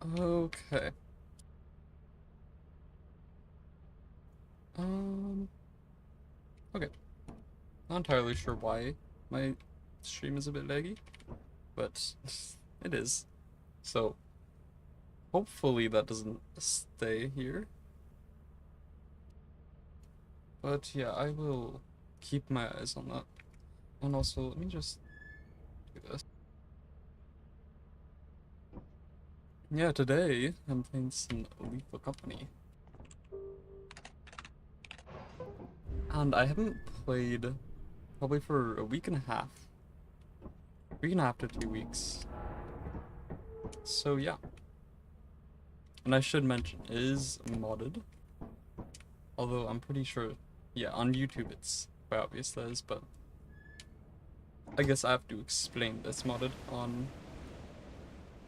Okay. Um, okay. Not entirely sure why my stream is a bit laggy, but it is. So, hopefully that doesn't stay here. But yeah, I will keep my eyes on that. And also, let me just do this. Yeah, today I'm playing some Lethal Company. And I haven't played probably for a week and a half. Week and a half to 2 weeks. So yeah. And I should mention, it is modded. Although I'm pretty sure, yeah, on YouTube it's quite obvious that is, but I guess I have to explain this modded on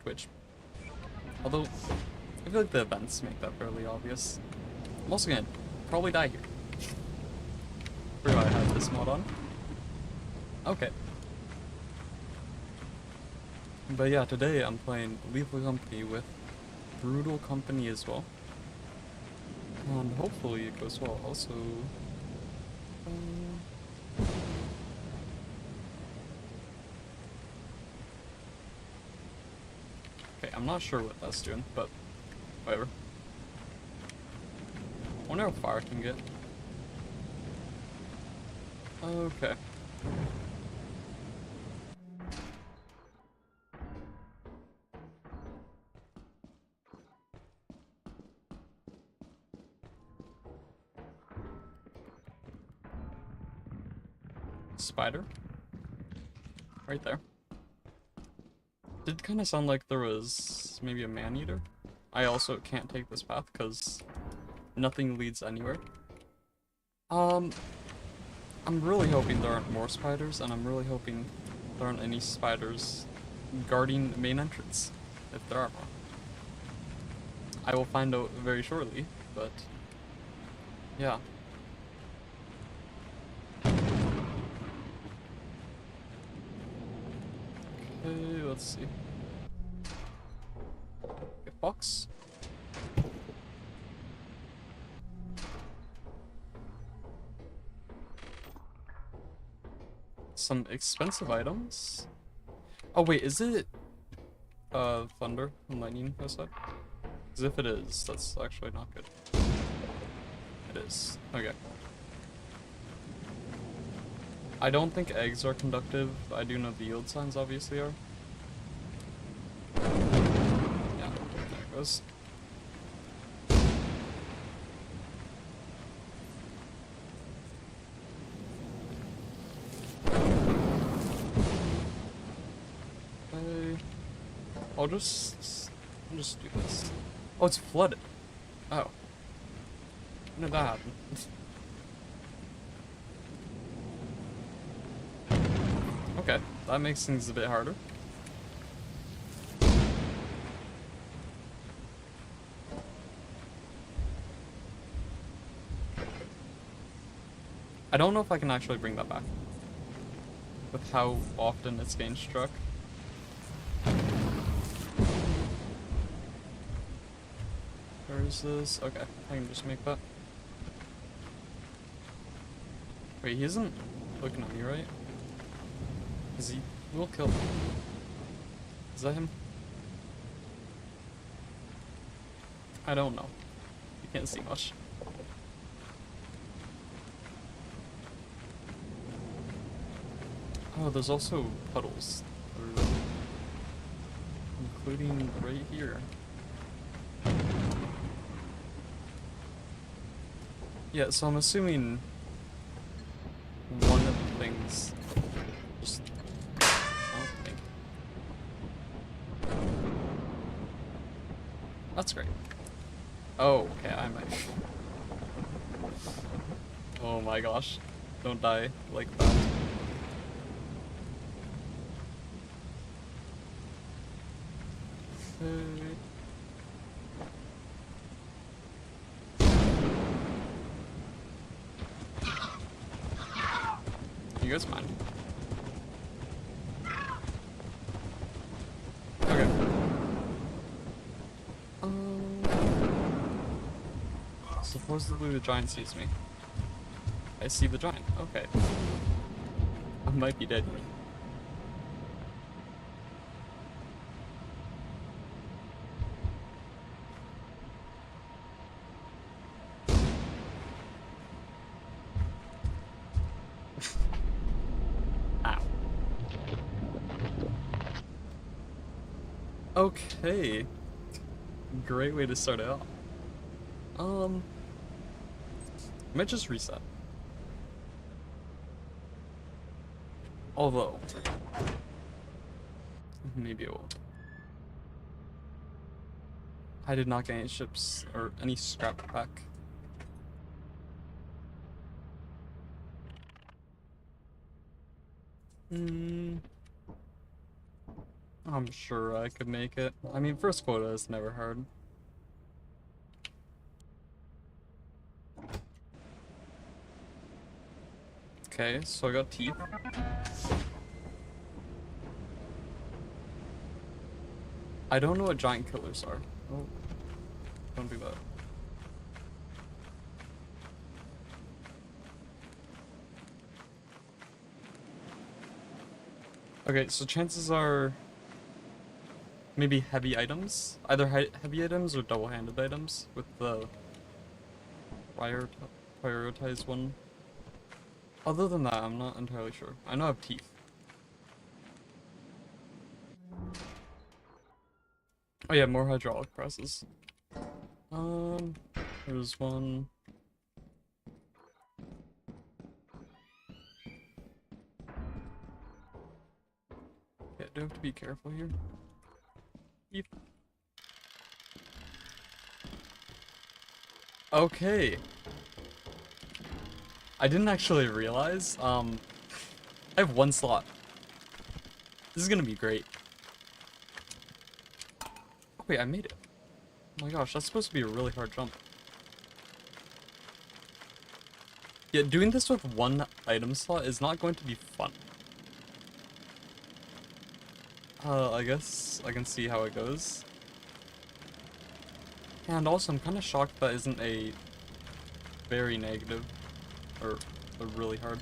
Twitch. Although, I feel like the events make that fairly obvious. I'm also gonna probably die here. Forgot I had this mod on. Okay. But yeah, today I'm playing Lethal Company with Brutal Company as well. And hopefully it goes well. Also, okay, I'm not sure what that's doing, but whatever. I wonder how far I can get. Okay. Spider? Right there. Did kind of sound like there was maybe a man-eater. I also can't take this path because nothing leads anywhere. I'm really hoping there aren't more spiders, and I'm really hoping there aren't any spiders guarding the main entrance, if there are more. I will find out very shortly, but yeah. Okay, let's see. Gift box. Some expensive items. Oh wait, is it thunder and lightning outside? Because if it is, that's actually not good. It is. Okay. I don't think eggs are conductive. I do know the yield signs obviously are. Yeah, there it goes. Okay. I'll just do this. Oh, it's flooded. Oh. When did that happen? Okay, that makes things a bit harder. I don't know if I can actually bring that back with how often it's getting struck. Where is this? Okay, I can just make that. Wait, he isn't looking at me, right? Because he will kill me. Is that him? I don't know. You can't see much. Oh, there's also puddles. Including right here. Yeah, so I'm assuming one of the things just okay. That's great. Oh, okay, I might. Oh my gosh. Don't die like that. Okay. You guys mind? Okay. Supposedly the giant sees me. I see the giant. Okay. I might be dead. Ow. Okay. Great way to start it off. I might just reset. Although, maybe it won't. I did not get any ships or any scrap pack. I'm sure I could make it. I mean, first quota is never hard. Okay, so I got teeth. I don't know what giant killers are. Oh, don't do that. Okay, so chances are maybe heavy items, either heavy items or double-handed items with the prioritized one. Other than that, I'm not entirely sure. I know I have teeth. Oh yeah, more hydraulic presses. There's one. Yeah, do have to be careful here. Yep. Okay. I didn't actually realize, I have one slot. This is gonna be great. Oh, wait, I made it. Oh my gosh, that's supposed to be a really hard jump. Yeah, doing this with one item slot is not going to be fun. I guess I can see how it goes. And also, I'm kind of shocked that isn't a very negative, or a really hard.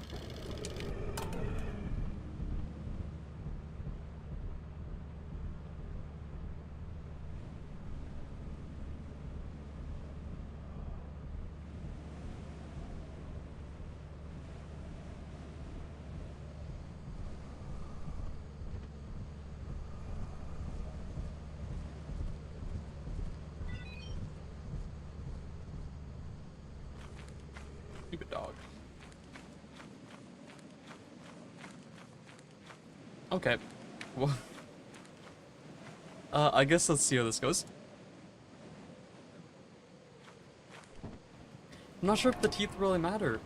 Stupid dog. Okay. Well, I guess let's see how this goes. I'm not sure if the teeth really matter.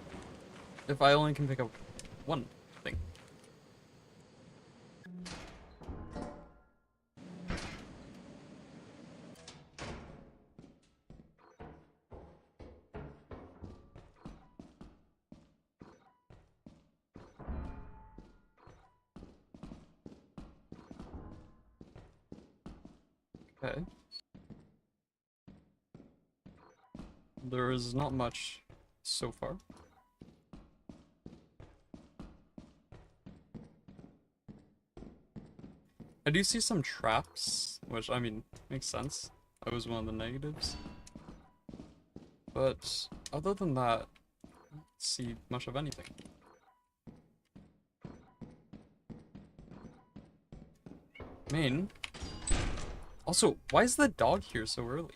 If I only can pick up one thing. Okay. There is not much so far. I do see some traps, which, I mean, makes sense. That was one of the negatives. But, other than that, I don't see much of anything. Main. Also, why is the dog here so early?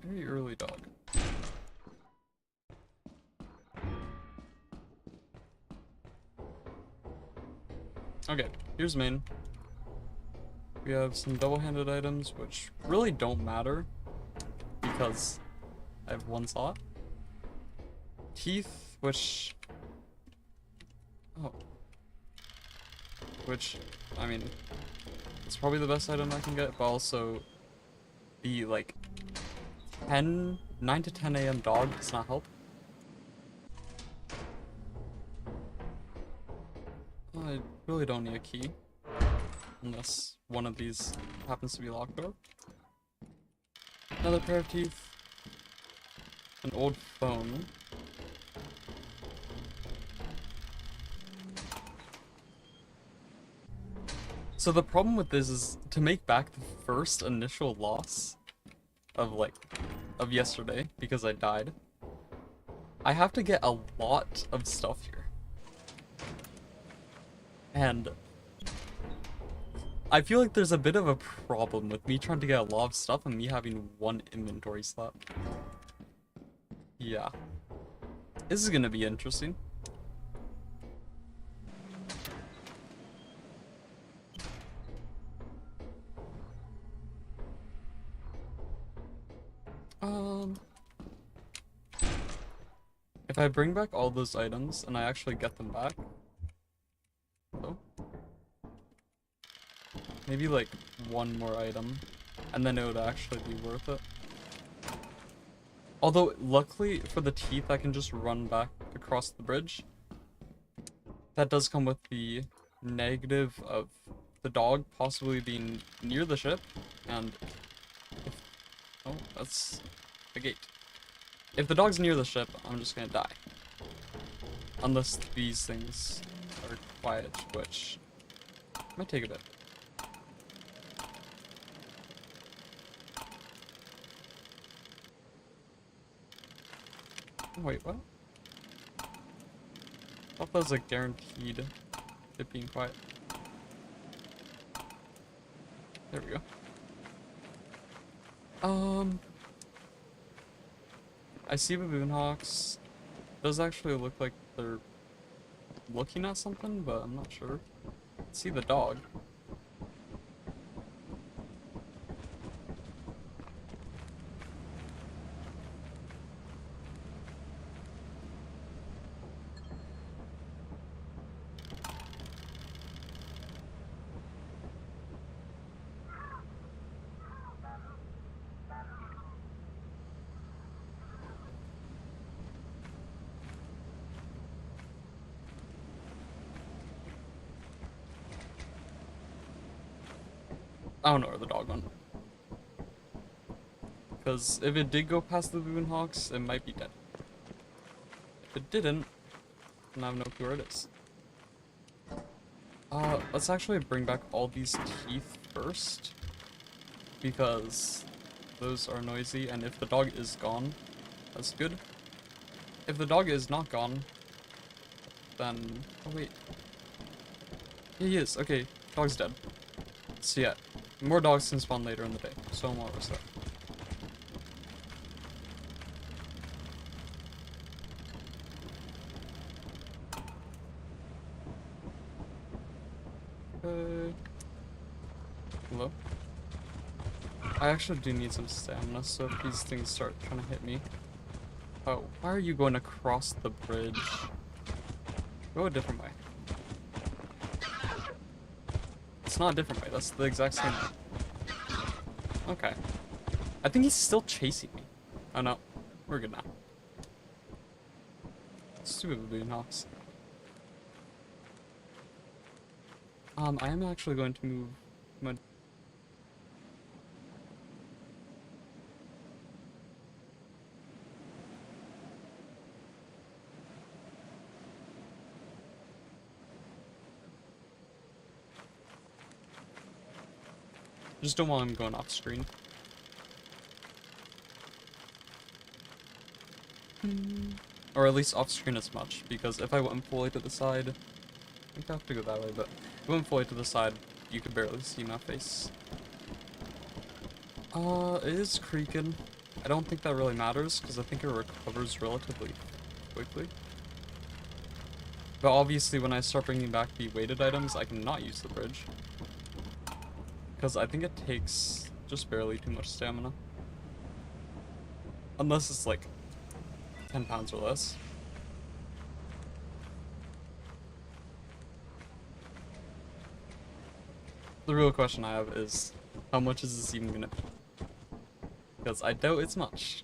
Very early dog. Okay, here's main. We have some double-handed items, which really don't matter, because I have one slot. Teeth, which... Oh. Which, I mean, it's probably the best item I can get, but also the, like, 9 to 10 a.m. dog does not help. I really don't need a key. Unless one of these happens to be locked up. Another pair of teeth. An old phone. So the problem with this is to make back the first initial loss of of yesterday because I died. I have to get a lot of stuff here. And I feel like there's a bit of a problem with me trying to get a lot of stuff and me having one inventory slot. Yeah. This is gonna be interesting. If I bring back all those items and I actually get them back, oh, maybe like one more item, and then it would actually be worth it. Although, luckily for the teeth, I can just run back across the bridge. That does come with the negative of the dog possibly being near the ship, and if, oh, that's the gate. If the dog's near the ship, I'm just gonna die. Unless these things are quiet, which might take a bit. Oh, wait, what? I thought that was like guaranteed it being quiet. There we go. I see baboon hawks. Does actually look like they're looking at something, but I'm not sure. I see the dog. I don't know where the dog went. Because if it did go past the baboon hawks, it might be dead. If it didn't, then I have no clue where it is. Let's actually bring back all these teeth first. Because those are noisy, and if the dog is gone, that's good. If the dog is not gone, then... oh wait. Yeah, he is. Okay, dog's dead. So yeah, more dogs can spawn later in the day, so I'm all set. Hello? I actually do need some stamina, so if these things start trying to hit me... oh, why are you going across the bridge? Go a different way. It's not a different way, that's the exact same way. Okay. I think he's still chasing me. Oh no, we're good now. Stupid baboon hawks. I am actually going to move my... just don't want him going off screen. Or at least off screen as much, because if I went fully to the side, I think I have to go that way, but if I went fully to the side, you could barely see my face. It is creaking. I don't think that really matters, because I think it recovers relatively quickly. But obviously when I start bringing back the weighted items, I cannot use the bridge. Because I think it takes just barely too much stamina. Unless it's like 10 pounds or less. The real question I have is, how much is this even gonna be? Because I doubt it's much.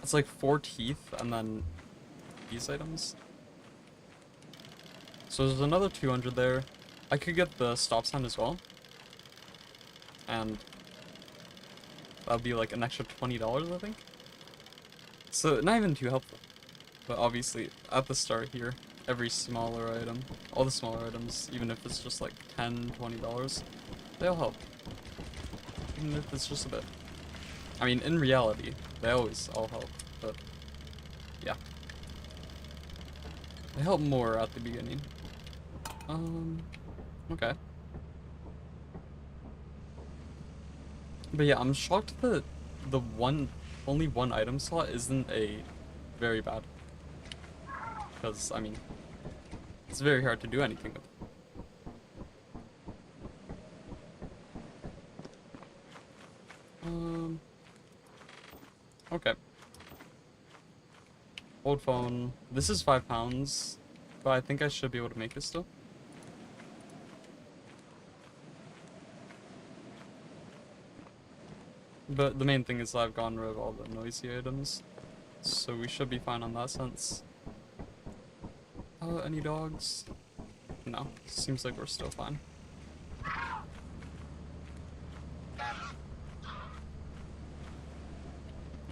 It's like 4 teeth and then these items. So there's another 200 there. I could get the stop sign as well. And that'll be like an extra $20, I think. So not even too helpful. But obviously, at the start here, every smaller item, all the smaller items, even if it's just like $10, $20, they'll help. Even if it's just a bit. I mean, in reality, they always all help, but yeah. They help more at the beginning. Okay. But yeah, I'm shocked that only one item slot isn't a very bad. Because, I mean, it's very hard to do anything with. Okay. Old phone. This is £5, but I think I should be able to make it still. But the main thing is I've gotten rid of all the noisy items, so we should be fine on that sense. Any dogs? No, seems like we're still fine.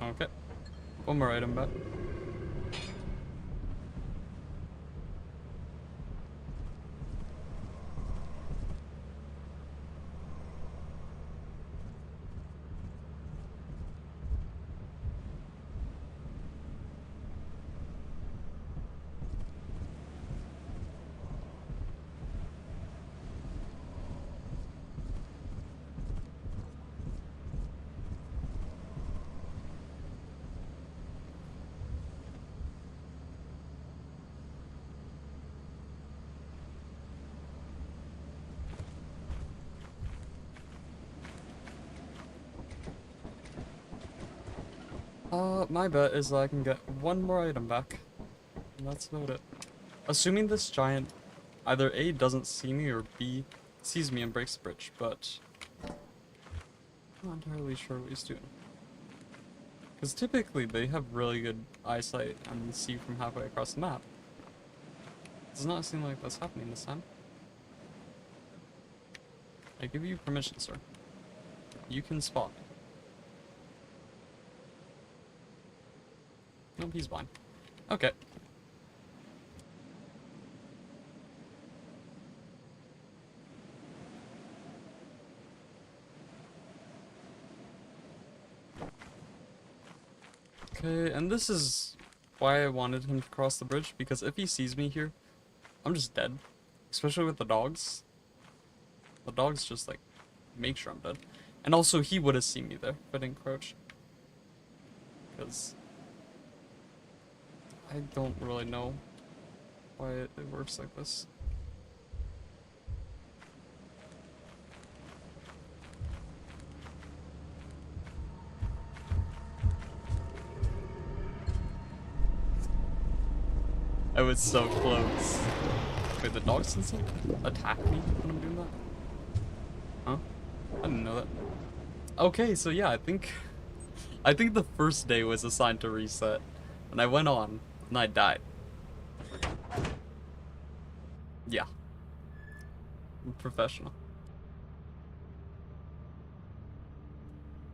Okay, one more item back. My bet is that I can get one more item back. And that's about it. Assuming this giant either A, doesn't see me, or B, sees me and breaks the bridge, but I'm not entirely sure what he's doing. Because typically they have really good eyesight and see from halfway across the map. Does not seem like that's happening this time. I give you permission, sir. You can spot. Nope, he's blind. Okay. Okay, and this is why I wanted him to cross the bridge, because if he sees me here, I'm just dead. Especially with the dogs. The dogs just, like, make sure I'm dead. And also, he would have seen me there if I didn't crouch. Because I don't really know why it works like this. I was so close. Wait, the dogs can attack me when I'm doing that? Huh? I didn't know that. Okay, so yeah, I think the first day was assigned to reset. And I went on, and I died. Yeah. I'm professional.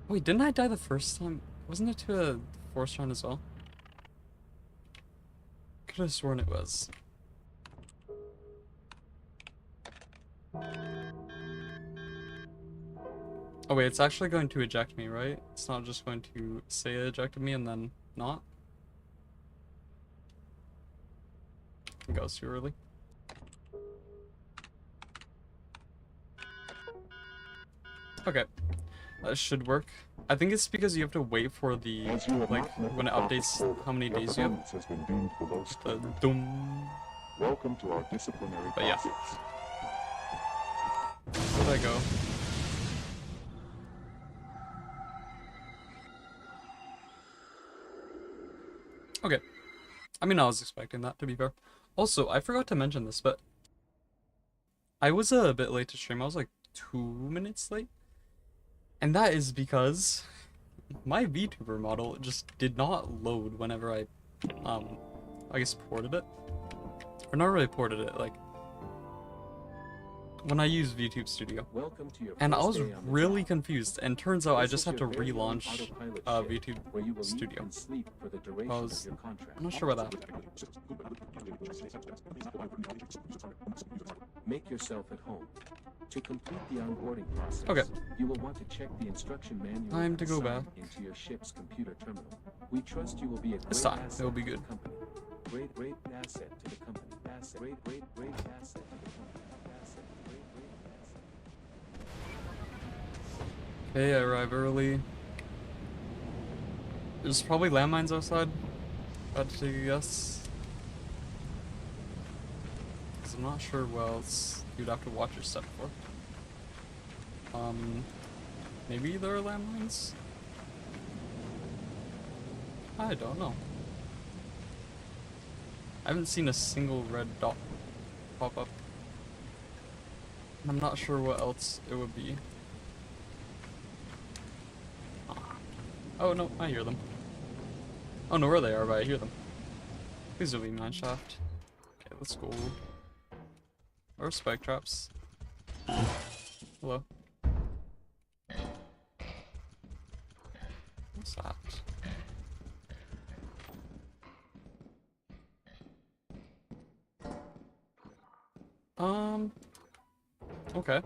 Wait, didn't I die the first time? Wasn't it to a force round as well? Could have sworn it was. Oh wait, it's actually going to eject me, right? It's not just going to say it ejected me and then not? I think I was too early. Okay. That should work. I think it's because you have to wait for the, like, when it updates how many days you have. The doom. Welcome to our disciplinary process. Where'd I go? Okay. I mean, I was expecting that, to be fair. Also, I forgot to mention this, but I was a bit late to stream. I was like 2 minutes late. And that is because my VTuber model just did not load whenever I guess ported it. Or not really ported it, like, when I use VTube Studio. Welcome to your And I first was day on the really job. confused, and turns out I This just is had to your very own relaunch autopilot shift, VTube where you will eat Studio. and sleep for the duration I of was your contract. I'm not sure what that. Make yourself at home. To complete the onboarding process, Okay. you will want to check the instruction manual Time to go assigned back. into your ship's computer terminal. We trust you will be a great This time, asset it'll be to the good. company. Great asset to the company. Asset. Great asset to the company. Asset. Great asset. Okay, I arrive early. There's probably landmines outside. Had to take a guess. Because I'm not sure what else you'd have to watch your step for. Maybe there are landmines? I don't know. I haven't seen a single red dot pop up. And I'm not sure what else it would be. Oh no, I hear them. I don't know where they are, but I hear them. Please don't be mineshaft. Okay, let's go. Or spike traps. Hello. What's that? Okay.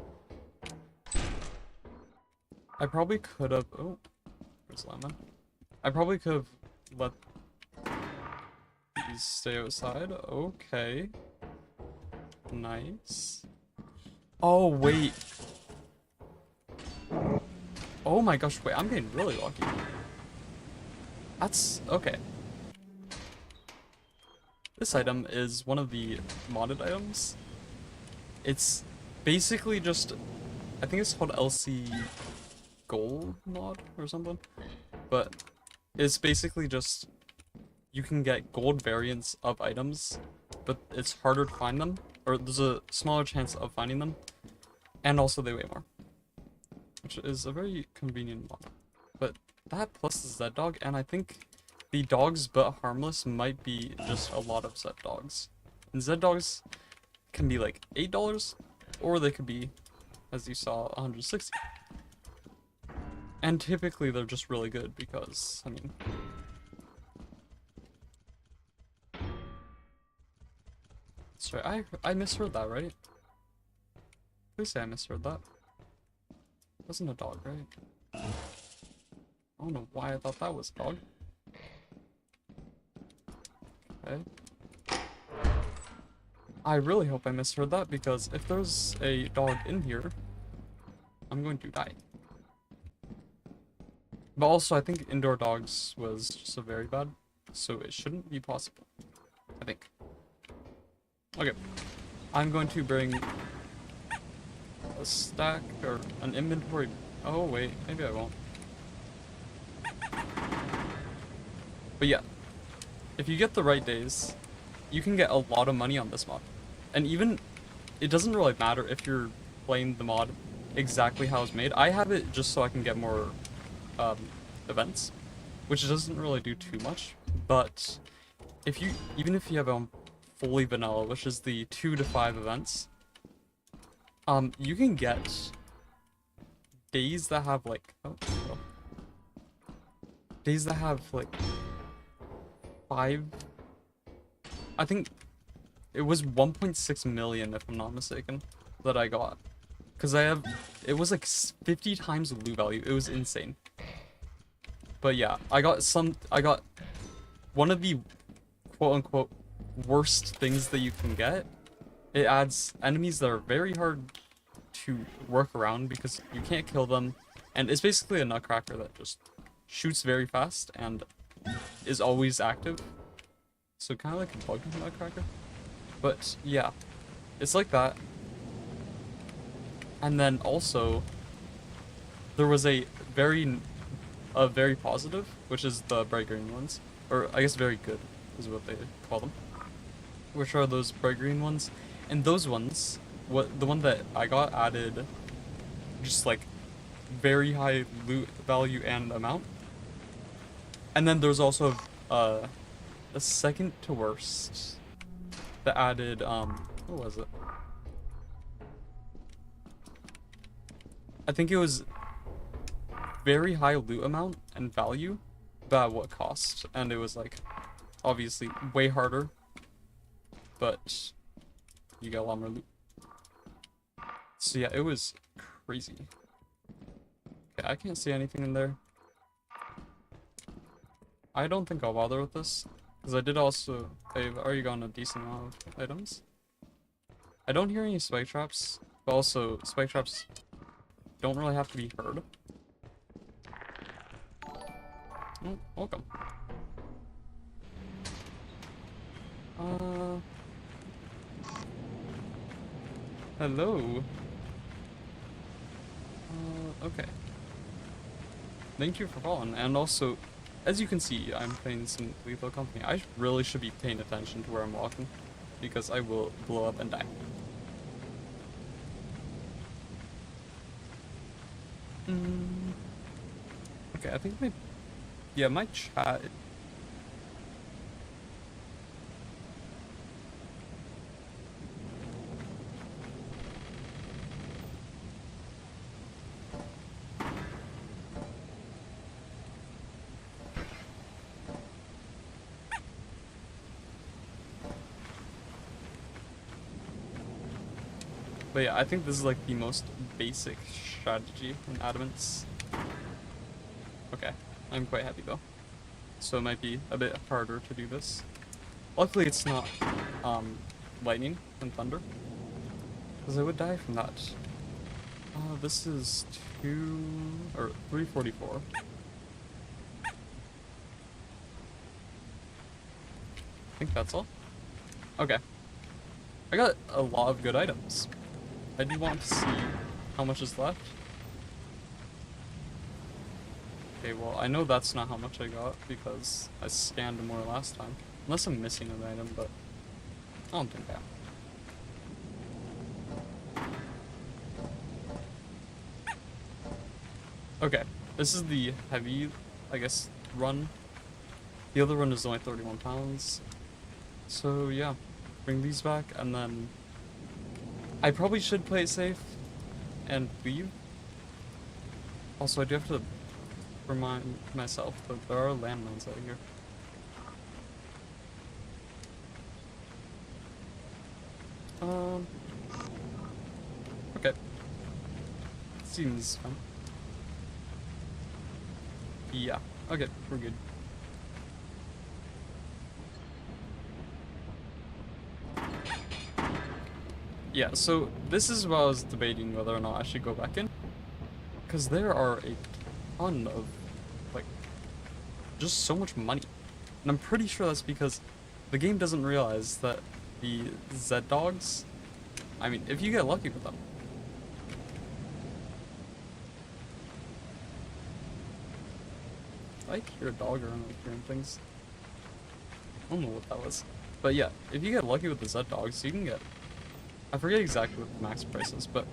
I probably could have. Oh, where's Lemon? I probably could have let these stay outside. Okay. Nice. Oh, wait. Oh my gosh, wait, I'm getting really lucky. That's okay. This item is one of the modded items. It's basically just, I think it's called LC Gold mod or something. But it's basically just, you can get gold variants of items, but it's harder to find them, or there's a smaller chance of finding them, and also they weigh more, which is a very convenient mod. But that plus the Z dog, and I think the dogs but harmless might be just a lot of Z dogs. And Z dogs can be like $8, or they could be, as you saw, 160. And typically they're just really good because, I mean, sorry, I misheard that, right? Please say I misheard that. It wasn't a dog, right? I don't know why I thought that was a dog. Okay. I really hope I misheard that, because if there's a dog in here, I'm going to die. But also, I think indoor dogs was just a very bad, so it shouldn't be possible. I think. Okay. I'm going to bring a stack, or an inventory. Oh, wait. Maybe I won't. But yeah. If you get the right days, you can get a lot of money on this mod. And even, it doesn't really matter if you're playing the mod exactly how it's made. I have it just so I can get more events, which doesn't really do too much. But if you, even if you have fully vanilla, which is the 2 to 5 events, you can get days that have like, days that have like 5, I think it was 1.6 million if I'm not mistaken that I got, because it was like 50 times the loot value. It was insane. But yeah, I got one of the quote-unquote worst things that you can get. It adds enemies that are very hard to work around because you can't kill them, and it's basically a nutcracker that just shoots very fast and is always active. So kind of like a bug nutcracker. But yeah, it's like that. And then also, there was a very positive, which is the bright green ones, or I guess very good is what they call them, which are those bright green ones. And those ones, the one that I got added just like very high loot value and amount. And then there's also a second to worst that added what was it? I think it was very high loot amount and value, but at what cost? And it was like, obviously, way harder, but you got a lot more loot. So yeah, it was crazy. Okay, I can't see anything in there. I don't think I'll bother with this, because I did also, I've already gotten a decent amount of items. I don't hear any spike traps, but also, spike traps don't really have to be heard. Oh, welcome. Hello. Okay. Thank you for following, and also, as you can see, I'm playing some Lethal Company. I really should be paying attention to where I'm walking, because I will blow up and die. Okay, I think my chat. But yeah, I think this is like the most basic strategy in Adamant's. Okay, I'm quite happy though. So it might be a bit harder to do this. Luckily it's not lightning and thunder, because I would die from that. This is 344. I think that's all. Okay. I got a lot of good items. I do want to see how much is left. Okay, well, I know that's not how much I got because I scanned more last time. Unless I'm missing an item, but I don't think that. Okay, this is the heavy, I guess, run. The other run is only 31 pounds. So yeah, bring these back, and then I probably should play it safe and leave. Also, I do have to remind myself that there are landmines out here. Okay. Seems fine. Yeah, okay, we're good. Yeah, so this is what I was debating whether or not I should go back in. Because there are a ton of, like, just so much money. And I'm pretty sure that's because the game doesn't realize that the Z-Dogs, I mean, if you get lucky with them. I like hear a dog around like hearing things. I don't know what that was. But yeah, if you get lucky with the Z-Dogs, you can get, I forget exactly what the max price is, but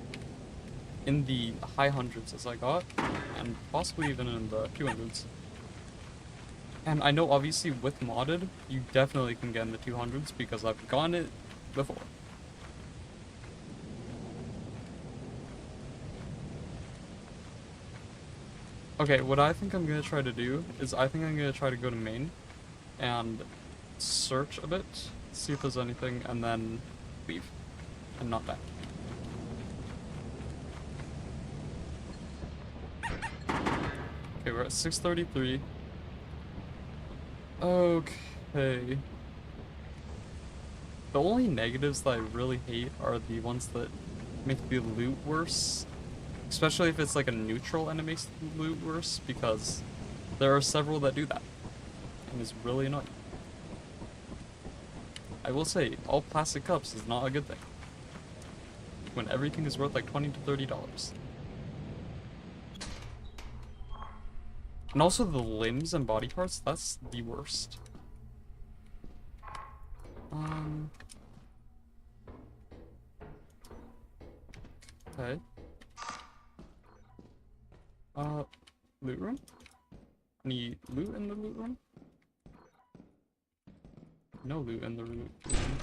in the high hundreds as I got, and possibly even in the 200s. And I know obviously with modded, you definitely can get in the 200s because I've gotten it before. Okay, what I think I'm gonna try to do is I think I'm gonna try to go to main and search a bit, see if there's anything, and then leave and not die. Okay, we're at 633. Okay. The only negatives that I really hate are the ones that make the loot worse. Especially if it's like a neutral and it makes the loot worse, because there are several that do that. And it's really annoying. I will say, all plastic cups is not a good thing. When everything is worth like $20 to $30. And also the limbs and body parts, that's the worst. Okay. Loot room? Any loot in the loot room? No loot in the loot room.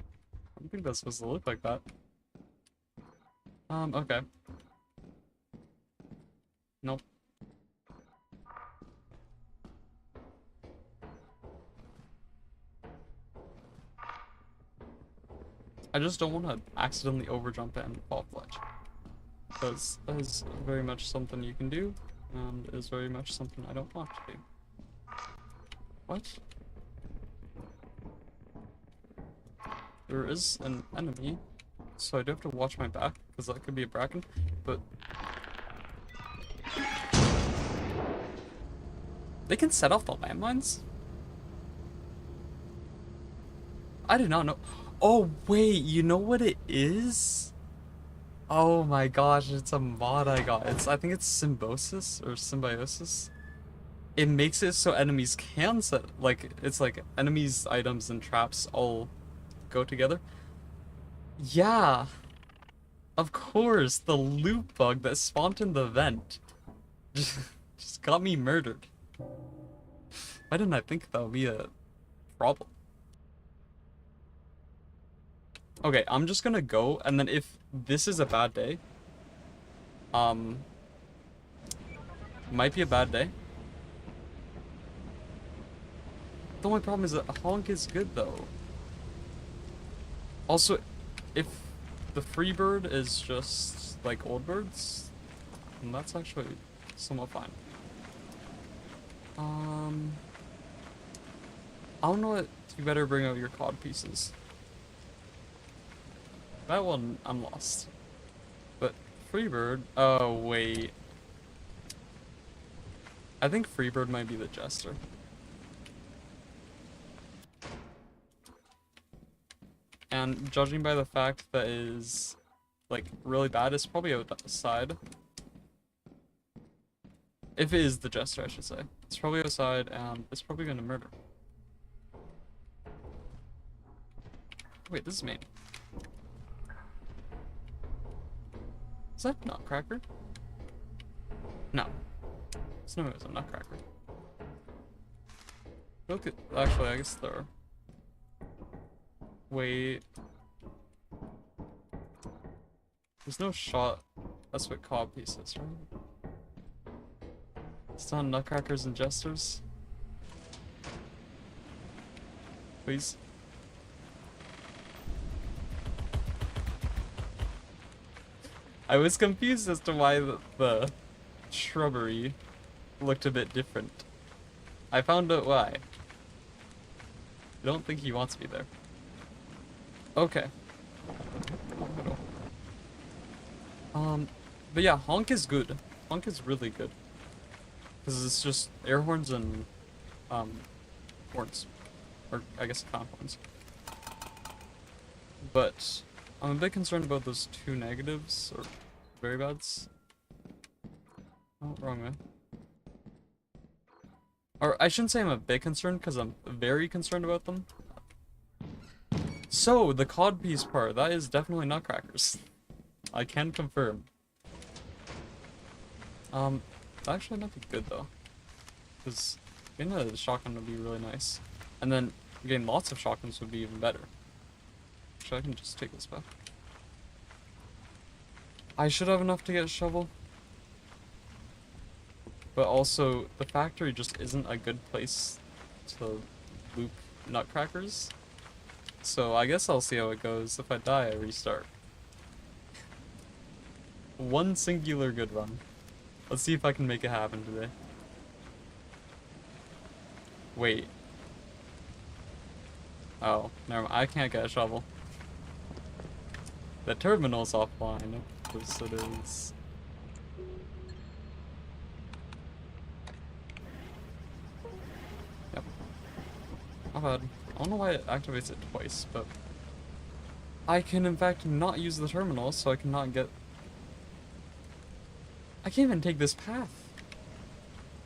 I don't think that's supposed to look like that. Okay. Nope. I just don't want to accidentally overjump it and fall fletch. Because that is very much something you can do, and is very much something I don't want to do. What? There is an enemy, so I do have to watch my back, because that could be a bracken, but... They can set off the landmines? I did not know. Oh, wait, you know what it is? Oh my gosh, it's a mod I got. I think it's symbiosis. It makes it so enemies can set, like, it's like enemies, items, and traps all go together. Yeah, of course, the loop bug that spawned in the vent just got me murdered. Why didn't I think that would be a problem? Okay, I'm just gonna go, and then if this is a bad day, might be a bad day. The only problem is that honk is good though. Also, if the free bird is just like old birds, then that's actually somewhat fine. I don't know what you better bring out your cod pieces. That one, I'm lost. But Freebird, oh wait. I think Freebird might be the jester. And judging by the fact that is like really bad, it's probably outside. If it is the jester, I should say. It's probably outside and it's probably gonna murder. Wait, this is me. Is that Nutcracker? No. It's no, it's a Nutcracker. Look at, actually, I guess there. Wait. There's no shot. That's what cod piece is, right? It's not Nutcrackers and Jesters. Please. I was confused as to why the shrubbery looked a bit different. I found out why. I don't think he wants me there. Okay. But yeah, honk is good. Honk is really good. Because it's just air horns and, horns. Or, I guess, clown horns. But, I'm a bit concerned about those two negatives, or very bads. Oh, wrong way. Or, I shouldn't say I'm a bit concerned, because I'm very concerned about them. So, the cod piece part, that is definitely Nutcrackers. I can confirm. Actually not be good though. Because getting a shotgun would be really nice. And then getting lots of shotguns would be even better. Actually, I can just take this back. I should have enough to get a shovel. But also, the factory just isn't a good place to loop Nutcrackers. So I guess I'll see how it goes. If I die, I restart. One singular good run. Let's see if I can make it happen today. Wait. Oh, never mind. I can't get a shovel. The terminal's offline. Of course it is. Yep. Not bad. I don't know why it activates it twice, but... I can in fact not use the terminal, so I cannot get... I can't even take this path.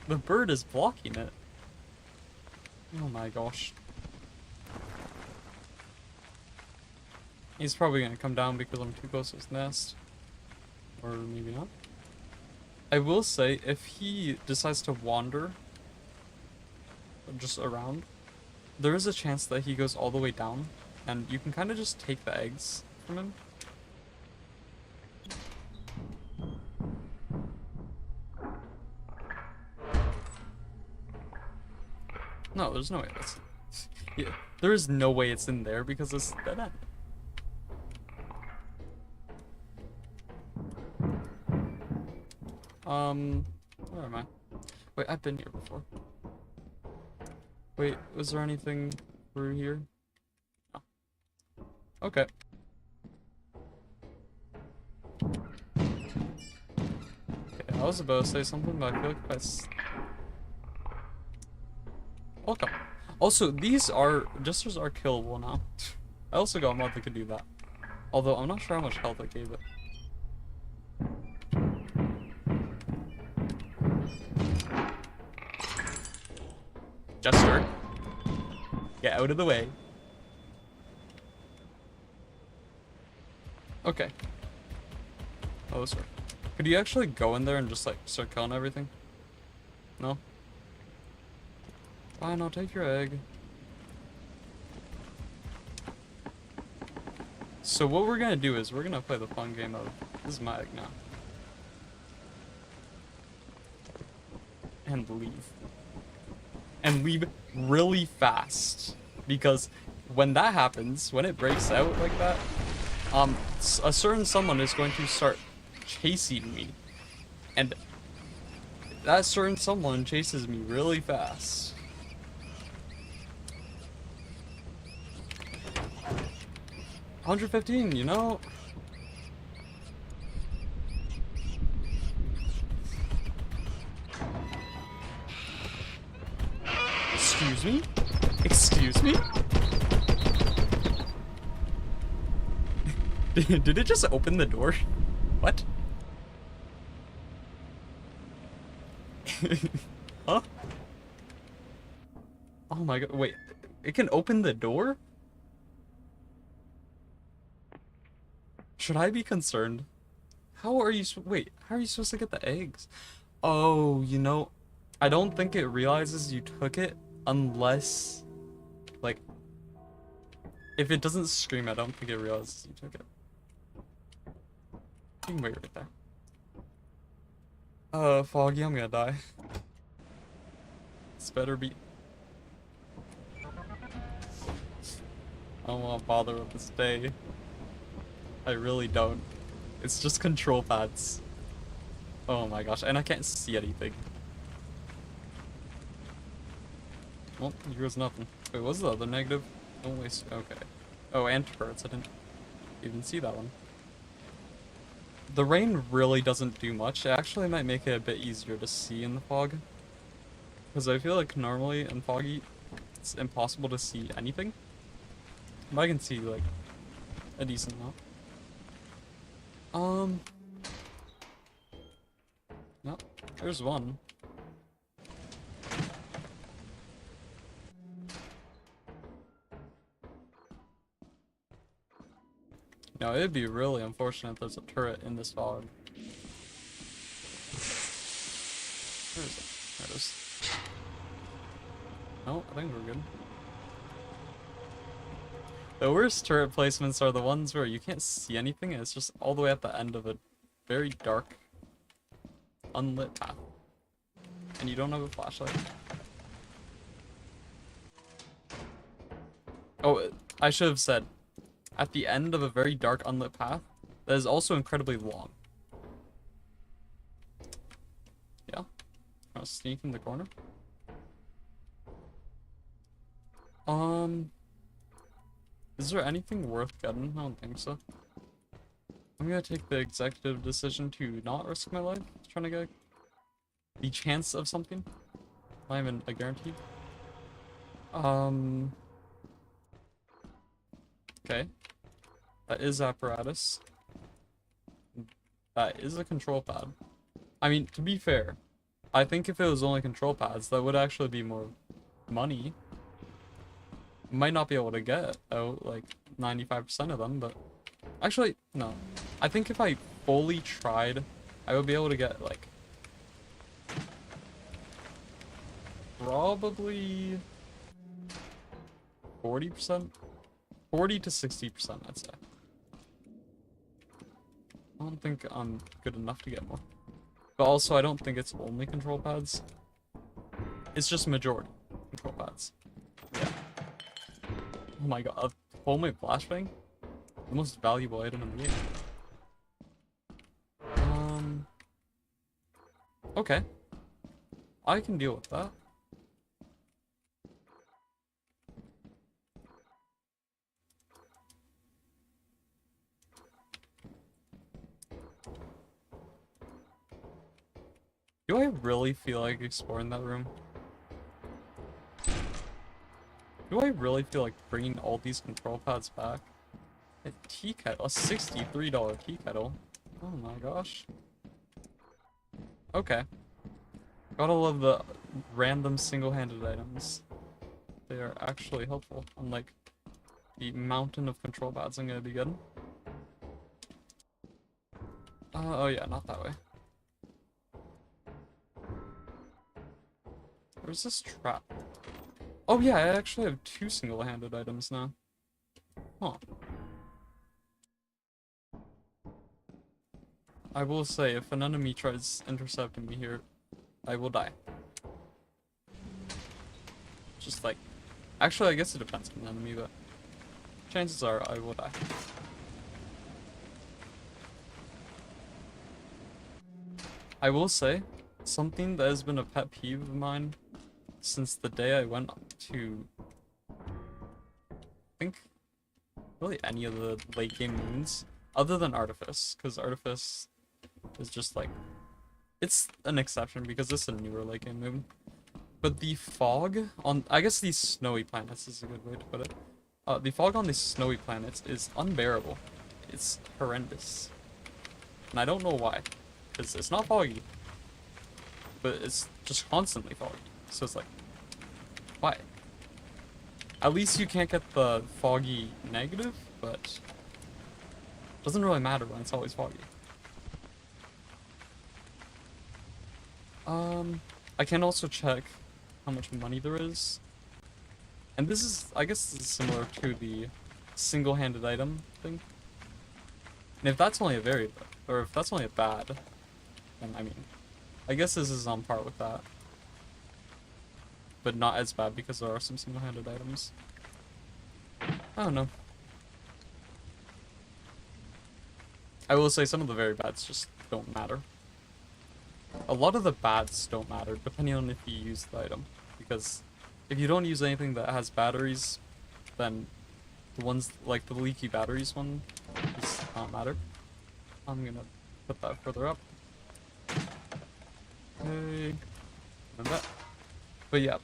The bird is blocking it. Oh my gosh. He's probably gonna come down because I'm too close to his nest. Or maybe not. I will say, if he decides to wander just around, there is a chance that he goes all the way down, and you can kind of just take the eggs from him. No, there's no way that's... Yeah, there is no way it's in there because it's dead end. Where am I? Wait, I've been here before. Wait, was there anything through here? No. Okay. Okay, I was about to say something, but I feel like that's... Welcome. Also, these are... Jesters are killable now. I also got a mod that could do that. Although, I'm not sure how much health I gave it. Jester. Get out of the way. Okay. Oh, sorry. Could you actually go in there and just, like, start killing everything? No? Fine, I'll take your egg. So what we're gonna do is we're gonna play the fun game of... This is my egg now. And leave. And leave really fast. Because when that happens, when it breaks out like that, a certain someone is going to start chasing me. And that certain someone chases me really fast. $115, you know? Excuse me? Excuse me? Did it just open the door? What? Huh? Oh my god, wait. It can open the door? Should I be concerned? How are you wait, how are you supposed to get the eggs? Oh, you know, I don't think it realizes you took it unless, like, if it doesn't scream, I don't think it realizes you took it. You can wait right there. Foggy, I'm gonna die. This better be... I don't want to bother with this day. I really don't. It's just control pads. Oh my gosh, and I can't see anything. Well, here's nothing. Wait, what's the other negative? Don't waste... Okay. Oh, and turrets. I didn't even see that one. The rain really doesn't do much. It actually might make it a bit easier to see in the fog. Because I feel like normally in foggy, it's impossible to see anything. But I can see, like, a decent amount. No, there's one. No, it'd be really unfortunate if there's a turret in this fog. Where is it? There it is. No, I think we're good. The worst turret placements are the ones where you can't see anything and it's just all the way at the end of a very dark, unlit path. And you don't have a flashlight. Oh, I should have said, at the end of a very dark, unlit path that is also incredibly long. Yeah. I'll sneak in the corner. Is there anything worth getting? I don't think so. I'm gonna take the executive decision to not risk my life trying to get the chance of something. Not even a guarantee. Okay. That is apparatus. That is a control pad. I mean, to be fair, I think if it was only control pads, that would actually be more money. Might not be able to get out like 95% of them, but actually, no. I think if I fully tried, I would be able to get like probably 40%, 40 to 60%, I'd say. I don't think I'm good enough to get more. But also, I don't think it's only control pads. It's just majority. control pads. Yeah. Oh my god, a homemade flashbang? The most valuable item in the game. Okay. I can deal with that. Do I really feel like exploring that room? Do I really feel like bringing all these control pads back? A tea kettle, a $63 tea kettle. Oh my gosh. Okay. Gotta love the random single-handed items. They are actually helpful, unlike the mountain of control pads I'm gonna be getting. Oh yeah, not that way. Where's this trap? Oh yeah, I actually have 2 single-handed items now. Huh. I will say, if an enemy tries intercepting me here, I will die. Just like... Actually, I guess it depends on the enemy, but... chances are, I will die. I will say, something that has been a pet peeve of mine since the day I went to... I think... really any of the late game moons, other than Artifice, because Artifice is just like... it's an exception because this is a newer late game moon. But the fog on... I guess these snowy planets is a good way to put it. The fog on these snowy planets is unbearable. It's horrendous. And I don't know why. Because it's not foggy. But it's just constantly foggy. So it's like... why? At least you can't get the foggy negative, but... it doesn't really matter when it's always foggy. I can also check how much money there is. And this is, I guess this is similar to the single-handed item thing. And if that's only a very, or if that's only a bad, then I mean, I guess this is on par with that. But not as bad because there are some single-handed items. I don't know. I will say some of the very bads just don't matter. A lot of the bads don't matter depending on if you use the item. Because if you don't use anything that has batteries, then the ones like the leaky batteries one does not matter. I'm gonna put that further up. Okay. And that. But yeah,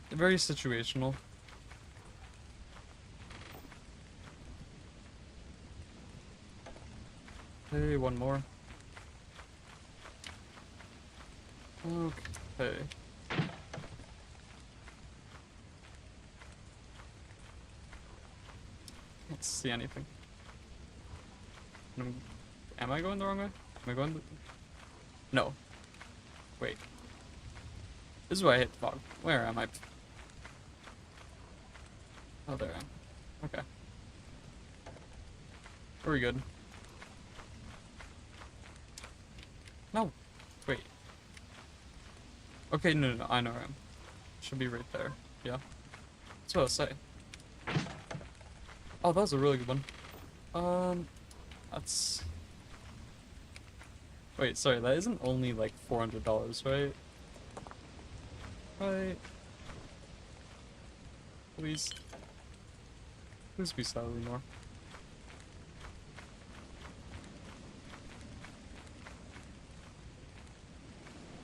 very situational. Okay, one more. Okay. Can't see anything. Am I going the wrong way? Am I going the... no. Wait. This is where I hit the fog. Where am I? Oh, there I am. Okay. Are we good? No. Wait. Okay, no, I know where I am. Should be right there. Yeah. That's what I was saying. Oh, that was a really good one. That's... wait, sorry, that isn't only like $400, right? Right. Please. Please be slightly more.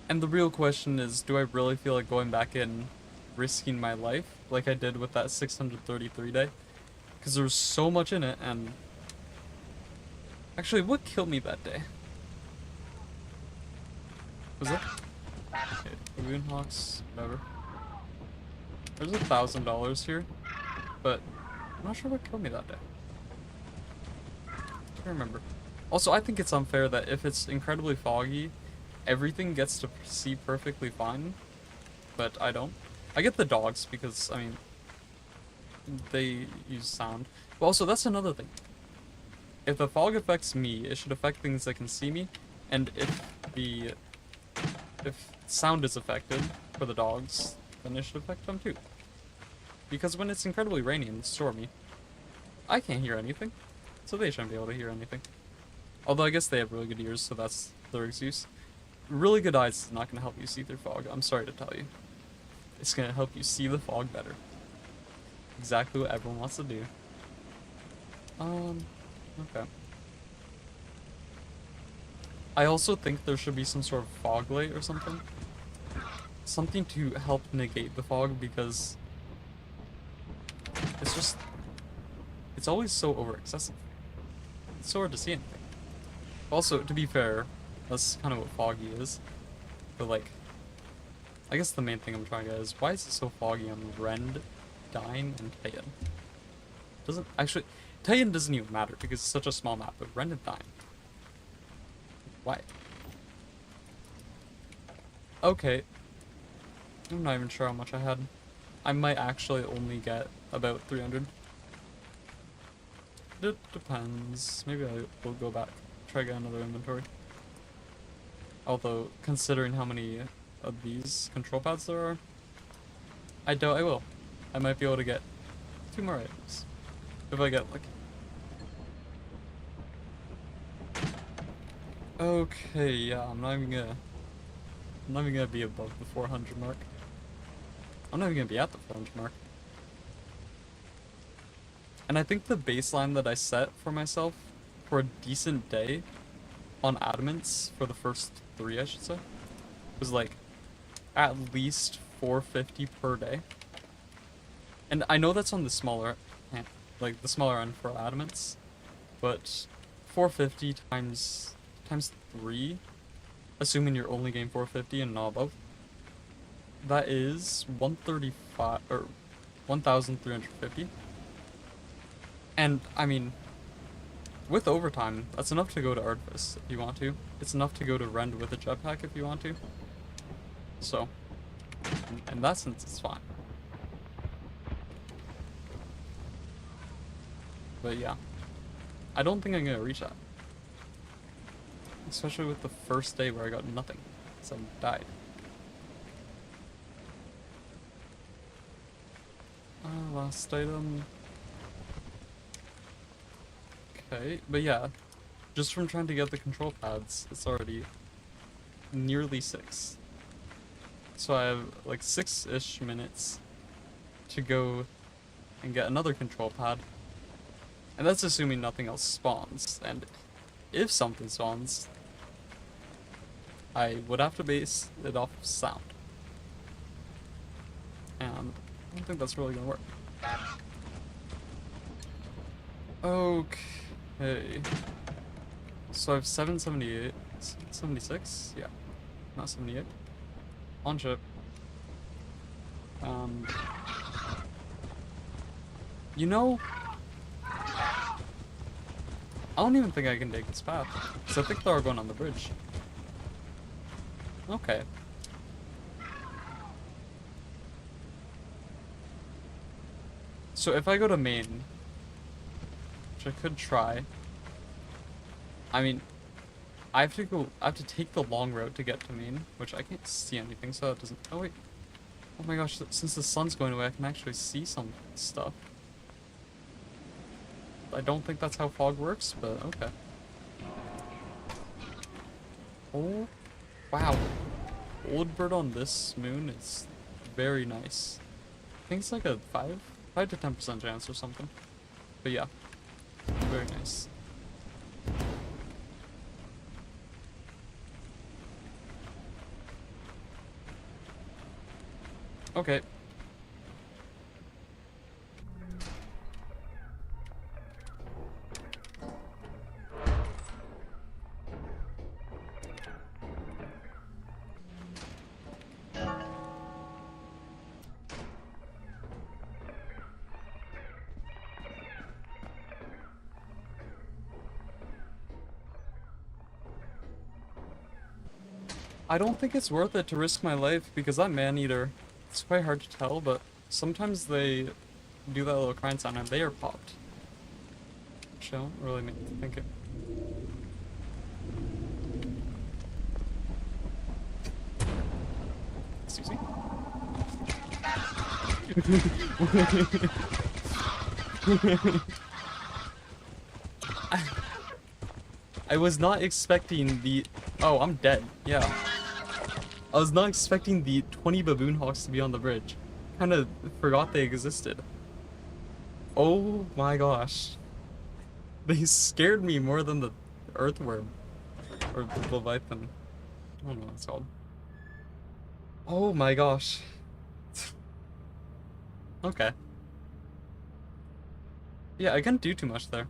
And the real question is, do I really feel like going back in, risking my life, like I did with that 633 day? Because there was so much in it, and... actually, what killed me that day? Was it? Okay, Moonhawks, whatever. There's $1,000 here, but I'm not sure what killed me that day. I can't remember. Also, I think it's unfair that if it's incredibly foggy, everything gets to see perfectly fine, but I don't. I get the dogs because, I mean, they use sound. But also, that's another thing. If the fog affects me, it should affect things that can see me, and if sound is affected for the dogs, then it should affect them too. Because when it's incredibly rainy and stormy, I can't hear anything, so they shouldn't be able to hear anything. Although I guess they have really good ears, so that's their excuse. Really good eyes is not going to help you see through fog, I'm sorry to tell you. It's going to help you see the fog better. Exactly what everyone wants to do. Okay. I also think there should be some sort of fog light or something. Something to help negate the fog, because it's just, it's always so over excessive. It's so hard to see anything. Also, to be fair, that's kind of what foggy is. But like, I guess the main thing I'm trying to get is, why is it so foggy on Rend, Dine, and Tayan? Doesn't, actually, Tayan doesn't even matter because it's such a small map, but Rend and Dine. Why? Okay. I'm not even sure how much I had. I might actually only get about 300. It depends. Maybe I will go back, try to get another inventory. Although, considering how many of these control pads there are, I doubt I will. I might be able to get 2 more items. If I get lucky. Okay, yeah, I'm not even gonna be above the 400 mark. I'm not even gonna be at the 400 mark. And I think the baseline that I set for myself for a decent day on adamants for the first 3, I should say, was like at least 450 per day. And I know that's on the smaller, like the smaller end for adamants, but 450 times 3, assuming you're only getting 450 and not above, that is 135 or 1,350. And I mean, with overtime, that's enough to go to Artifice if you want to. It's enough to go to Rend with a jetpack if you want to. So, in that sense, it's fine. But yeah, I don't think I'm gonna reach that. Especially with the first day where I got nothing, so I died. Last item. Okay, but yeah, just from trying to get the control pads, it's already nearly 6. So I have like 6-ish minutes to go and get another control pad. And that's assuming nothing else spawns. And if something spawns, I would have to base it off of sound. And I don't think that's really gonna work. Okay. So I have 778, 76? Yeah. Not 78. On chip. You know, I don't even think I can take this path, because I think they're going on the bridge. Okay. So if I go to main, which I could try, I mean, I have to take the long route to get to main, which I can't see anything, so that doesn't, oh wait. Oh my gosh, since the sun's going away, I can actually see some stuff. I don't think that's how fog works, but okay. Oh, wow. Old bird on this moon is very nice. I think it's like a 5 to 10% chance or something. But yeah, very nice. Okay. I don't think it's worth it to risk my life because that man-eater, it's quite hard to tell, but sometimes they do that little crying sound and they are popped. Which I don't really make me think it. Excuse me? I was not expecting the... Oh, I'm dead. Yeah. I was not expecting the 20 baboon hawks to be on the bridge. Kind of forgot they existed. Oh my gosh. They scared me more than the earthworm. Or the leviathan. I don't know what it's called. Oh my gosh. Okay. Yeah, I couldn't do too much there.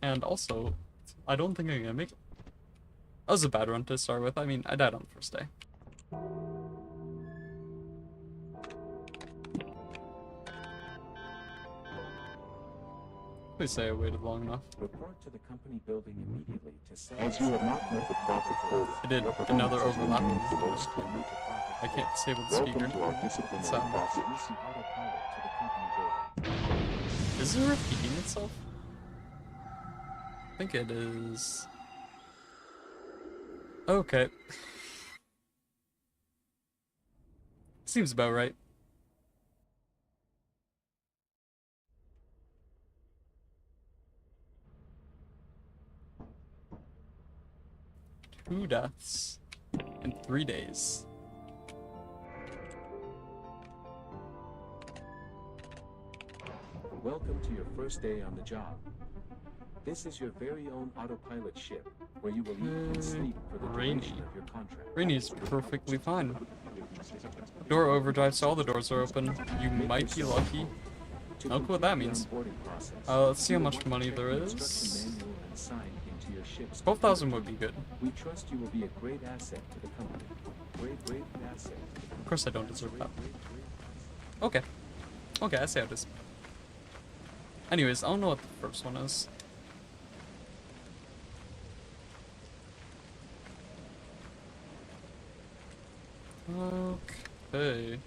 And also, I don't think I'm gonna make it. That was a bad run to start with. I mean, I died on the first day. Please say I waited long enough. Report to the company building immediately to say As you have not met the profit quota, I did another overlap. I can't disable the speaker. welcome to our disciplinary So, process. autopilot to the company building. is it repeating itself? I think it is. Okay. Seems about right. Two deaths in 3 days. Welcome to your first day on the job. This is your very own autopilot ship, where you will eat and sleep for the Rainy. duration of your contract. Rainy's perfectly fine. Door overdrive, so all the doors are open. You might be lucky. To No clue what that complete the means. onboarding process, Let's see how you will much want to money check there the is. instruction manual and sign into your ship's 12,000 would computer. be good. We trust you will be a great asset to the company. Great asset. Of course I don't deserve that. Great asset. Okay. Okay, I see how it is. Anyways, I don't know what the first one is. Okay.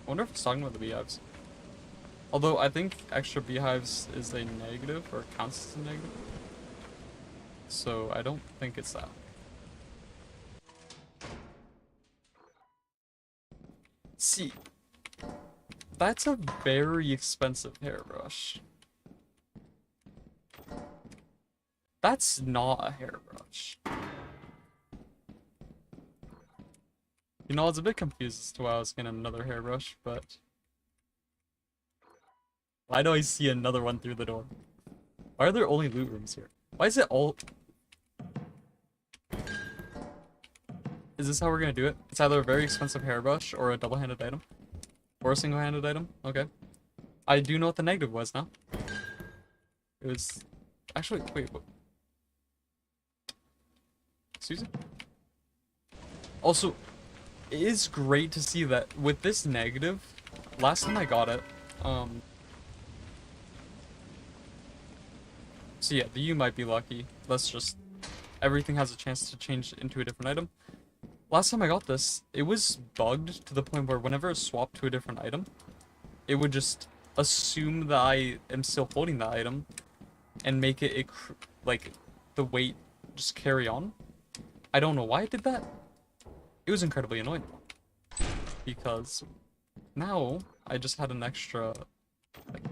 I wonder if it's talking about the beehives. Although I think extra beehives is a negative, or counts as a negative. So I don't think it's that. See, that's a very expensive hairbrush. That's not a hairbrush. You know, I was a bit confused as to why I was getting another hairbrush, but... Why do I see another one through the door? Why are there only loot rooms here? Why is it all... Is this how we're gonna do it? It's either a very expensive hairbrush or a double-handed item. Or a single-handed item. Okay. I do know what the negative was now. It was... Actually, wait, what? Excuse me? Also, it is great to see that with this negative, last time I got it, so yeah, you might be lucky. Let's just... Everything has a chance to change into a different item. Last time I got this, it was bugged to the point where whenever it swapped to a different item, it would just assume that I am still holding that item and make it, like, the weight just carry on. I don't know why it did that. It was incredibly annoying. Because now I just had an extra, like,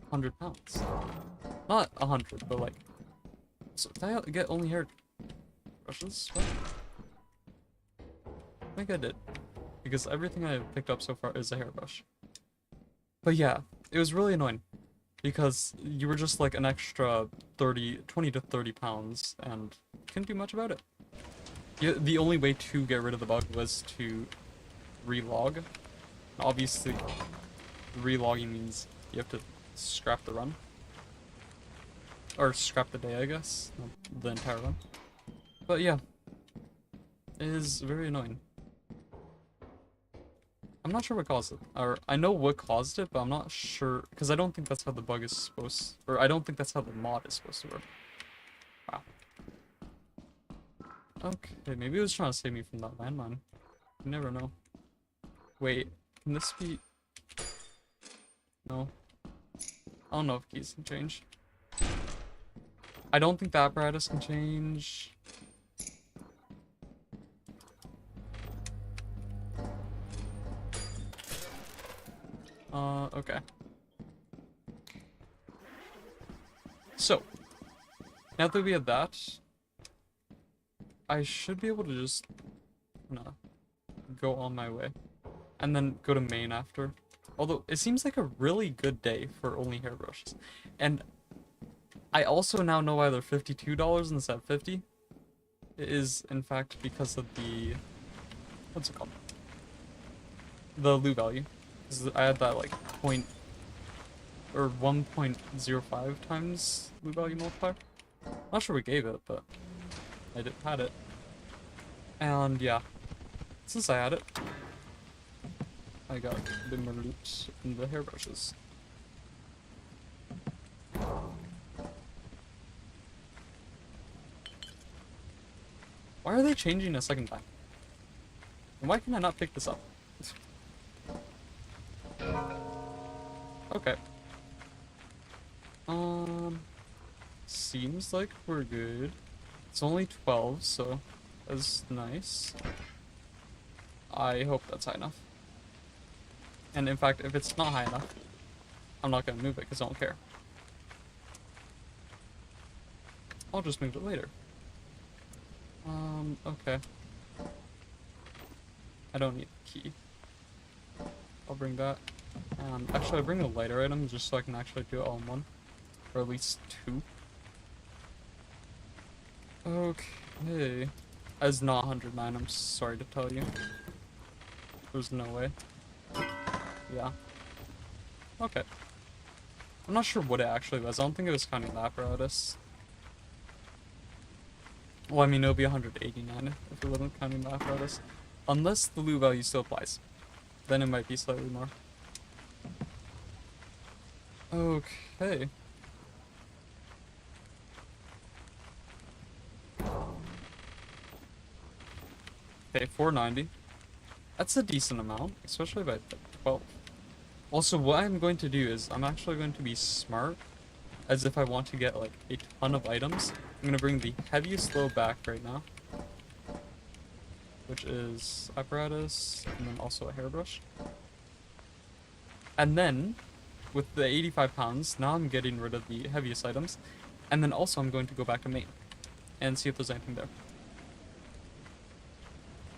100 pounds. Not 100, but like... So did I get only hair brushes? What? I think I did. Because everything I picked up so far is a hairbrush. But yeah, it was really annoying. Because you were just like an extra 20 to 30 pounds and couldn't do much about it. Yeah, the only way to get rid of the bug was to relog. Obviously, relogging means you have to scrap the run. Or scrap the day, I guess. Not the entire run. But yeah. It is very annoying. I'm not sure what caused it. Or, I know what caused it, but I'm not sure. Because I don't think that's how the bug is supposed... Or, I don't think that's how the mod is supposed to work. Wow. Okay, maybe it was trying to save me from that landmine. You never know. Wait, can this be... No. I don't know if keys can change. I don't think the apparatus can change. Okay. So, now that we have that, I should be able to just, go on my way. And then go to Maine after. Although, it seems like a really good day for only hairbrushes. And I also now know why they're $52 instead of 50. It is, in fact, because of the... What's it called? The Lu value. 'Cause I had that, like, 1.05 times Lu value multiplier. Not sure we gave it, but had it. And, yeah. Since I had it, I got the more loops in the hairbrushes. Why are they changing a second time? And why can I not pick this up? Okay. Seems like we're good. It's only 12, so that's nice. I hope that's high enough. And in fact, if it's not high enough, I'm not gonna move it because I don't care. I'll just move it later. Okay. I don't need a key. I'll bring that. Actually, I'll bring the lighter item just so I can actually do it all in one. Or at least two. Okay. As not 109, I'm sorry to tell you. There's no way. Yeah. Okay. I'm not sure what it actually was. I don't think it was counting the apparatus. Well, I mean, it would be 189 if it wasn't counting the apparatus. Unless the Lu value still applies. Then it might be slightly more. Okay. Okay, 490. That's a decent amount, especially by 12. Also, what I'm going to do is I'm actually going to be smart, as if I want to get like a ton of items. I'm gonna bring the heaviest low back right now, which is apparatus, and then also a hairbrush. And then, with the 85 pounds, now I'm getting rid of the heaviest items, and then also I'm going to go back to Maine, and see if there's anything there.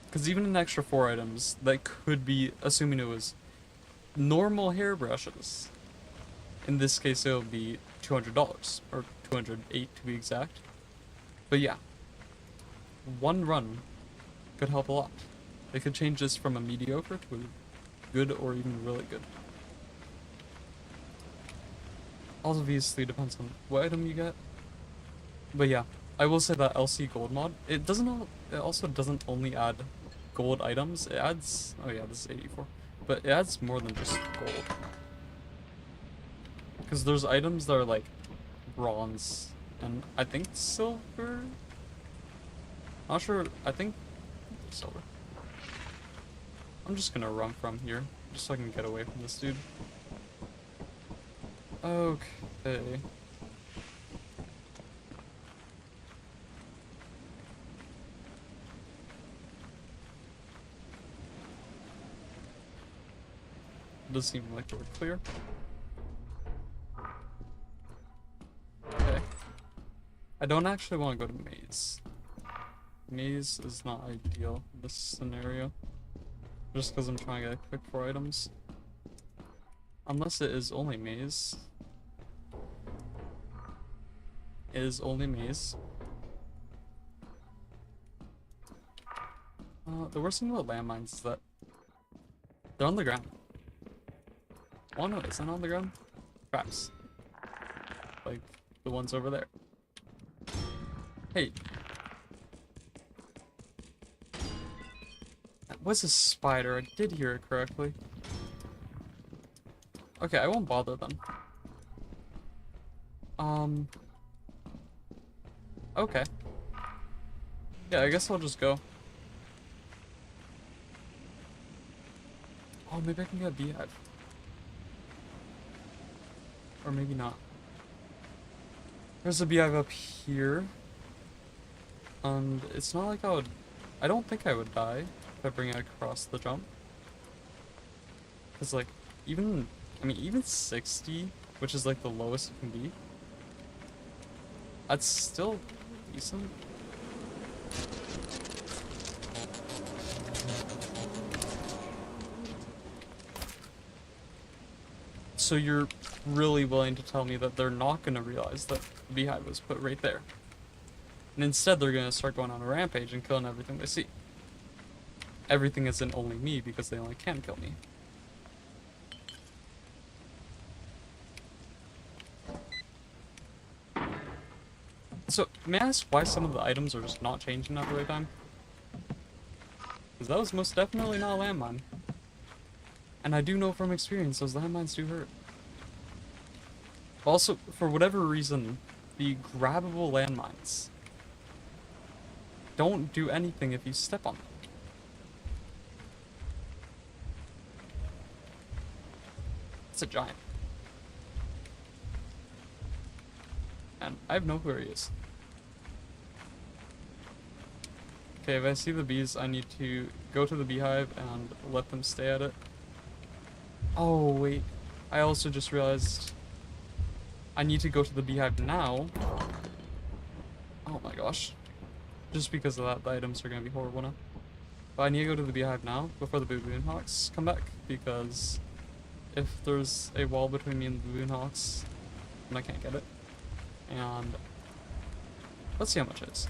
Because even an extra 4 items, that could be, assuming it was normal hairbrushes. In this case, it'll be $200, or 208 to be exact. But yeah, one run could help a lot. They could change this from a mediocre to a good or even really good. Obviously depends on what item you get. But yeah, I will say that LC gold mod, it also doesn't only add gold items, it adds, oh yeah, this is 84. But it adds more than just gold. Because there's items that are like bronze and I think silver? Not sure, I think silver. I'm just gonna run from here, just so I can get away from this dude. Okay. Does seem like we're clear. Okay. I don't actually want to go to maze. Maze is not ideal in this scenario. Just because I'm trying to get quick 4 items. Unless it is only maze. It is only maze. The worst thing about landmines is that they're on the ground. Oh no, it's not on the ground. Traps. Like the ones over there. Hey. That was a spider. I did hear it correctly. Okay, I won't bother them. Okay. Yeah, I guess I'll just go. Oh, maybe I can get a beehive. Or maybe not. There's a beehive up here. And it's not like I don't think I would die if I bring it across the jump. Because, like, even I mean, even 60, which is like the lowest it can be, that's still decent. So you're really willing to tell me that they're not going to realize that the beehive was put right there. And instead they're going to start going on a rampage and killing everything they see. Everything isn't only me because they only can kill me. So, may I ask why some of the items are just not changing at the right time? Because that was most definitely not a landmine. And I do know from experience those landmines do hurt. Also, for whatever reason, the grabbable landmines don't do anything if you step on them. It's a giant. And I have no clue where he is. Okay, if I see the bees, I need to go to the beehive and let them stay at it. Oh, wait. I also just realized I need to go to the beehive now. Oh my gosh. Just because of that, the items are going to be horrible now. But I need to go to the beehive now before the baboon hawks come back, because if there's a wall between me and the baboon hawks, then I can't get it. And let's see how much it is.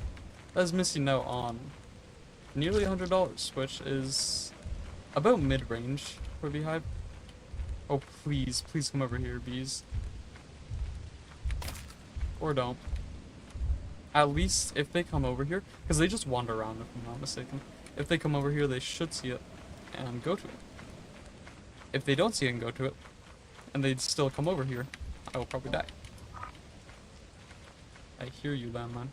That is missing out on nearly $100, which is about mid-range for a beehive. Oh, please, please come over here, bees. Or don't. At least if they come over here, because they just wander around if I'm not mistaken. If they come over here, they should see it and go to it. If they don't see it and go to it, and they still come over here, I will probably die. I hear you, landmine.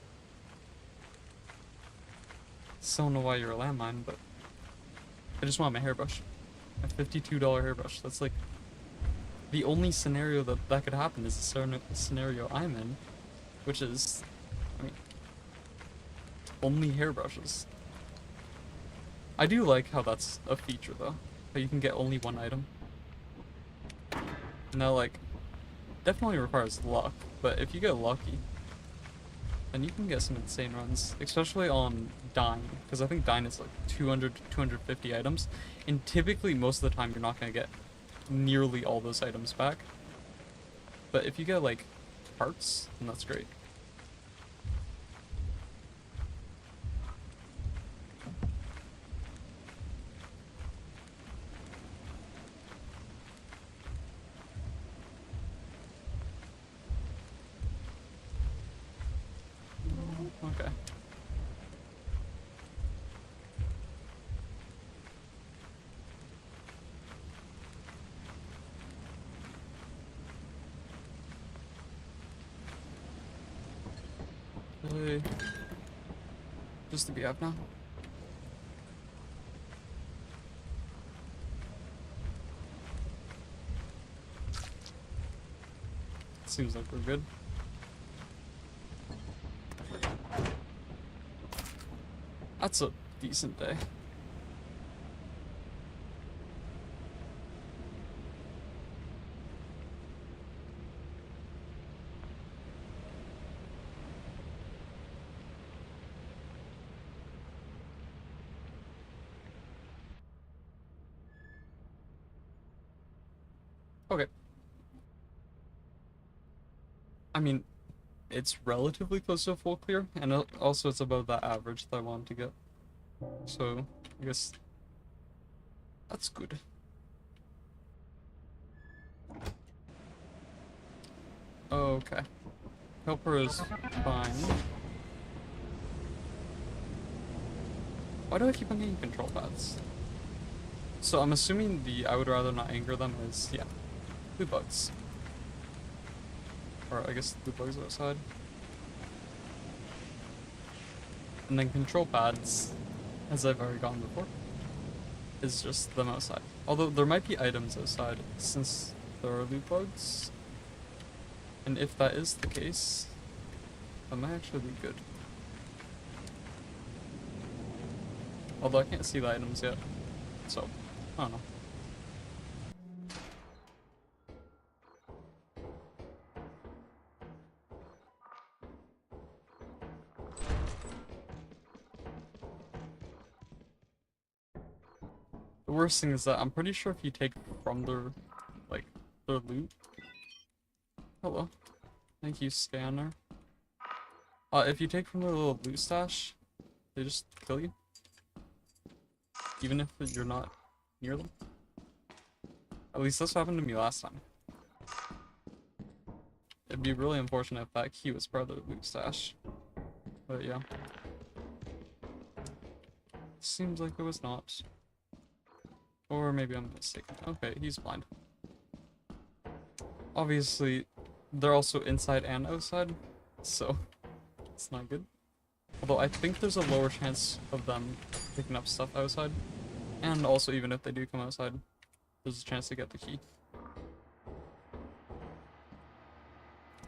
Still don't know why you're a landmine, but I just want my hairbrush. A $52 hairbrush. That's like the only scenario that could happen is the scenario I'm in, which is, I mean, only hairbrushes. I do like how that's a feature though, that you can get only one item. Now, like, definitely requires luck, but if you get lucky, then you can get some insane runs, especially on Dine, because I think Dine is like 200 to 250 items, and typically most of the time you're not going to get nearly all those items back. But if you get like parts, then that's great. Okay. Really? Just to be up now? Seems like we're good. That's a decent day. Okay. I mean, it's relatively close to a full clear, and also it's above that average that I wanted to get. So, I guess that's good. Okay. Helper is fine. Why do I keep on getting control pads? So I'm assuming the I would rather not anger them is, yeah, blue bugs. Or I guess blue bugs outside. And then control pads, as I've already gone before, is just them outside. Although there might be items outside since there are loot bugs. And if that is the case, that might actually be good. Although I can't see the items yet, so I don't know. worst thing is that I'm pretty sure if you take from their, like, their loot. Hello. Thank you, scanner. If you take from their little loot stash, they just kill you. Even if you're not near them. At least that's what happened to me last time. It'd be really unfortunate if that key was part of the loot stash. But yeah. Seems like it was not. Or maybe I'm mistaken. Okay, he's blind. Obviously, they're also inside and outside, so it's not good. Although I think there's a lower chance of them picking up stuff outside. And also, even if they do come outside, there's a chance to get the key.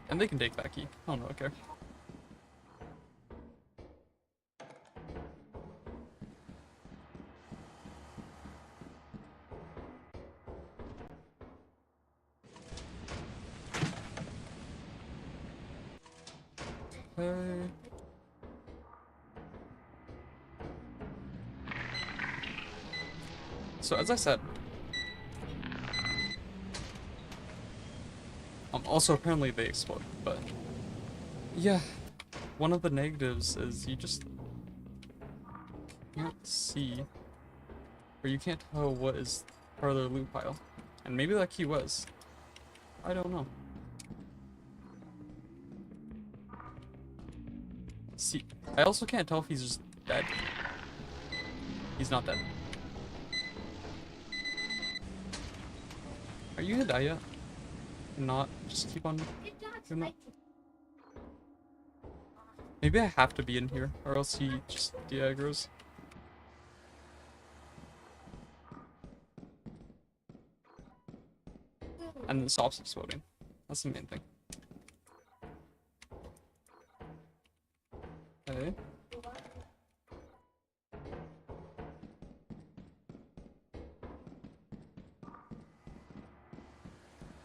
And they can take that key. I don't really care. Okay. So as I said, also apparently they explode, but yeah, one of the negatives is you just can't see, or you can't tell what is part of their loot pile, and maybe that key was. I don't know. See, I also can't tell if he's just dead. He's not dead. Are you gonna die yet? Not just keep on doing that. Maybe I have to be in here, or else he just de-aggroes. And then stops exploding. That's the main thing. Okay.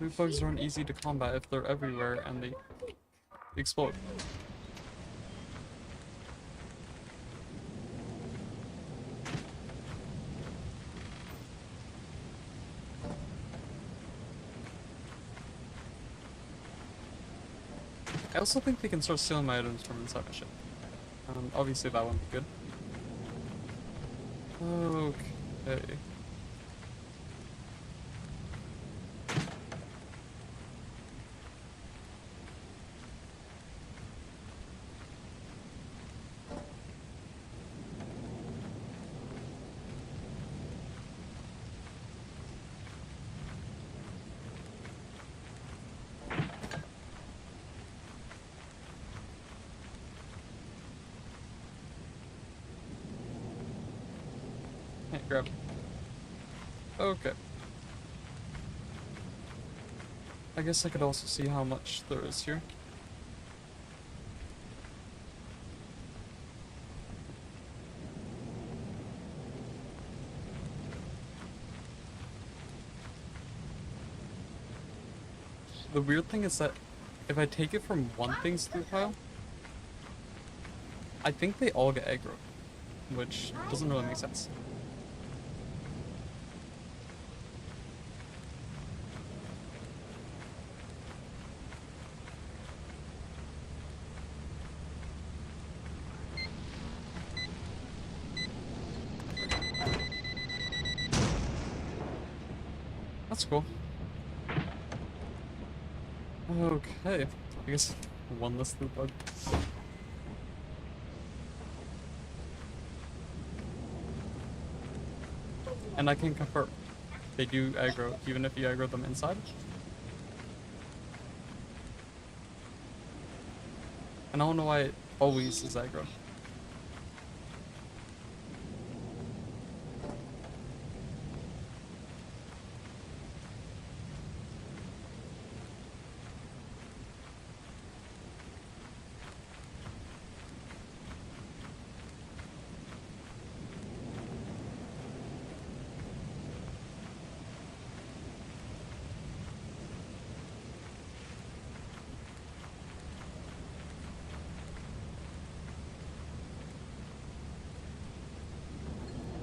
Loot bugs aren't easy to combat if they're everywhere and they explode. I also think they can start stealing my items from inside my ship. Obviously that wouldn't be good. Okay. Can't grab. Okay. I guess I could also see how much there is here. The weird thing is that if I take it from one thing's loot pile, I think they all get aggro, which doesn't really make sense. That's cool. Okay, I guess one less loot bug. And I can confirm, they do aggro, even if you aggro them inside. And I don't know why it always is aggro.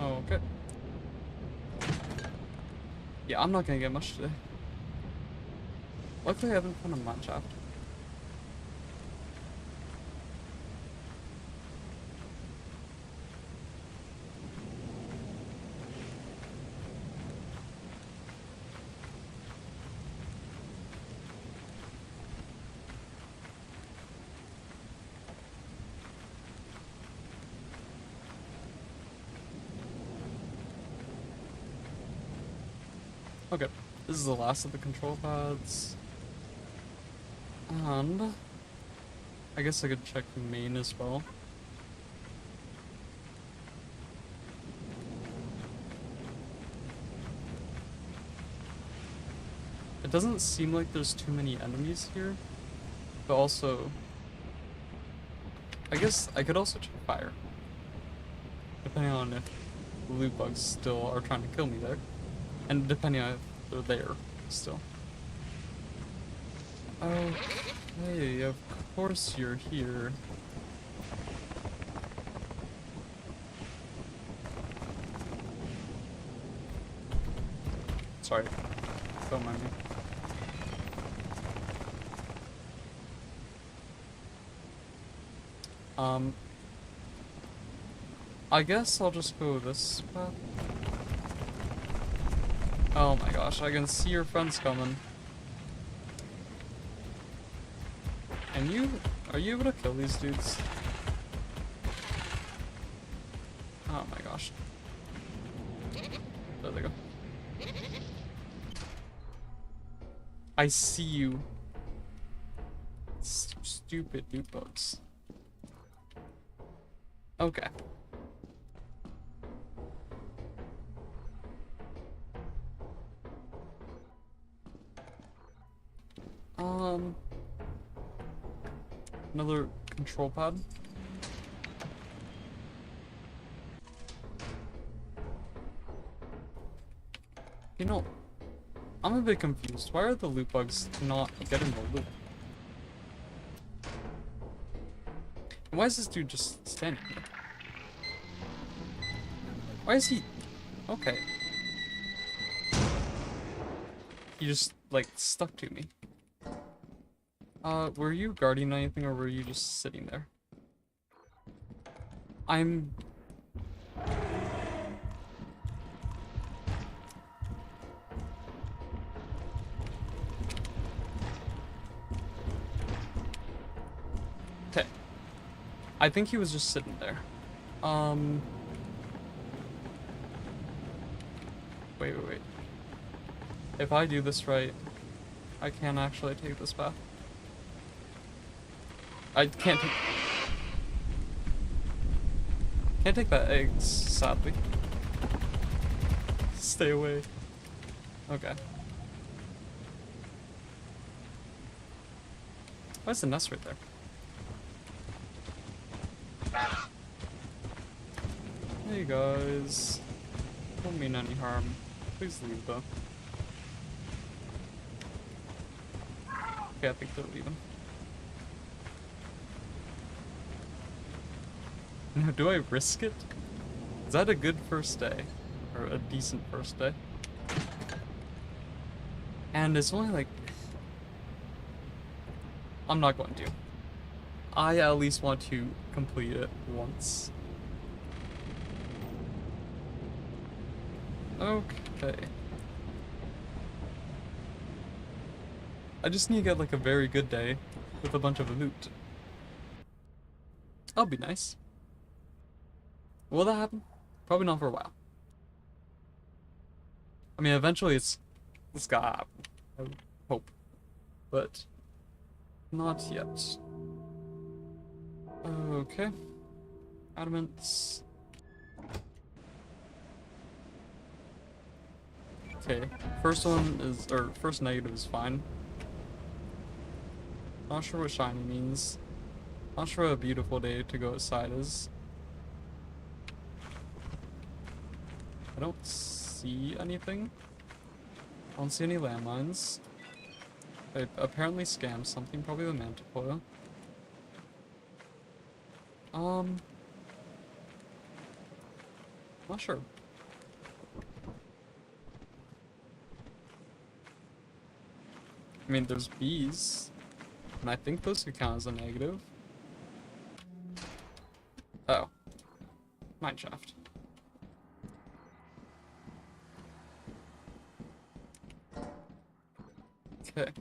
Okay. Yeah, I'm not gonna get much today. Luckily, I haven't found a much after. Okay, this is the last of the control pads. And I guess I could check main as well. It doesn't seem like there's too many enemies here, but also, I guess I could also check fire, depending on if the loot bugs still are trying to kill me there, and depending on if they're there still. Okay, of course you're here. Sorry, don't mind me. I guess I'll just go this path. Oh my gosh, I can see your friends coming. And are you able to kill these dudes? Oh my gosh. There they go. I see you. Stupid loot bugs. Okay. Another control pad. You know, I'm a bit confused. Why are the loot bugs not getting the loot? And why is this dude just standing here? Why is he... Okay. He just, like, stuck to me. Were you guarding anything or were you just sitting there? I'm... Okay. I think he was just sitting there. Wait. If I do this right, I can actually take this path. I can't take that egg, sadly. Stay away. Okay. Why's the nest right there? Hey guys. Don't mean any harm. Please leave though. Okay, I think they're leaving. Now, do I risk it? Is that a good first day? Or a decent first day? And it's only like... I'm not going to. I at least want to complete it once. Okay. I just need to get like a very good day with a bunch of loot. That'll be nice. Will that happen? Probably not for a while. I mean, eventually it's gotta happen. I would hope. But not yet. Okay. Adamants. Okay. First one is, or first negative is fine. Not sure what shiny means. Not sure what a beautiful day to go outside is. I don't see anything. I don't see any landmines. I apparently scammed something, probably the manticore. Not sure. I mean, there's bees, and I think those could count as a negative. Oh. Mineshaft. Okay.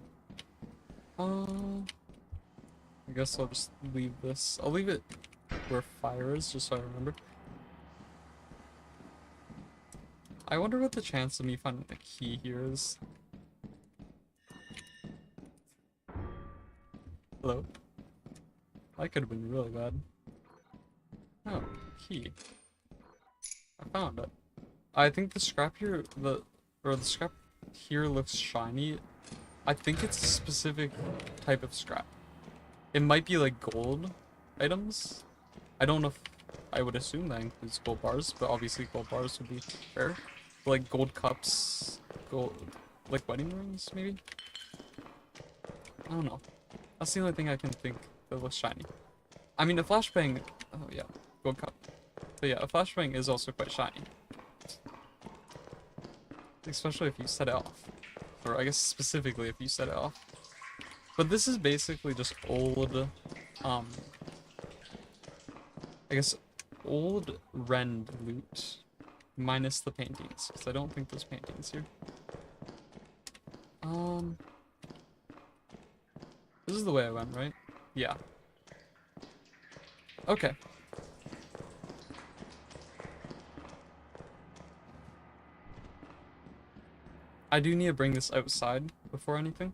I guess I'll just leave this. I'll leave it where fire is, just so I remember. I wonder what the chance of me finding a key here is. Hello? That could have been really bad. Oh, key. I found it. I think the scrap here, the scrap here looks shiny. I think it's a specific type of scrap. It might be like gold items. I don't know if I would assume that includes gold bars, but obviously gold bars would be rare. Like gold cups, gold, like wedding rings, maybe? I don't know. That's the only thing I can think that looks shiny. I mean, a flashbang, oh yeah, gold cup. So yeah, a flashbang is also quite shiny. Especially if you set it off. Or I guess specifically if you set it off. But this is basically just old, I guess old rend loot. Minus the paintings, because I don't think there's paintings here. This is the way I went, right? Yeah. Okay. I do need to bring this outside before anything.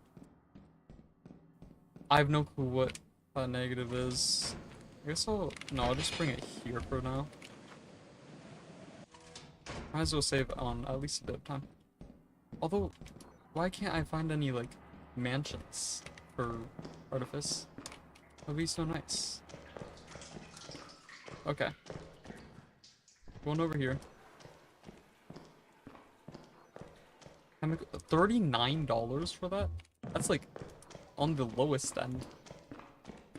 I have no clue what that negative is. I guess I'll just bring it here for now. Might as well save on at least a bit of time. Although, why can't I find any, like, mansions for Artifice? That'd be so nice. Okay. Going over here. $39 for that? That's, like, on the lowest end.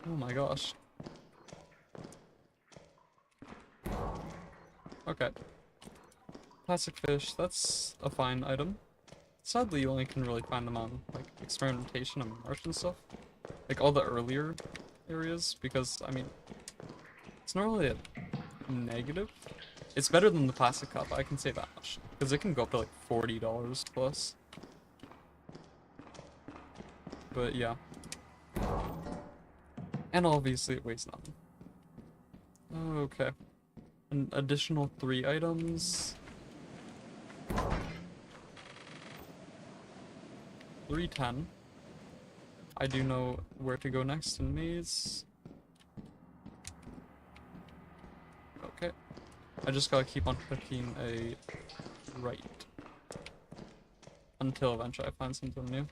Oh my gosh. Okay. Plastic fish, that's a fine item. Sadly, you only can really find them on, like, experimentation and Marsh and stuff. Like, all the earlier areas, because, I mean, it's not really a negative. It's better than the plastic cup, I can say that much. Because it can go up to, like, $40 plus. But, yeah. And obviously, it weighs nothing. Okay. An additional 3 items. 310. I do know where to go next in maze. Okay. I just gotta keep on clicking a right. Until eventually I find something new.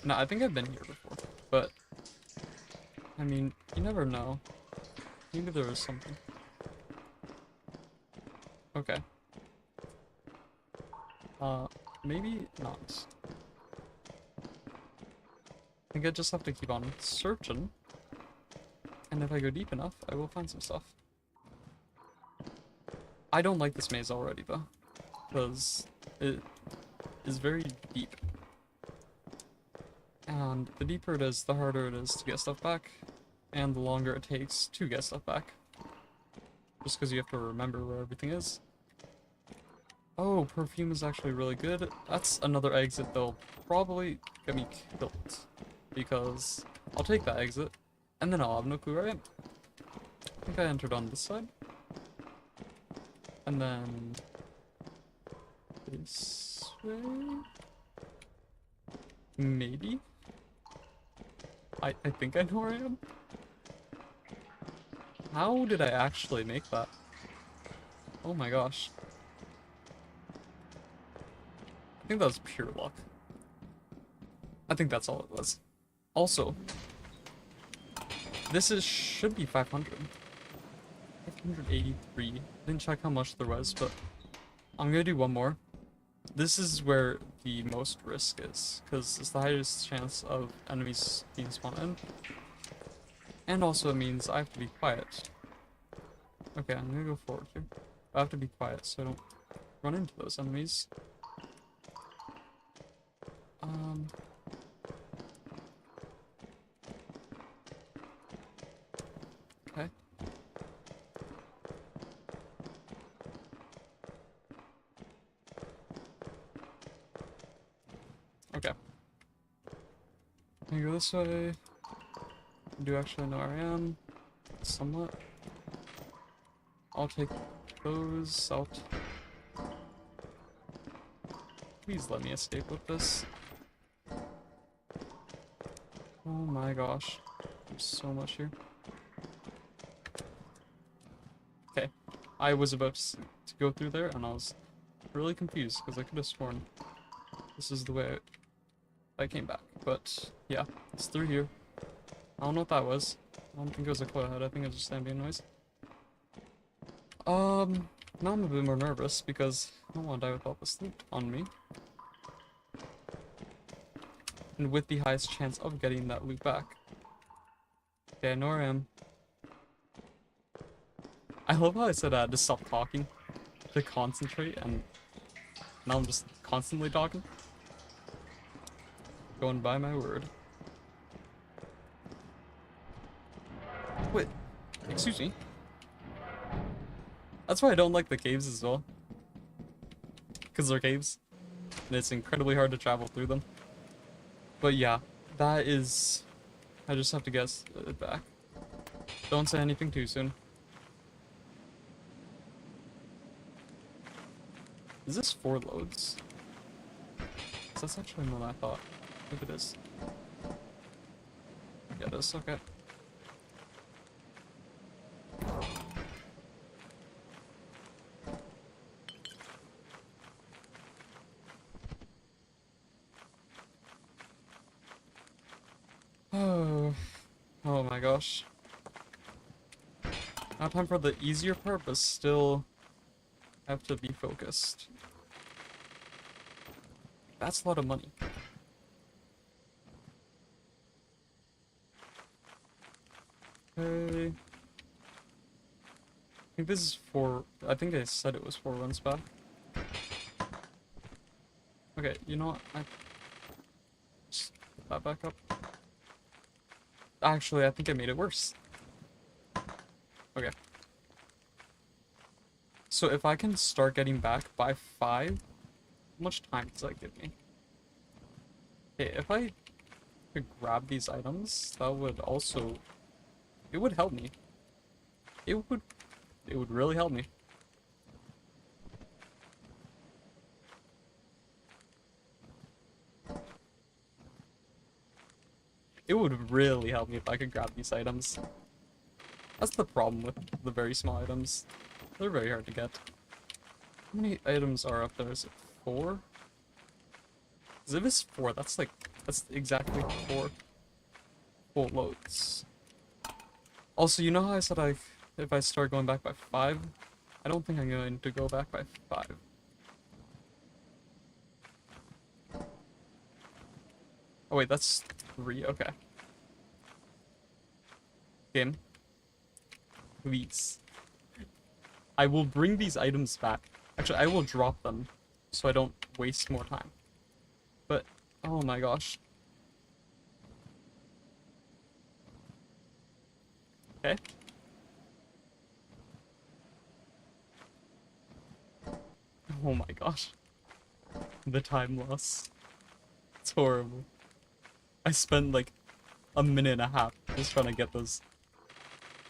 No, I think I've been here before, but I mean, you never know. Maybe there was something. Okay. Maybe not. I think I just have to keep on searching. And if I go deep enough, I will find some stuff. I don't like this maze already, though. Because it is very deep. And the deeper it is, the harder it is to get stuff back. And the longer it takes to get stuff back. Just because you have to remember where everything is. Oh, perfume is actually really good. That's another exit that'll probably get me killed. Because I'll take that exit, and then I'll have no clue where I am. I think I entered on this side. And then this way? Maybe? I think I know where I am. How did I actually make that? Oh my gosh. I think that was pure luck. I think that's all it was. Also, this should be 500. 583. I didn't check how much there was, but I'm gonna do one more. This is where the most risk is, because it's the highest chance of enemies being spawned in. And also it means I have to be quiet. Okay, I'm gonna go forward here. I have to be quiet so I don't run into those enemies. Okay. Okay. Can I go this way? I do actually know where I am. Somewhat. I'll take those out. Please let me escape with this. Oh my gosh. There's so much here. Okay. I was about to go through there and I was really confused because I could have sworn this is the way I came back. But yeah, it's through here. I don't know what that was. I don't think it was a clue head. I think it was just ambient noise. Now I'm a bit more nervous because I don't want to die with all this loot on me. And with the highest chance of getting that loot back. Okay, I know where I am. I love how I said I had to stop talking to concentrate, and now I'm just constantly talking. Going by my word. Wait, excuse me. That's why I don't like the caves as well. Because they're caves. And it's incredibly hard to travel through them. But yeah, that is... I just have to guess it back. Don't say anything too soon. Is this 4 loads? That's actually more than I thought. If it is. Yeah, it is. Okay. Oh. Oh my gosh. Now time for the easier part, but still have to be focused. That's a lot of money. Okay. I think this is 4. I think I said it was 4 runs back. Okay, you know what? Just put that back up. Actually, I think I made it worse. Okay. So if I can start getting back by 5, how much time does that give me? Okay, if I could grab these items, that would also... It would help me. It would really help me. It would really help me if I could grab these items. That's the problem with the very small items. They're very hard to get. How many items are up there? Is it 4? Because if it's 4, that's exactly 4 full loads. Also, you know how I said if I start going back by 5? I don't think I'm going to go back by 5. Oh wait, that's 3, okay. Game. Please. I will bring these items back. Actually, I will drop them so I don't waste more time. But, oh my gosh. Okay. Oh my gosh. The time loss. It's horrible. I spent like a minute and a half just trying to get those.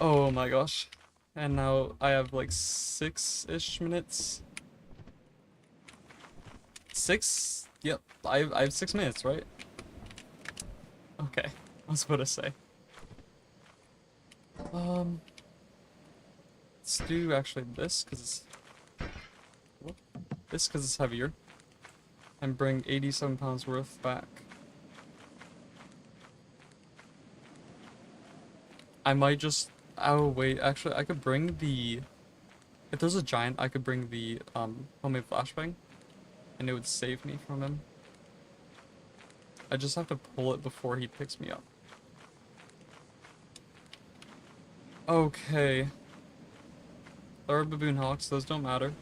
Oh my gosh. And now I have like 6-ish minutes. 6? Yep. I have 6 minutes, right? Okay. I was about to say. Let's do actually this because it's heavier. And bring 87 pounds worth back. I might just... Oh, wait. Actually, I could bring the... If there's a giant, I could bring the homemade flashbang. And it would save me from him. I just have to pull it before he picks me up. Okay. There are baboon hawks, those don't matter.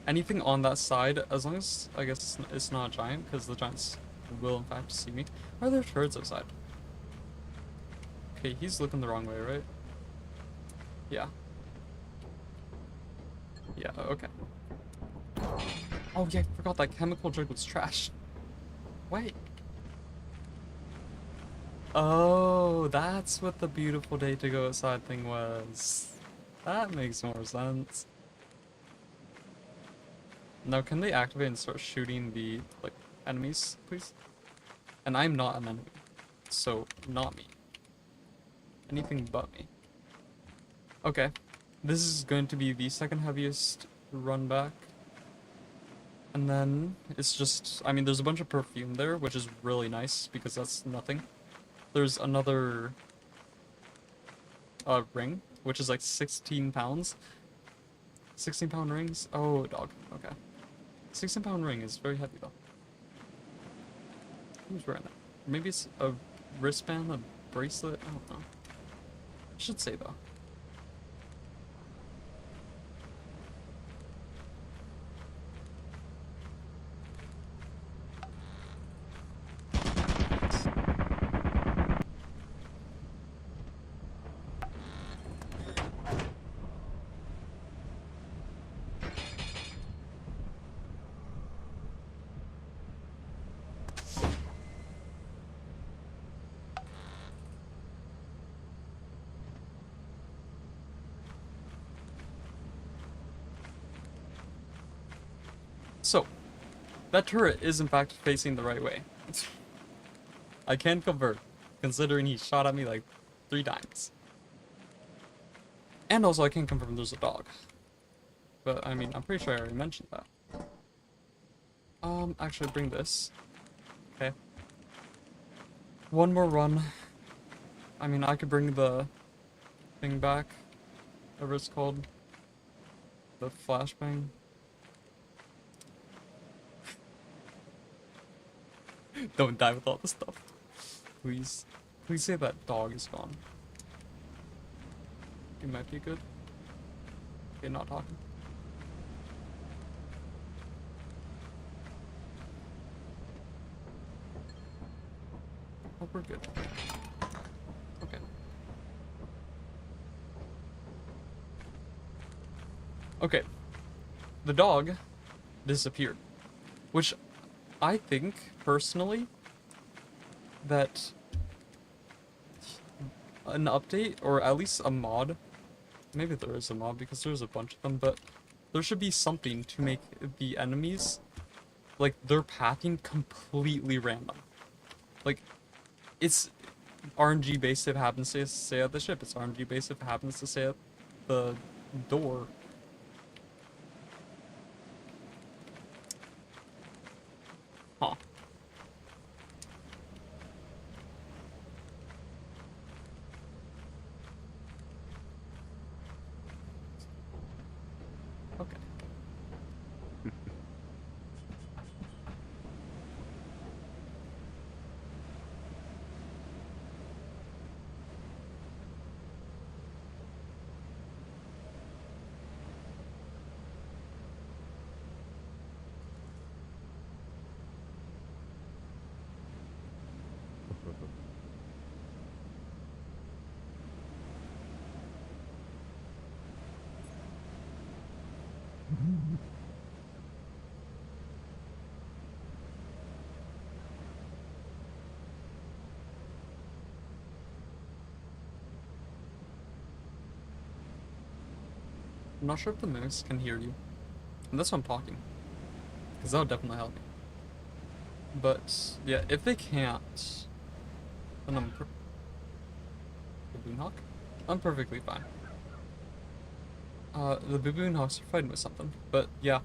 Anything on that side, as long as, I guess, it's not a giant, because the giants will, in fact, see me. Are there turrets outside? Okay, he's looking the wrong way, right? Yeah. Yeah, okay. Oh, yeah, I forgot that chemical drug was trash. Wait. Oh, that's what the beautiful day to go outside thing was. That makes more sense. Now, can they activate and start shooting the, like, enemies, please? And I'm not an enemy, so not me. Anything but me. Okay. This is going to be the second heaviest run back. And then it's just, I mean, there's a bunch of perfume there, which is really nice because that's nothing. There's another ring, which is like 16 pounds. 16-pound rings? Oh, dog. Okay. 16-pound ring is very heavy though. Who's wearing that? Maybe it's a wristband, a bracelet? I don't know. I should say though. So, that turret is in fact facing the right way. I can confirm, considering he shot at me like 3 times. And also I can confirm there's a dog. But I mean, I'm pretty sure I already mentioned that. Actually bring this. Okay. One more run. I mean, I could bring the thing back. Whatever it's called. The flashbang. Don't die with all the stuff. Please. Please say that dog is gone. It might be good. Okay, not talking. Oh, we're good. Okay. Okay. The dog disappeared. Which I think, personally, that an update, or at least a mod, maybe there is a mod because there's a bunch of them, but there should be something to make the enemies, like, their pathing completely random. Like, it's RNG based if it happens to stay at the ship, it's RNG based if it happens to stay at the door. Huh. Okay. I'm not sure if the mimics can hear you. And that's why I'm talking. Because that would definitely help me. But, yeah, if they can't, then I'm Baboon Hawk? I'm perfectly fine. The Baboon Hawks are fighting with something. But, yeah.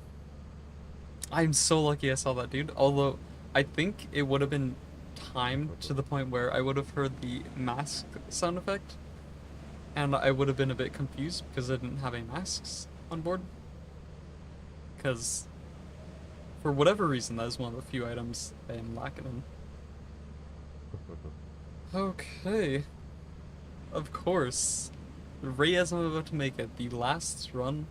I'm so lucky I saw that dude. Although, I think it would have been timed to the point where I would have heard the mask sound effect. And I would have been a bit confused because I didn't have any masks on board. Because, for whatever reason, that is one of the few items I am lacking in. Okay. Of course. Reyes, I'm about to make it. The last run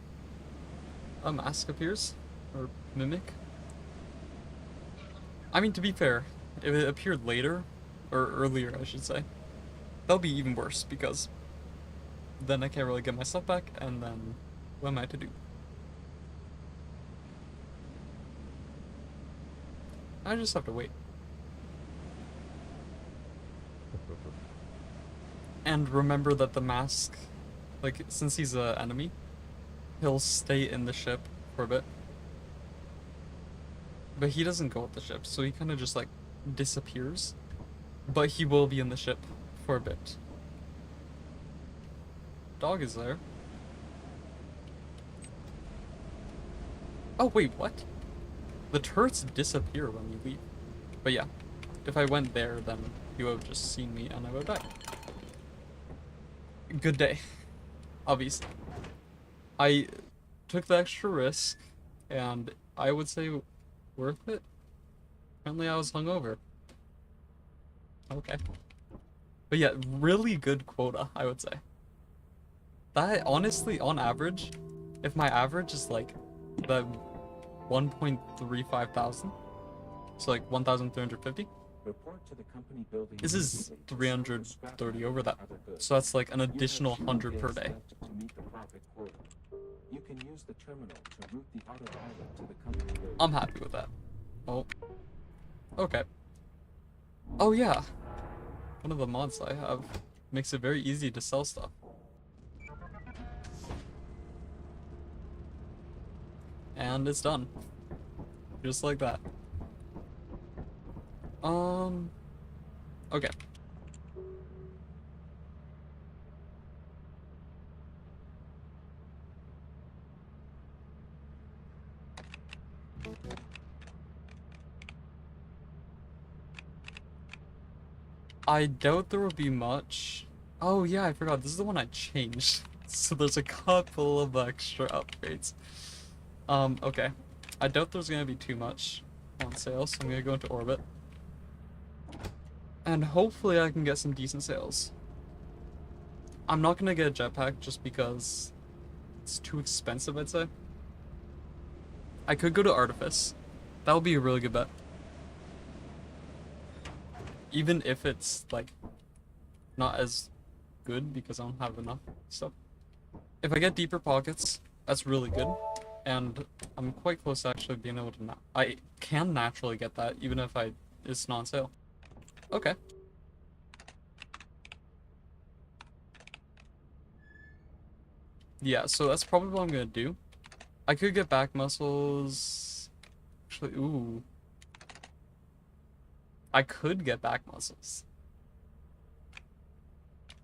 a mask appears, or mimic. I mean, to be fair, if it appeared later, or earlier, I should say, that'll be even worse because then I can't really get my stuff back, and then what am I to do? I just have to wait. And remember that the mask, like, since he's an enemy, he'll stay in the ship for a bit. But he doesn't go with the ship, so he kind of just, like, disappears. But he will be in the ship for a bit. Dog is there. Oh, wait, what? The turrets disappear when you leave. But yeah, if I went there, then he would have just seen me and I would have died. Good day. Obviously. I took the extra risk, and I would say worth it. Apparently I was hungover. Okay. But yeah, really good quota, I would say. That, honestly, on average, if my average is like the 1.35 thousand, so like 1,350, Report to the company building this is immediately. 330 over that. Other goods. So that's like an You have additional 2 100 per days day. left to meet the profit quota. You can use the terminal to route the autopilot to the company building. I'm happy with that. Oh. Okay. Oh yeah. One of the mods I have makes it very easy to sell stuff. And it's done. Just like that. Okay. I doubt there will be much. Oh yeah, I forgot. This is the one I changed. So there's a couple of extra upgrades. Okay. I doubt there's gonna be too much on sale, so I'm gonna go into orbit. And hopefully I can get some decent sales. I'm not gonna get a jetpack just because it's too expensive, I'd say. I could go to Artifice. That would be a really good bet. Even if it's, like, not as good because I don't have enough stuff. If I get deeper pockets, that's really good. And I'm quite close to actually being able to I can naturally get that even if it's not on sale. Okay. Yeah, so that's probably what I'm gonna do. I could get back muscles. Actually, ooh. I could get back muscles.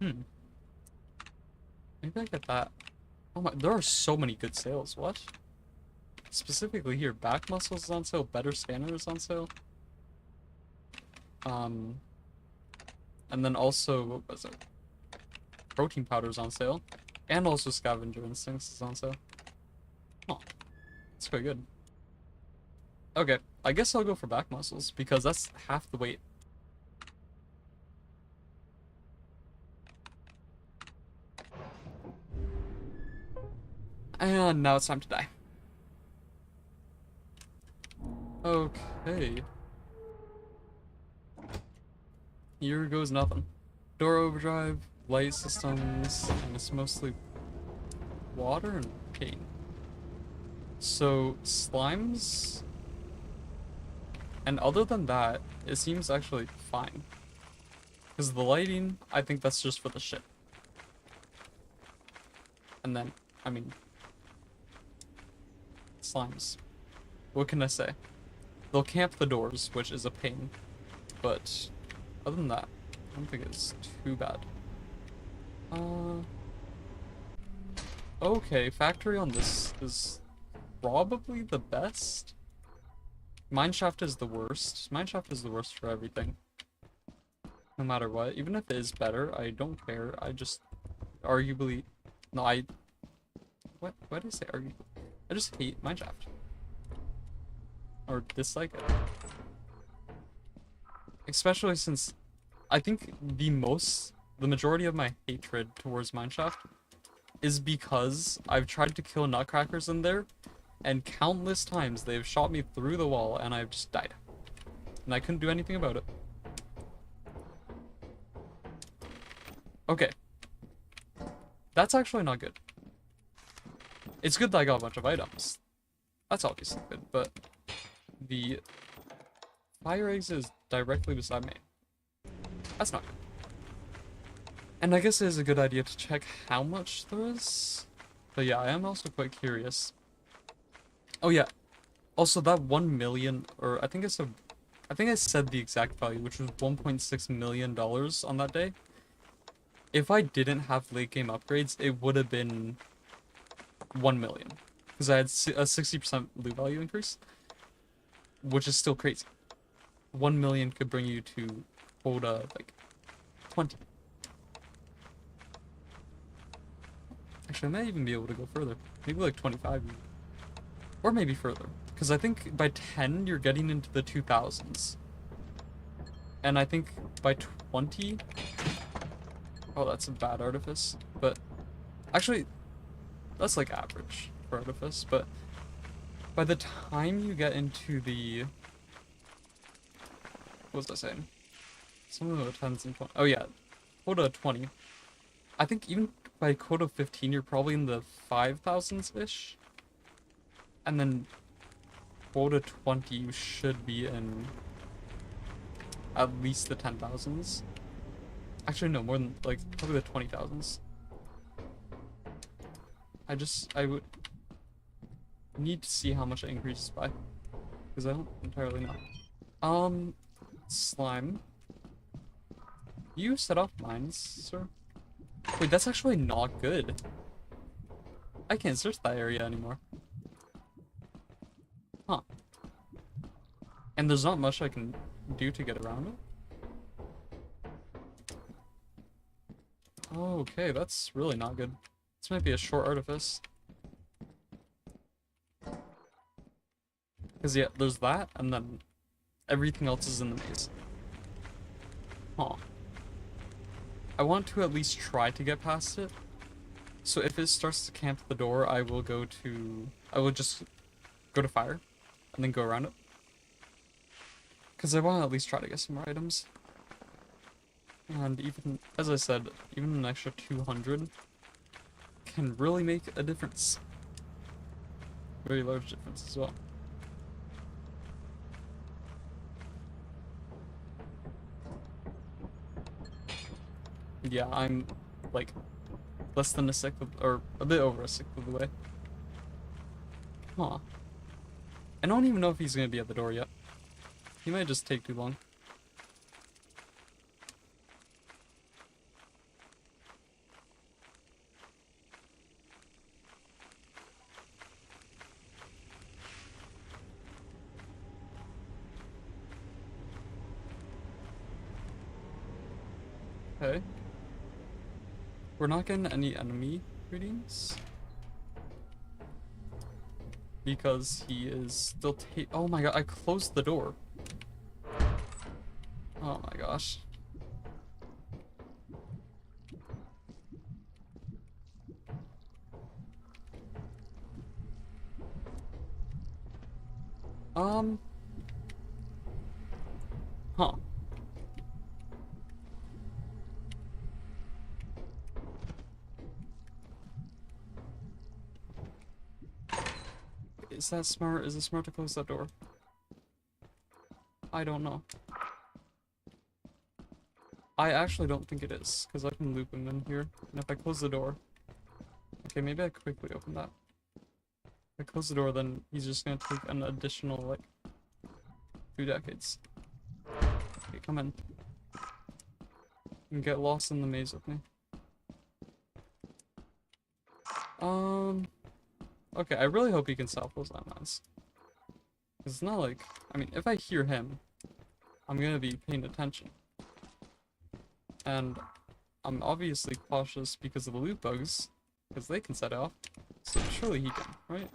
Maybe I get that. Oh my, there are so many good sales. What? Specifically here, back muscles is on sale, better scanner is on sale. And then also, what was it? Protein powder is on sale. And also scavenger instincts is on sale. Oh, that's quite good. Okay, I guess I'll go for back muscles because that's half the weight. And now it's time to die. Okay. Here goes nothing. Door overdrive, light systems, and it's mostly water and paint. So, slimes... And other than that, it seems actually fine. Because the lighting, I think that's just for the ship. And then, I mean... Slimes. What can I say? They'll camp the doors, which is a pain. But, other than that, I don't think it's too bad. Okay, factory on this is probably the best. Mineshaft is the worst. Mineshaft is the worst for everything. No matter what. Even if it is better, I don't care. I just arguably... No, What did I say arguably? I just hate Mineshaft. Or dislike it. Especially since I think the majority of my hatred towards Mineshaft is because I've tried to kill nutcrackers in there, And countless times they've shot me through the wall and I've just died. And I couldn't do anything about it. Okay. That's actually not good. It's good that I got a bunch of items. That's obviously good, but the fire exit is directly beside me. That's not good. And I guess it is a good idea to check how much there is. But yeah, I am also quite curious. Oh yeah. Also that 1 million, or I think I said the exact value, which was $1.6 million on that day. If I didn't have late game upgrades, it would have been 1 million. Because I had a 60% loot value increase. Which is still crazy. 1 million could bring you to quota, like, 20. Actually, I might even be able to go further. Maybe like 25 even. Or maybe further. Because I think by 10, you're getting into the 2000s. And I think by 20... Oh, that's a bad artifice. But, actually, that's like average for artifice. But, by the time you get into the... What was I saying? Some of the 10s and 20... Oh yeah, quota 20. I think even by quota 15, you're probably in the 5,000s-ish. And then quota 20, you should be in at least the 10,000s. Actually, no, more than, like, probably the 20,000s. I would need to see how much it increases by. Because I don't entirely know. Slime. You set off mines, sir? Wait, that's actually not good. I can't search that area anymore. Huh. And there's not much I can do to get around it? Okay, that's really not good. This might be a short artifice. Because, yeah, there's that, and then everything else is in the maze. Huh. I want to at least try to get past it. So if it starts to camp the door, I will just go to fire, and then go around it. Because I want to at least try to get some more items. And even, as I said, even an extra 200 can really make a difference. Very large difference as well. Yeah, I'm like less than a sixth of, or a bit over a sixth of the way. Huh. I don't even know if he's gonna be at the door yet. He might just take too long. Okay. We're not getting any enemy readings. Because he is still oh my god, I closed the door. Oh my gosh. Huh. Is that smart? Is it smart to close that door? I don't know. I actually don't think it is, because I can loop him in here. And if I close the door... Okay, maybe I quickly open that. If I close the door, then he's just gonna take an additional, like, 2 decades. Okay, come in. And get lost in the maze with me. Okay, I really hope he can stop those landmines. Because it's not like... I mean, if I hear him, I'm gonna be paying attention. And I'm obviously cautious because of the loot bugs, because they can set it off. So surely he can, right?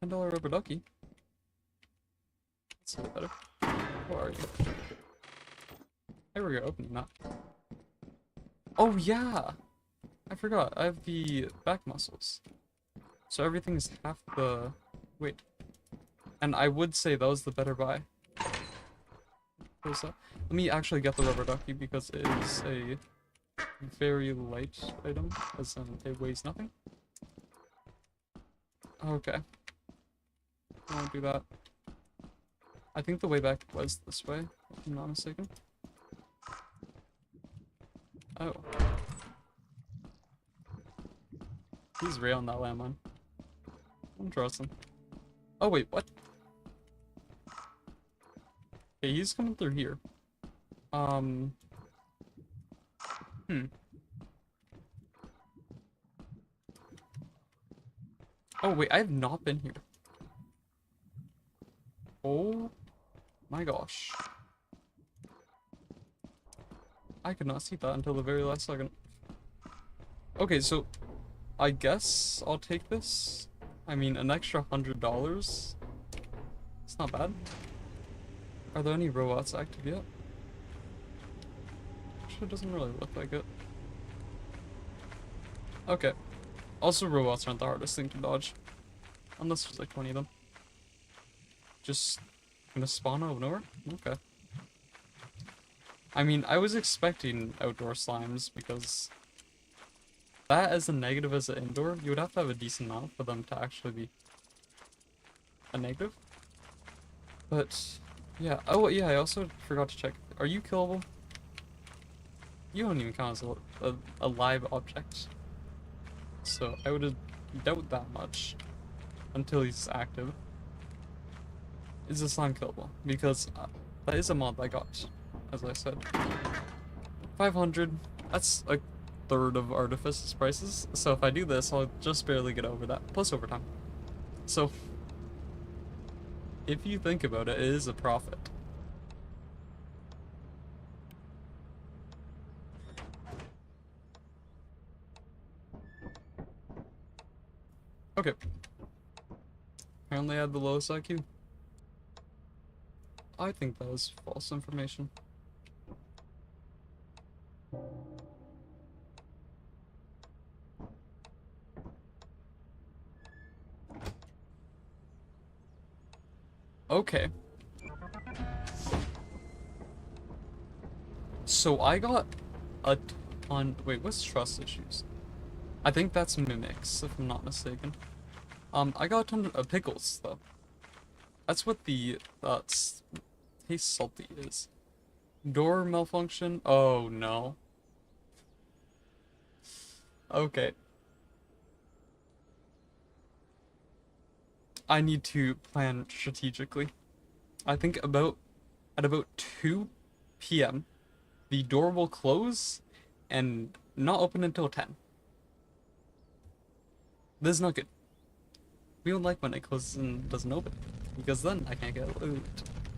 $10 rubber ducky. That's a bit better. Where are you? There we go, opening that. Oh yeah! I forgot, I have the back muscles. So everything's half the... Wait. And I would say that was the better buy. What is that? Let me actually get the rubber ducky because it is a very light item, as in it weighs nothing. Okay. I won't do that. I think the way back was this way, if I'm not mistaken. Oh. He's real on that landmine. I'm trusting. Oh wait, what? Okay, he's coming through here. Oh wait, I have not been here. Oh my gosh. I could not see that until the very last second. Okay, so I guess I'll take this. I mean, an extra $100. It's not bad. Are there any robots active yet? Actually, it doesn't really look like it. Okay. Also, robots aren't the hardest thing to dodge. Unless there's like 20 of them. Just gonna spawn out of nowhere? Okay. I mean, I was expecting outdoor slimes because that as a negative as an indoor, you would have to have a decent amount for them to actually be a negative. But, yeah. Oh, yeah, I also forgot to check. Are you killable? You don't even count as a live object. So, I would doubt that much until he's active. Is the slime killable? Because that is a mod I got, as I said. 500, that's a third of Artifice's prices. So if I do this, I'll just barely get over that, plus overtime. So, if you think about it, it is a profit. Okay. Apparently I had the lowest IQ. I think that was false information. Okay. So I got a ton... Wait, what's trust issues? I think that's mimics, if I'm not mistaken. I got a ton of pickles, though. That's what the, taste salty is. Door malfunction? Oh, no. Okay. I need to plan strategically. I think at about 2 p.m., the door will close and not open until 10. This is not good. We don't like when it closes and doesn't open, because then I can't get loot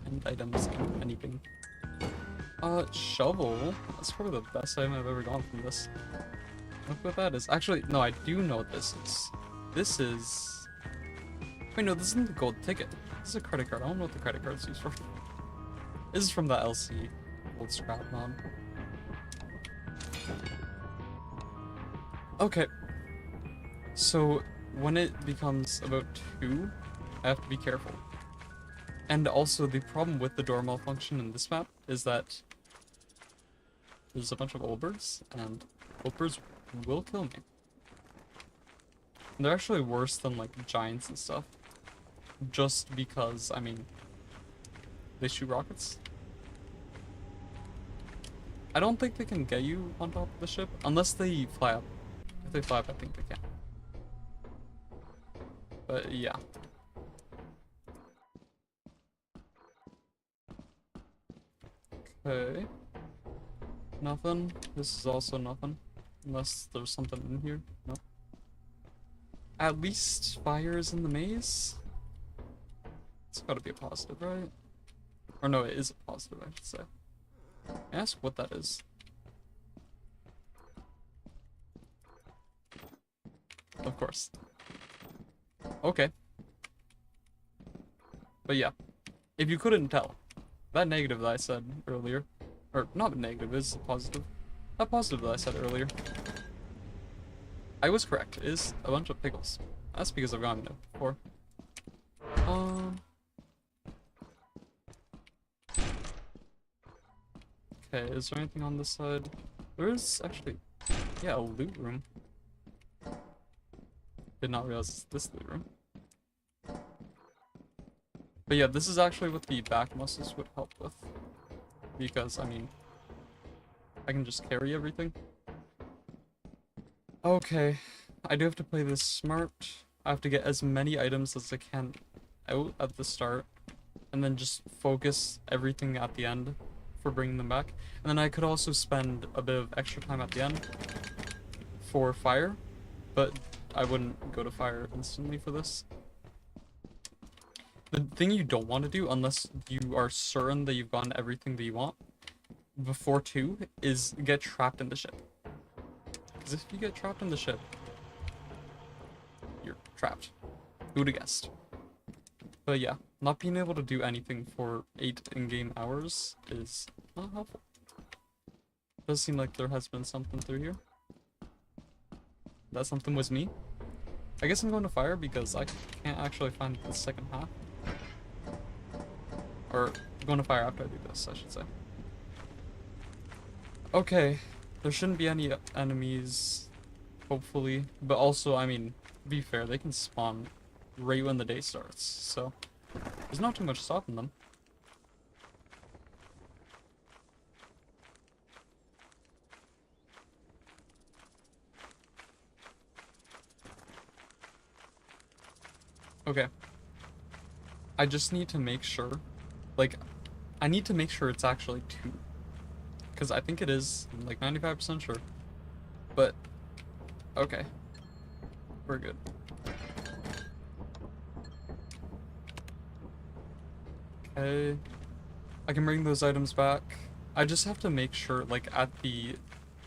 and items and anything. Shovel. That's probably the best item I've ever gotten from this. Look what that is. Actually, no, I do know what this is. This is... Wait, no, this isn't the gold ticket. This is a credit card. I don't know what the credit card's used for. This is from the LC old scrap mod. Okay. So, when it becomes about 2, I have to be careful. And also, the problem with the door malfunction in this map is that there's a bunch of old birds, and old birds will kill me. And they're actually worse than, like, giants and stuff. Just because, I mean, they shoot rockets. I don't think they can get you on top of the ship, unless they fly up. If they fly up, I think they can. But, yeah. Okay. Nothing. This is also nothing. Unless there's something in here. No. At least fire is in the maze. It's gotta be a positive, right? Or no, it is a positive, I should say. Ask what that is. Of course. Okay. But yeah. If you couldn't tell, that negative that I said earlier, or not negative, is positive. That positive that I said earlier, I was correct. It is a bunch of pickles. That's because I've gone there before. Okay, is there anything on this side? There is actually, yeah, a loot room. Did not realize it's this loot room. But yeah, this is actually what the back muscles would help with. Because, I mean, I can just carry everything. Okay, I do have to play this smart. I have to get as many items as I can out at the start. And then just focus everything at the end for bringing them back. And then I could also spend a bit of extra time at the end for fire. But I wouldn't go to fire instantly for this. The thing you don't want to do, unless you are certain that you've gotten everything that you want before 2, is get trapped in the ship. Because if you get trapped in the ship, you're trapped. Who would have guessed? But yeah, not being able to do anything for 8 in-game hours is not helpful. Does seem like there has been something through here. That something was me. I guess I'm going to fire because I can't actually find the second half. Or going to fire after I do this, I should say. Okay, there shouldn't be any enemies, hopefully. But also, I mean, to be fair, they can spawn right when the day starts, so there's not too much stopping them. Okay. I just need to make sure, like, I need to make sure it's actually 2. Because I think it is, I'm like 95% sure. But, okay. We're good. Okay. I can bring those items back. I just have to make sure, like, at the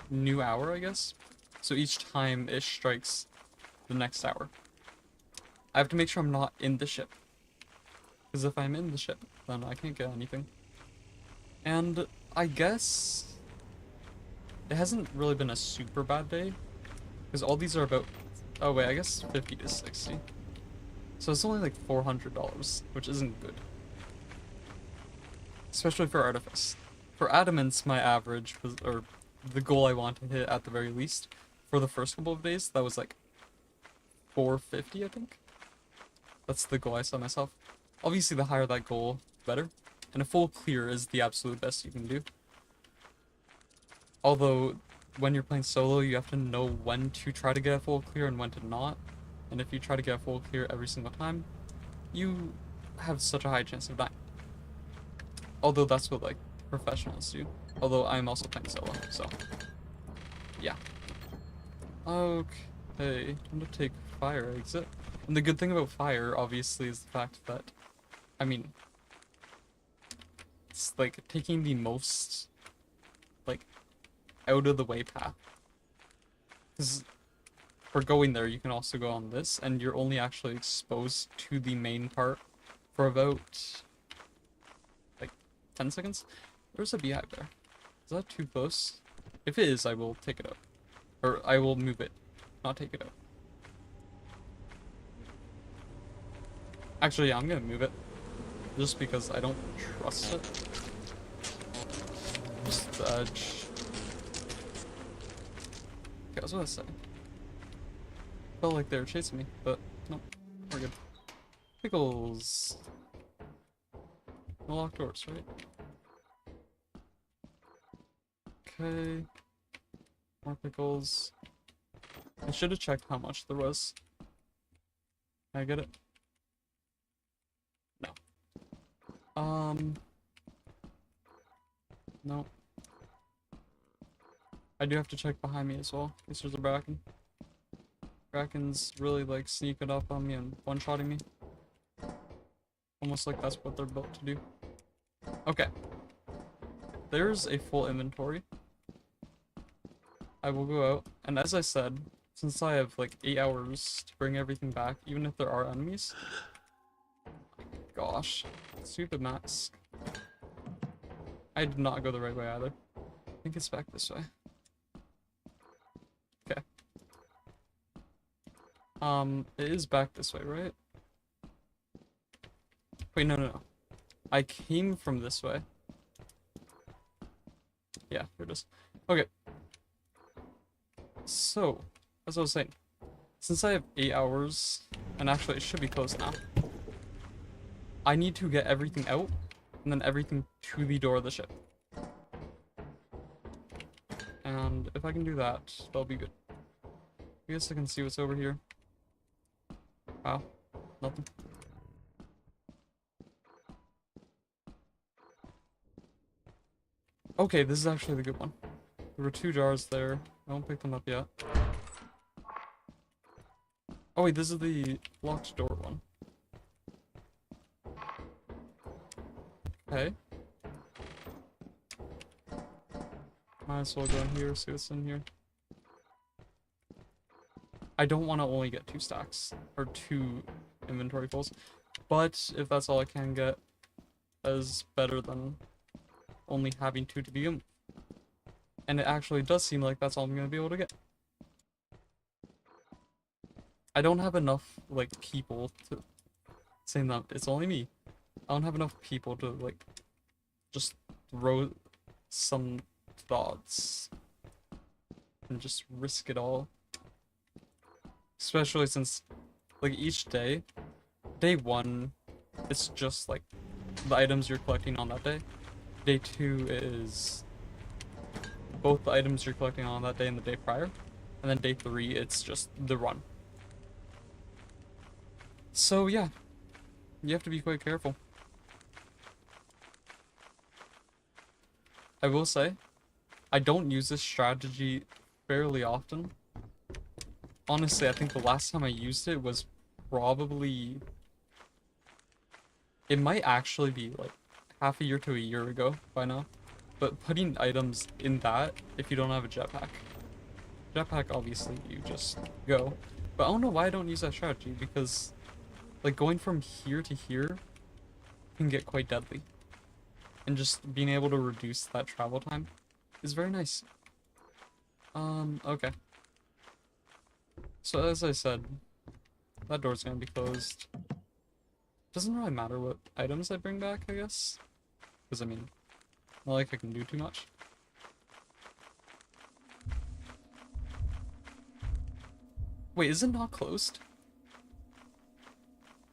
new hour, I guess. So each time it strikes the next hour. I have to make sure I'm not in the ship. Because if I'm in the ship, then I can't get anything. And I guess it hasn't really been a super bad day. Because all these are about, oh wait, I guess 50 to 60. So it's only like $400, which isn't good. Especially for Artifice. For Adamants, my average was, or the goal I want to hit at the very least, for the first couple of days, that was like 450, I think. That's the goal I set myself. Obviously, the higher that goal, the better. And a full clear is the absolute best you can do. Although, when you're playing solo, you have to know when to try to get a full clear and when to not. And if you try to get a full clear every single time, you have such a high chance of dying. Although that's what, like, professionals do. Although I'm also playing solo, so yeah. Okay, I'm gonna take fire exit. And the good thing about fire, obviously, is the fact that, I mean, it's like taking the most, like, out of the way path. Because for going there, you can also go on this, and you're only actually exposed to the main part for about, like, 10 seconds. There's a beehive there. Is that too close? If it is, I will take it out. Or I will move it, not take it out. Actually, yeah, I'm gonna move it. Just because I don't trust it. Just the edge. Okay, I was gonna say. Felt like they were chasing me, but nope, we're good. Pickles. No locked doors, right? Okay. More pickles. I should have checked how much there was. Can I get it? No. No. I do have to check behind me as well, in case there's a bracken. Bracken's really like sneaking up on me and one-shotting me. Almost like that's what they're built to do. Okay. There's a full inventory. I will go out, and as I said, since I have like 8 hours to bring everything back, even if there are enemies. Gosh. Stupid max. I did not go the right way either. I think it's back this way. Okay. It is back this way, right? Wait, no. I came from this way. Yeah, here it is. Okay. So, as I was saying, since I have 8 hours, and actually it should be closed now, I need to get everything out, and then everything to the door of the ship. And if I can do that, that'll be good. I guess I can see what's over here. Wow, nothing. Okay, this is actually the good one. There were 2 jars there. I won't pick them up yet. Oh wait, this is the locked door one. Okay. Might as well go in here, see what's in here. I don't want to only get 2 stacks, or 2 inventory fulls, but if that's all I can get, that is better than only having 2 to begin with. And it actually does seem like that's all I'm going to be able to get. I don't have enough, like, people to... Saying that it's only me. I don't have enough people to, like, just throw some thoughts and just risk it all. Especially since, like, each day, day 1, it's just, like, the items you're collecting on that day. Day 2 is both the items you're collecting on that day and the day prior. And then day 3, it's just the run. So, yeah. You have to be quite careful. I will say, I don't use this strategy fairly often. Honestly, I think the last time I used it was probably... It might actually be like half a year to a year ago by now. But putting items in that, if you don't have a jetpack. Jetpack, obviously, you just go. But I don't know why I don't use that strategy, because like going from here to here can get quite deadly. And just being able to reduce that travel time is very nice. Okay. So as I said, that door's gonna be closed. Doesn't really matter what items I bring back, I guess. Because I mean, not like I can do too much. Wait, is it not closed?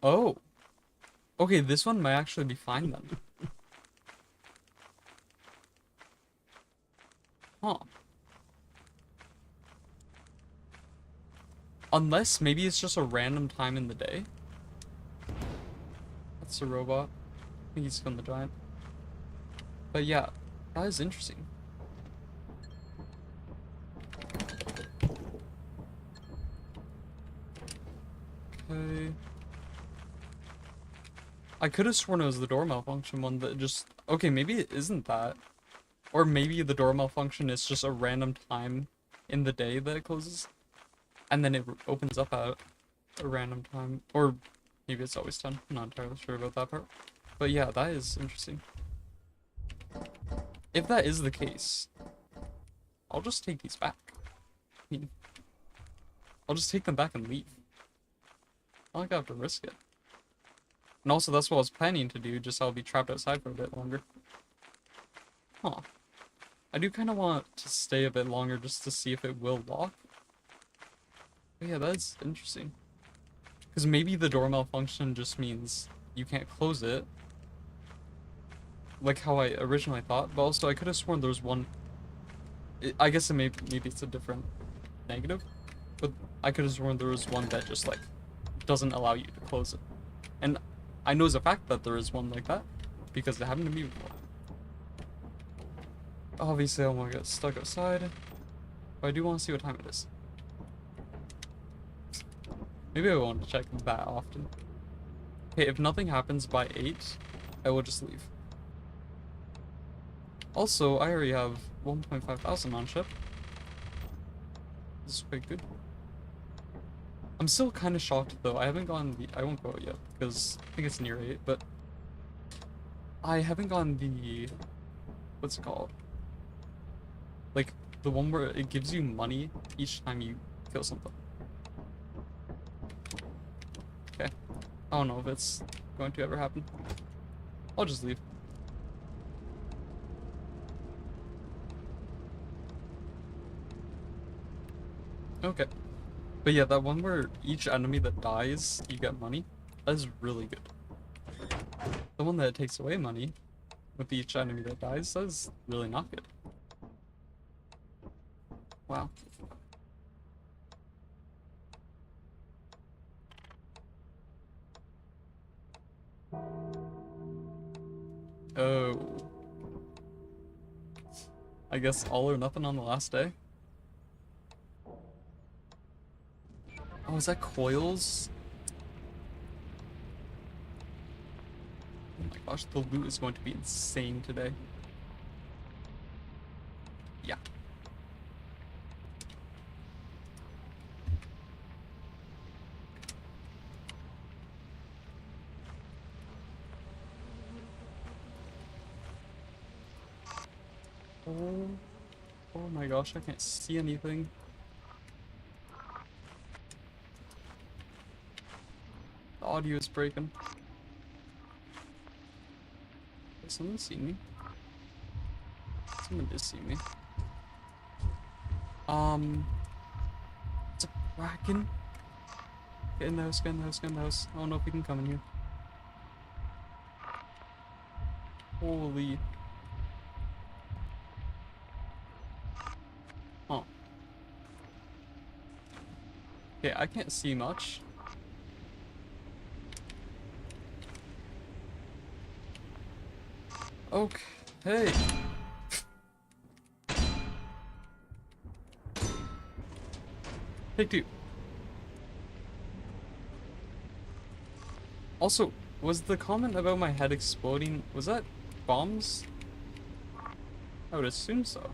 Oh. Okay, this one might actually be fine then. Huh. Unless maybe it's just a random time in the day. That's a robot. I think he's from the giant. But yeah, that is interesting. Okay. I could have sworn it was the door malfunction one that just... Okay, maybe it isn't that. Or maybe the door malfunction is just a random time in the day that it closes. And then it opens up at a random time. Or maybe it's always 10. I'm not entirely sure about that part. But yeah, that is interesting. If that is the case, I'll just take these back. I mean, I'll just take them back and leave. I don't think I have to risk it. And also, that's what I was planning to do, just I'll be trapped outside for a bit longer. Huh. I do kind of want to stay a bit longer just to see if it will lock. But yeah, that's interesting. Because maybe the door malfunction just means you can't close it. Like how I originally thought, but also I could have sworn there was one... I guess maybe it's a different negative, but I could have sworn there was one that just, like, doesn't allow you to close it. And I know as a fact that there is one like that, because it happened to me before. Obviously I don't want to get stuck outside, but I do want to see what time it is. Maybe I won't check that often. Okay, if nothing happens by 8, I will just leave. Also, I already have 1.5 thousand on ship. This is quite good. I'm still kind of shocked though. I haven't gone the... I won't go yet because I think it's near 8, but I haven't gone the... What's it called? Like, the one where it gives you money each time you kill something. I don't know if it's going to ever happen. I'll just leave. Okay. But yeah, that one where each enemy that dies, you get money, that is really good. The one that takes away money with each enemy that dies, that is really not good. Wow. Oh. I guess all or nothing on the last day. Oh, is that coils? Oh my gosh, the loot is going to be insane today. Yeah. Oh, oh my gosh, I can't see anything. The audio is breaking. Did someone see me? Someone did see me. It's a kraken. Get in the house, get in the house, get in the house. I don't know if we can come in here. Holy. Huh. Okay, I can't see much. Okay. Take two. Also, was the comment about my head exploding, was that bombs? I would assume so.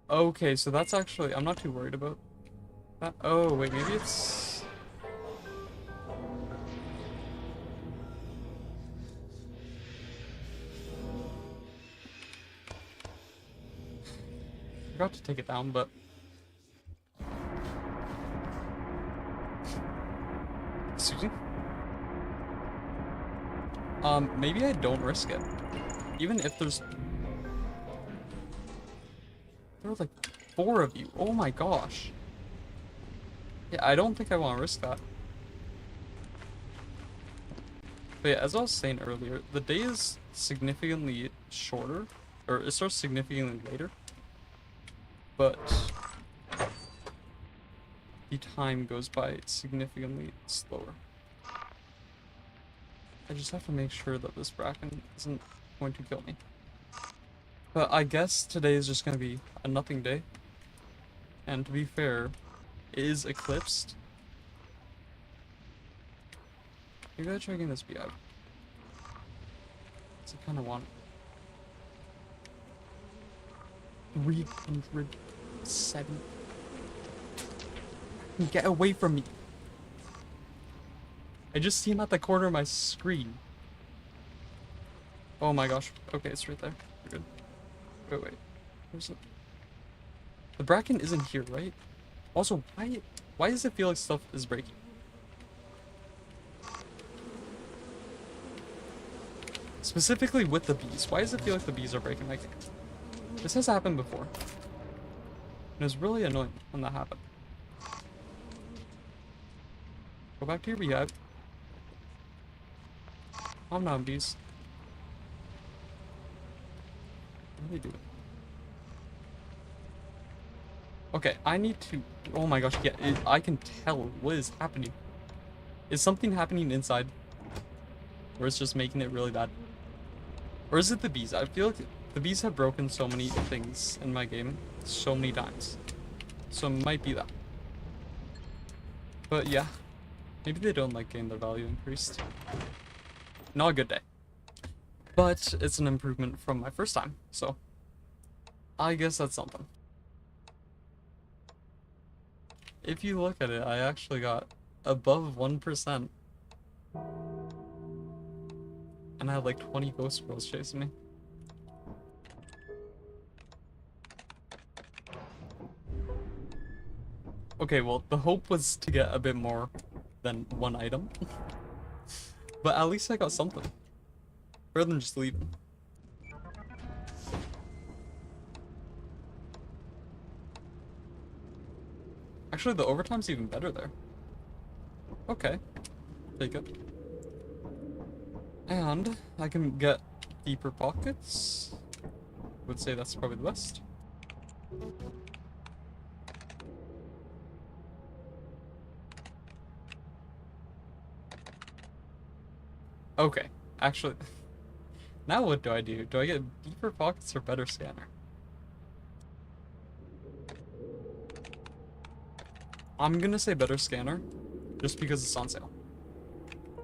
Okay, so that's actually, I'm not too worried about that. Oh, wait, maybe it's... I forgot to take it down, but... Excuse me? Maybe I don't risk it. Even if there's... There are like 4 of you. Oh my gosh. Yeah, I don't think I want to risk that. But yeah, as I was saying earlier, the day is significantly shorter. Or it starts significantly later. But... the time goes by significantly slower. I just have to make sure that this bracken isn't going to kill me. But I guess today is just going to be a nothing day. And to be fair, it is eclipsed. Maybe I'll try getting this beehive. Because I kind of want 307. Get away from me. I just see him at the corner of my screen. Oh my gosh. Okay, it's right there. We're good. Wait. Where's it? The bracken isn't here, right? Also, why does it feel like stuff is breaking? Specifically with the bees. Why does it feel like the bees are breaking my game? This has happened before. And it was really annoying when that happened. Go back to your beehive. Calm down, bees. What are they doing? Okay, I need to... Oh my gosh, yeah, I can tell what is happening. Is something happening inside? Or is just making it really bad? Or is it the bees? I feel like the bees have broken so many things in my game so many times. So it might be that. But yeah, maybe they don't like getting their value increased. Not a good day. But it's an improvement from my first time, so I guess that's something. If you look at it, I actually got above 1%. And I had like 20 ghost girls chasing me. Okay, well, the hope was to get a bit more than one item. But at least I got something. Rather than just leaving. Actually, the overtime's even better there. Okay. Take it. And I can get deeper pockets. Would say that's probably the best. Okay, actually, now what do I do? Do I get deeper pockets or better scanner? I'm gonna say better scanner, just because it's on sale.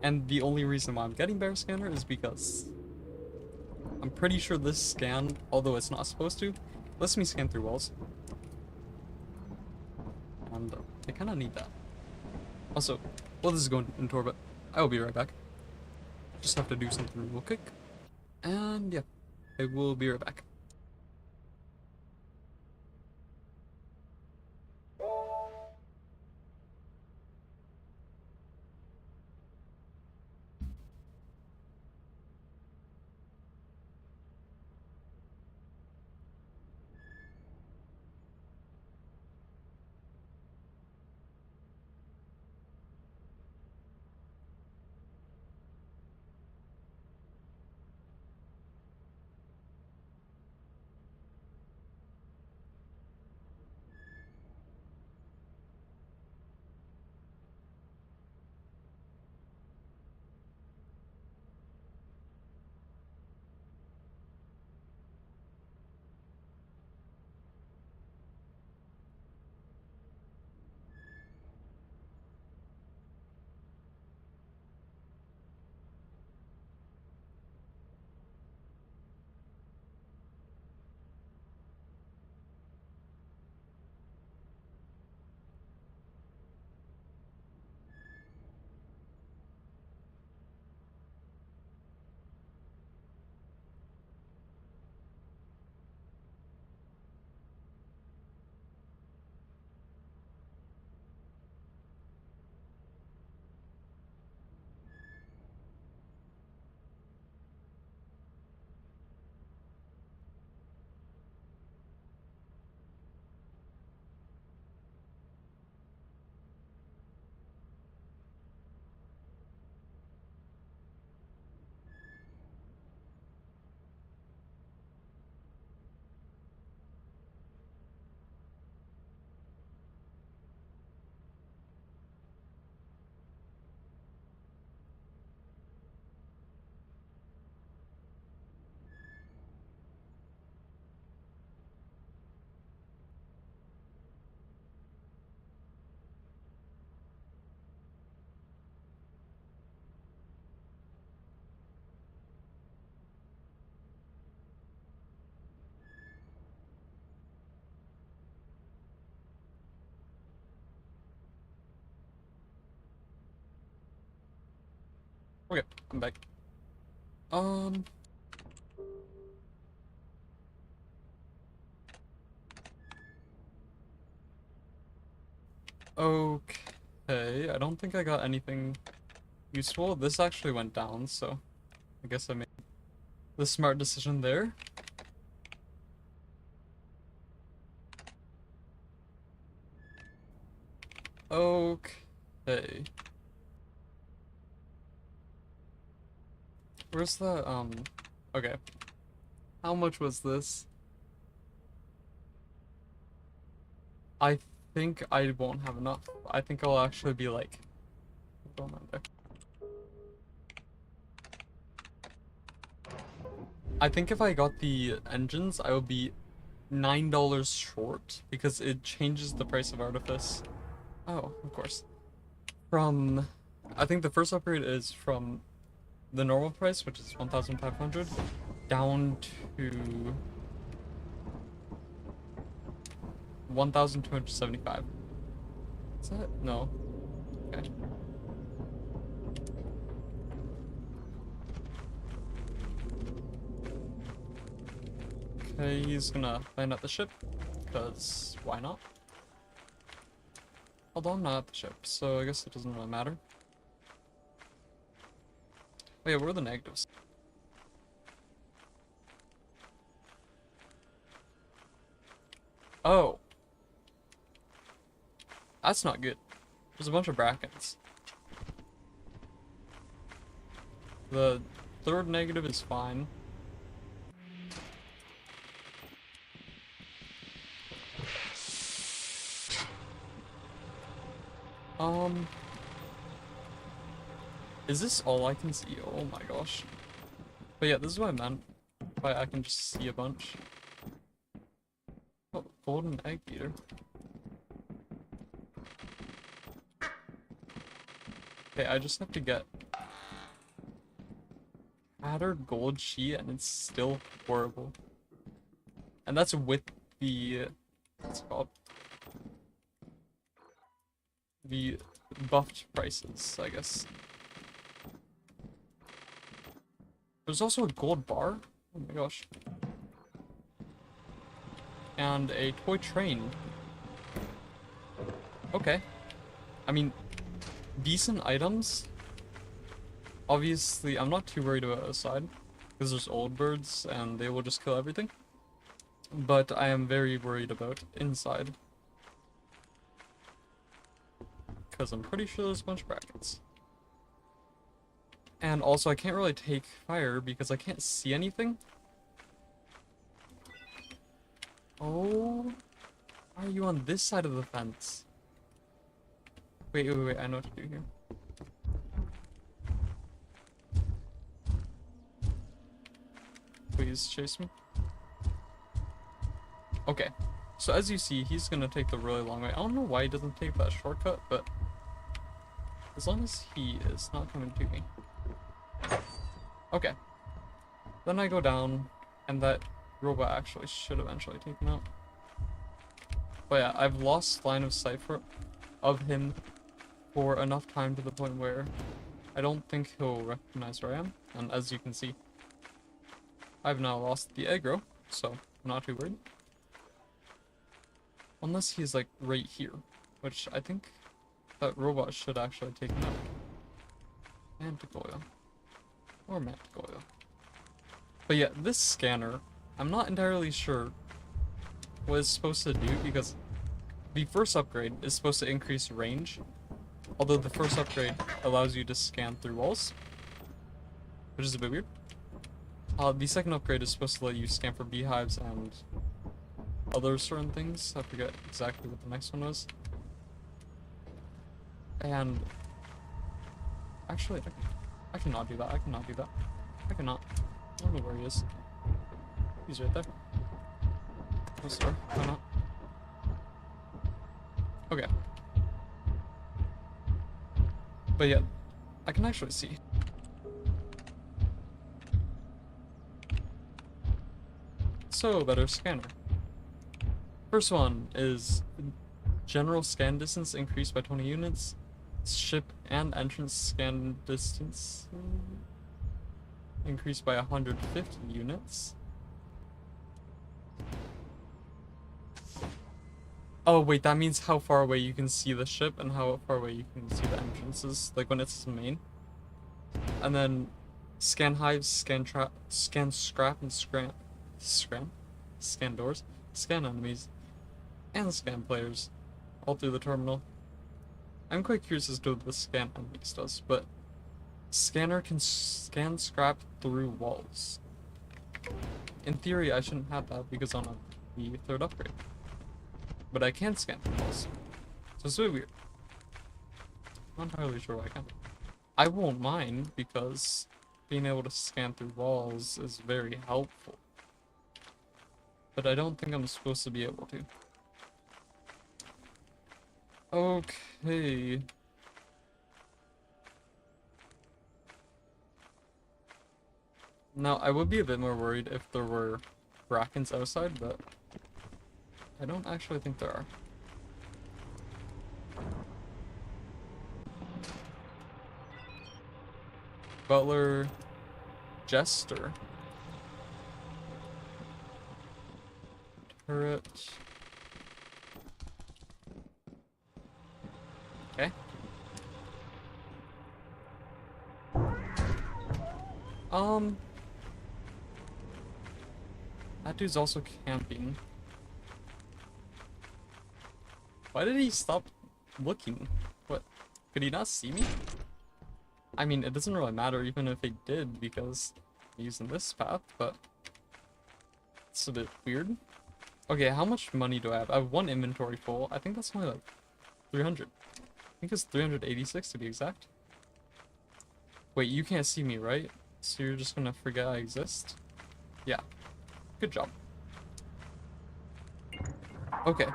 And the only reason why I'm getting better scanner is because I'm pretty sure this scan, although it's not supposed to, lets me scan through walls. And I kind of need that. Also, while this is going into orbit, I will be right back. Just have to do something real quick. And yeah, I will be right back. Okay, I'm back. Um. Okay, I don't think I got anything useful. This actually went down, so I guess I made the smart decision there. Okay. Where's the, okay. How much was this? I think I won't have enough. I think I'll actually be like, hold on there. I think if I got the engines, I would be $9 short because it changes the price of Artifice. Oh, of course. From, I think the first upgrade is from the normal price, which is 1,500, down to 1,275. Is that? No. Okay. Okay, he's gonna land at the ship, because why not? Although I'm not at the ship, so I guess it doesn't really matter. Oh yeah, what are the negatives? Oh. That's not good. There's a bunch of brackets. The third negative is fine. Is this all I can see? Oh my gosh. But yeah, this is what I meant by I can just see a bunch. Oh, golden egg eater. Okay, I just have to get tattered gold sheet and it's still horrible. And that's with the what's it called? The buffed prices, I guess. There's also a gold bar. Oh my gosh. And a toy train. Okay. I mean, decent items. Obviously, I'm not too worried about outside, because there's old birds and they will just kill everything. But I am very worried about inside. Because I'm pretty sure there's a bunch of brackets. And also, I can't really take fire because I can't see anything. Oh, why are you on this side of the fence? Wait, I know what to do here. Please chase me. Okay, so as you see, he's gonna take the really long way. I don't know why he doesn't take that shortcut, but as long as he is not coming to me. Okay, then I go down, and that robot actually should eventually take him out. But yeah, I've lost line of sight of him for enough time to the point where I don't think he'll recognize where I am. And as you can see, I've now lost the aggro, so I'm not too worried. Unless he's like right here, which I think that robot should actually take him out. Manticoil. Or Manticoil. But yeah, this scanner, I'm not entirely sure what it's supposed to do because the first upgrade is supposed to increase range. Although the first upgrade allows you to scan through walls, which is a bit weird. The second upgrade is supposed to let you scan for beehives and other certain things. I forget exactly what the next one was. And actually, I cannot do that. I cannot do that. I cannot. I don't know where he is. He's right there. Oh, sorry. Why not? Okay. But yeah, I can actually see. So, better scanner. First one is general scan distance increased by 20 units. Ship and entrance scan distance increased by 150 units. Oh wait, that means how far away you can see the ship and how far away you can see the entrances, like when it's main. And then scan hives, scan scrap and scan doors, scan enemies, and scan players, all through the terminal. I'm quite curious as to what the scan enemies does, but scanner can scan scrap through walls. In theory, I shouldn't have that because I'm on the third upgrade. But I can scan through walls. So it's really weird. I'm not entirely sure why I can. I won't mind because being able to scan through walls is very helpful. But I don't think I'm supposed to be able to. Okay. Now, I would be a bit more worried if there were brackens outside, but I don't actually think there are. Butler, Jester, turret. Okay. Um, that dude's also camping. Why did he stop looking? What? Could he not see me? I mean, it doesn't really matter even if he did because I'm using this path, but it's a bit weird. Okay, how much money do I have? I have one inventory full. I think that's only like 300. I think it's 386 to be exact. Wait, you can't see me, right? So you're just gonna forget I exist? Yeah. Good job. Okay.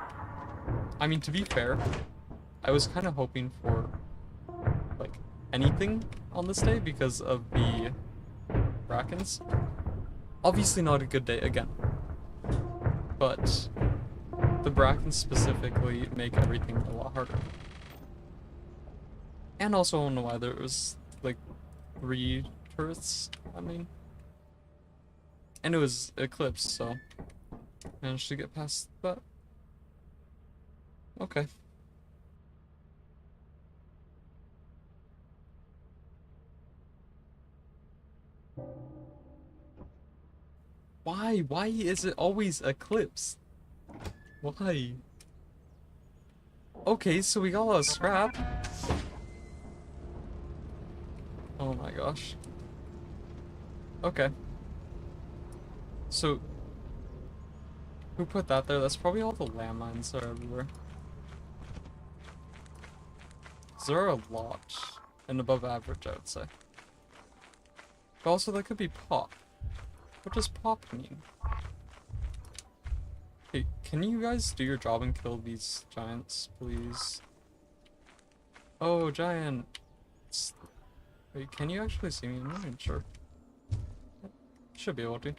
I mean, to be fair, I was kind of hoping for, like, anything on this day because of the Brackens. Obviously not a good day again. But the Brackens specifically make everything a lot harder. And also I don't know why there was, like, 3 turrets, I mean. And it was Eclipse, so managed to get past that. Okay. Why? Why is it always Eclipse? Why? Okay, so we got a lot of scrap. Oh my gosh. Okay. So, who put that there? That's probably all the landmines that are everywhere. 'Cause there are a lot. And above average, I would say. But also, that could be pop. What does pop mean? Hey, can you guys do your job and kill these giants, please? Oh, giant. Wait, can you actually see me? I'm not even sure. Should be able to.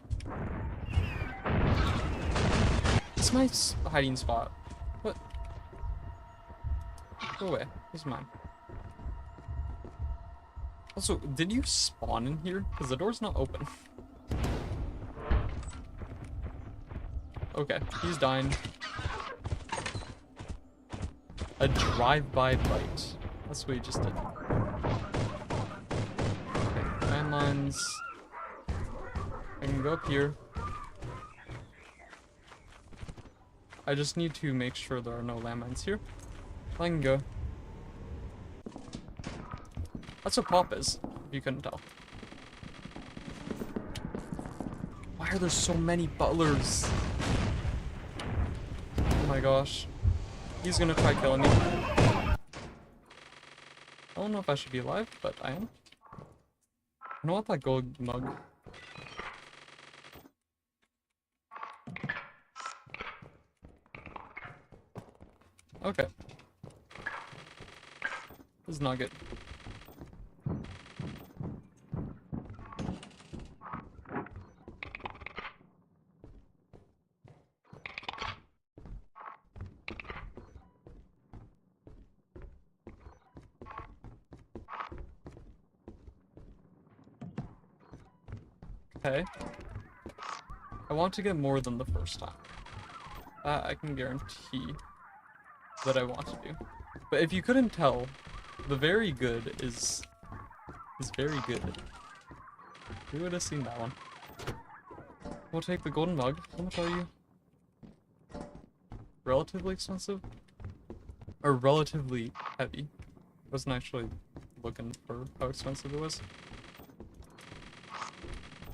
It's my hiding spot. What? Go away. This is mine. Also, did you spawn in here? Because the door's not open. Okay, he's dying. A drive-by bite. That's what he just did. Okay, landmines. I can go up here. I just need to make sure there are no landmines here. I can go. That's what pop is, if you couldn't tell. Why are there so many butlers? Oh my gosh. He's gonna try killing me. I don't know if I should be alive, but I am. I don't want that gold mug. Okay. This is not good. Okay. I want to get more than the first time. That I can guarantee that I want to do. But if you couldn't tell, the very good is very good. Who would have seen that one? We'll take the golden mug. How much are you? Relatively expensive? Or relatively heavy? I wasn't actually looking for how expensive it was.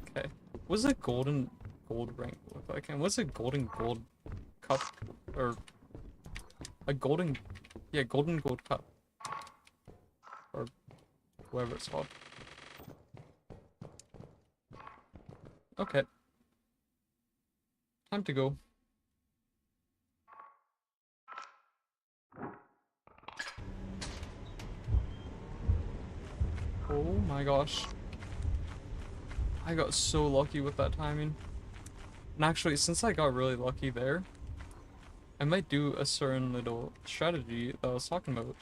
Okay. Was it gold rank look like? And was it golden gold cup? Or a golden, yeah, golden gold cup. Or whatever it's called. Okay. Time to go. Oh my gosh. I got so lucky with that timing. And actually, since I got really lucky there, I might do a certain little strategy that I was talking about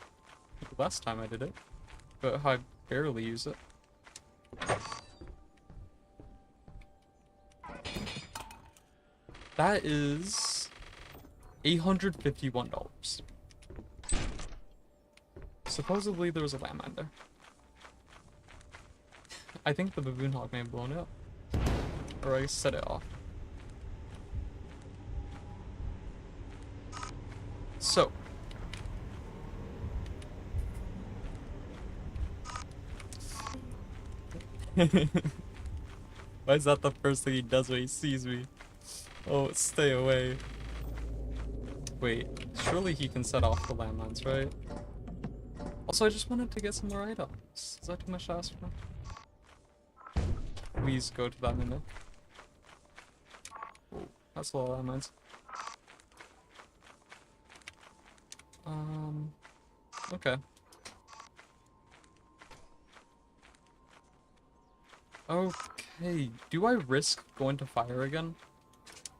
the last time I did it, but how I barely use it. That is $851. Supposedly there was a landmine there. I think the baboon hawk may have blown it up. Or I set it off. So. Why is that the first thing he does when he sees me? Oh, stay away. Wait, surely he can set off the landmines, right? Also, I just wanted to get some more items. Is that too much to ask for? Please go to that window. Oh, that's a lot of landmines. Okay. Okay, do I risk going to fire again?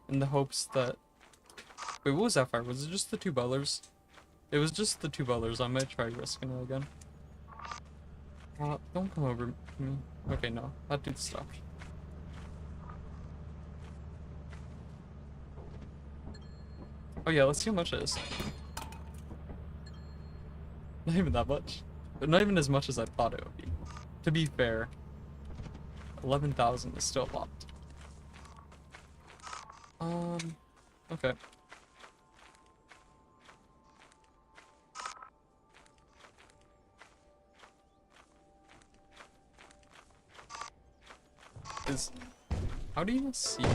In the hopes that... Wait, what was that fire? Was it just the two bellers? It was just the two bellers. I might try risking it again. Don't come over to me. Okay, no. That dude stopped. Oh yeah, let's see how much it is. Not even that much. But not even as much as I thought it would be. To be fair, 11,000 is still a lot. Okay. How do you not see me?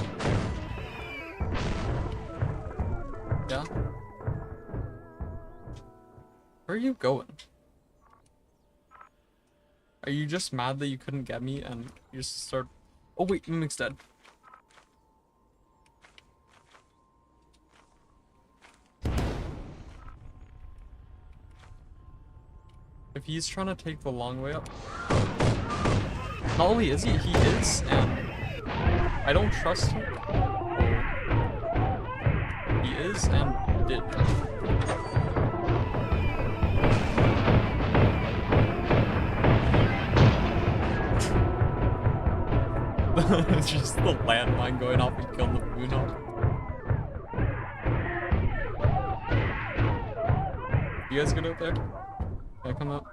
Yeah? Where are you going? Are you just mad that you couldn't get me and you just start... Oh wait, Mimic's dead. If he's trying to take the long way up... Not only is he is, and I don't trust him. He is and did. It's just the landmine going off and killing the baboon hawk. You guys good out there? Can I come up?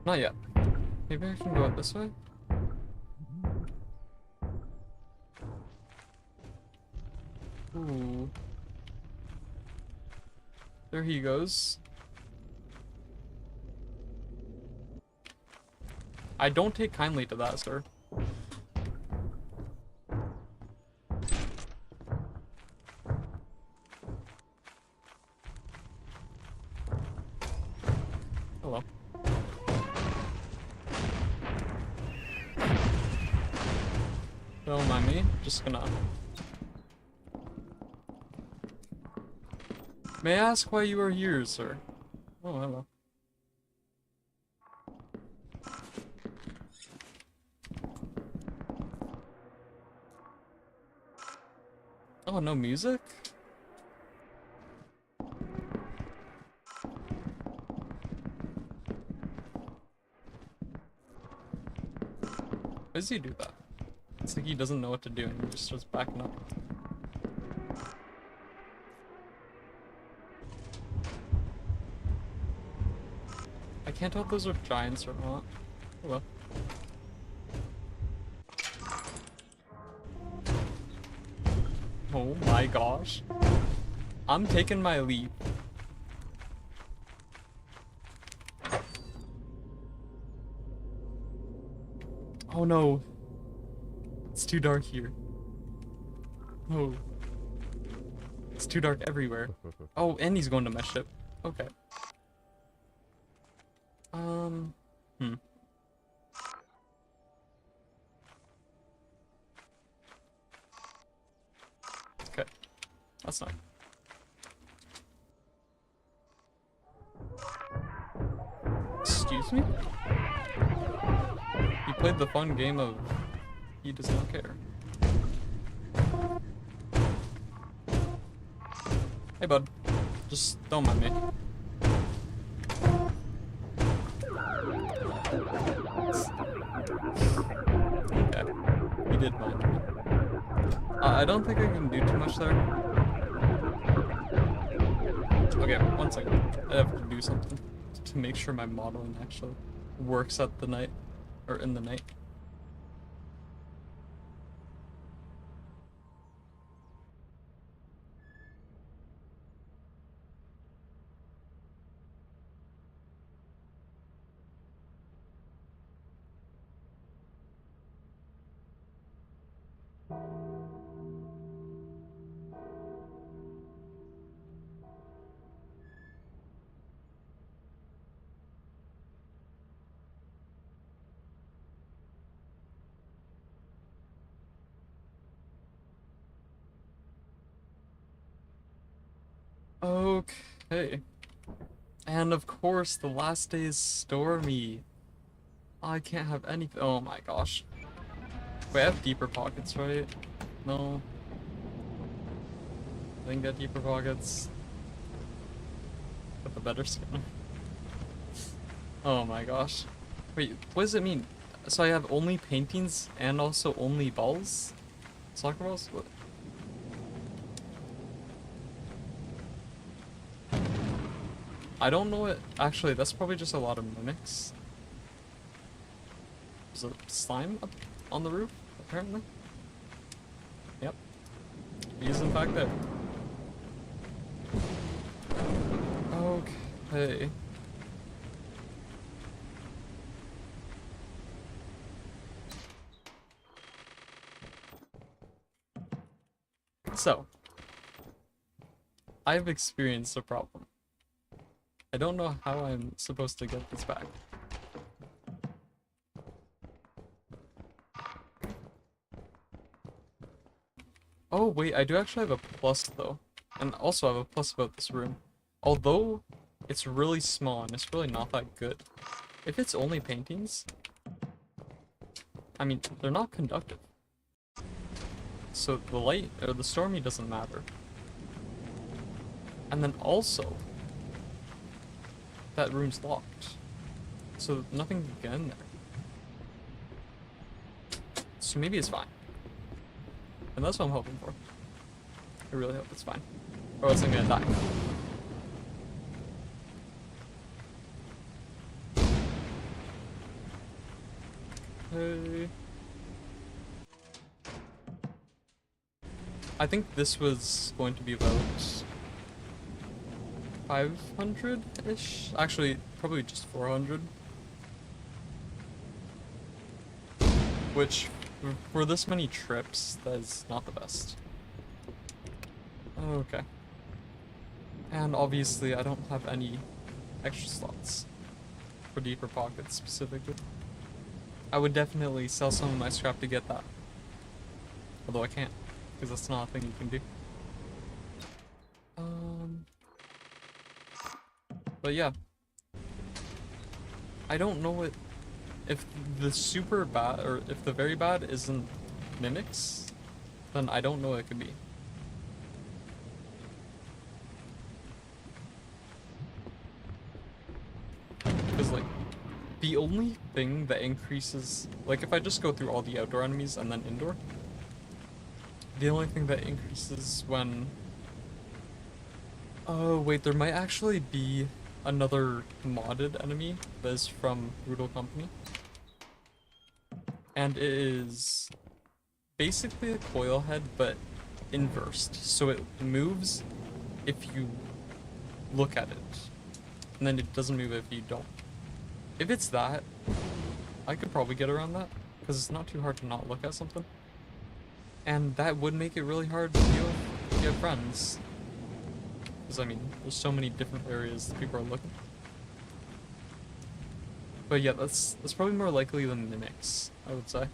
Not yet. Maybe I can go out this way? Ooh. There he goes. I don't take kindly to that, sir. Hello. Don't mind me. Just gonna... May I ask why you are here, sir? Oh, hello. Oh, no music? Why does he do that? It's like he doesn't know what to do and he just starts backing up. I can't tell if those are giants or not. Oh well. Oh my gosh. I'm taking my leap. Oh no. It's too dark here. Oh. It's too dark everywhere. Oh, and he's going to my ship. Okay. Okay. That's not. Excuse me? He played the fun game of he does not care. Hey bud. Just don't mind me. Okay. He did mind me. I don't think I can do too much there. Okay, one second. I have to do something to make sure my modeling actually works at the night, or in the night. Okay. And of course, the last day is stormy. I can't have any. Oh my gosh. Wait, I have deeper pockets, right? No. I didn't get deeper pockets. Got the better skin. Oh my gosh. Wait, what does it mean? So I have only paintings and also only balls? Soccer balls? What? I don't know it. Actually, that's probably just a lot of mimics. There's a slime up on the roof, apparently. Yep. He's in fact there. Okay. So, I've experienced a problem. I don't know how I'm supposed to get this back. Oh wait, I do actually have a plus though. And also I have a plus about this room. Although it's really small and it's really not that good. If it's only paintings, I mean, they're not conductive. So the light, or the stormy doesn't matter. And then also, that room's locked. So nothing can get in there. So maybe it's fine. And that's what I'm hoping for. I really hope it's fine. Or else I'm gonna die. Hey. I think this was going to be about 500-ish? Actually, probably just 400. Which, for this many trips, that is not the best. Okay. And obviously, I don't have any extra slots for deeper pockets specifically. I would definitely sell some of my scrap to get that. Although I can't, because that's not a thing you can do. But yeah. I don't know what... If the super bad, or if the very bad isn't mimics, then I don't know what it could be. Because, like, the only thing that increases... Like, if I just go through all the outdoor enemies and then indoor, the only thing that increases when... Oh, wait, there might actually be another modded enemy that is from Brutal Company. And it is basically a coil head, but inversed. So it moves if you look at it, and then it doesn't move if you don't. If it's that, I could probably get around that, because it's not too hard to not look at something. And that would make it really hard to deal with if you have friends. Because, I mean, there's so many different areas that people are looking. But yeah, that's probably more likely than mimics, I would say.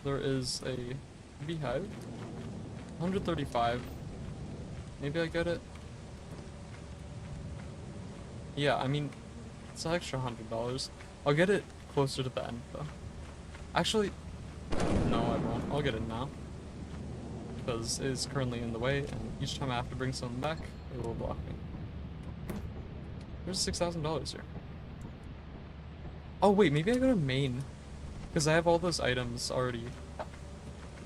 There is a beehive. 135. Maybe I get it. Yeah, I mean, it's an extra $100. I'll get it closer to the end, though. Actually, no, I won't. I'll get it now. Because it is currently in the way, and each time I have to bring something back, it will block me. There's $6,000 here. Oh wait, maybe I go to main. Because I have all those items already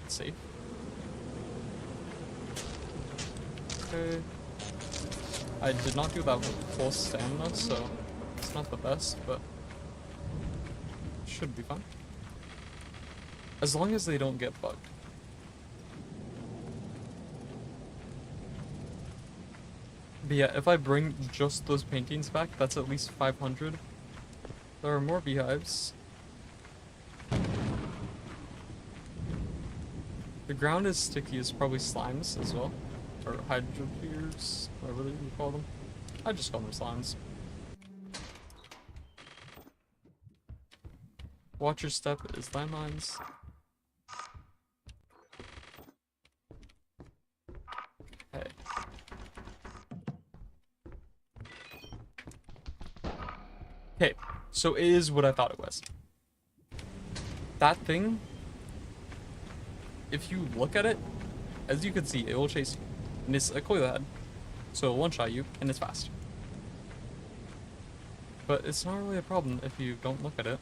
safe. Okay. I did not do that with full stamina, so it's not the best, but should be fine. As long as they don't get bugged. But yeah, if I bring just those paintings back, that's at least 500. There are more beehives. The ground is sticky as probably slimes as well. Or hydropeers, whatever you call them. I just call them slimes. Watch your step is landmines. Okay. Okay, so it is what I thought it was. That thing, if you look at it, as you can see, it will chase you. And it's a coil head, so it will one-shot you, and it's fast. But it's not really a problem if you don't look at it.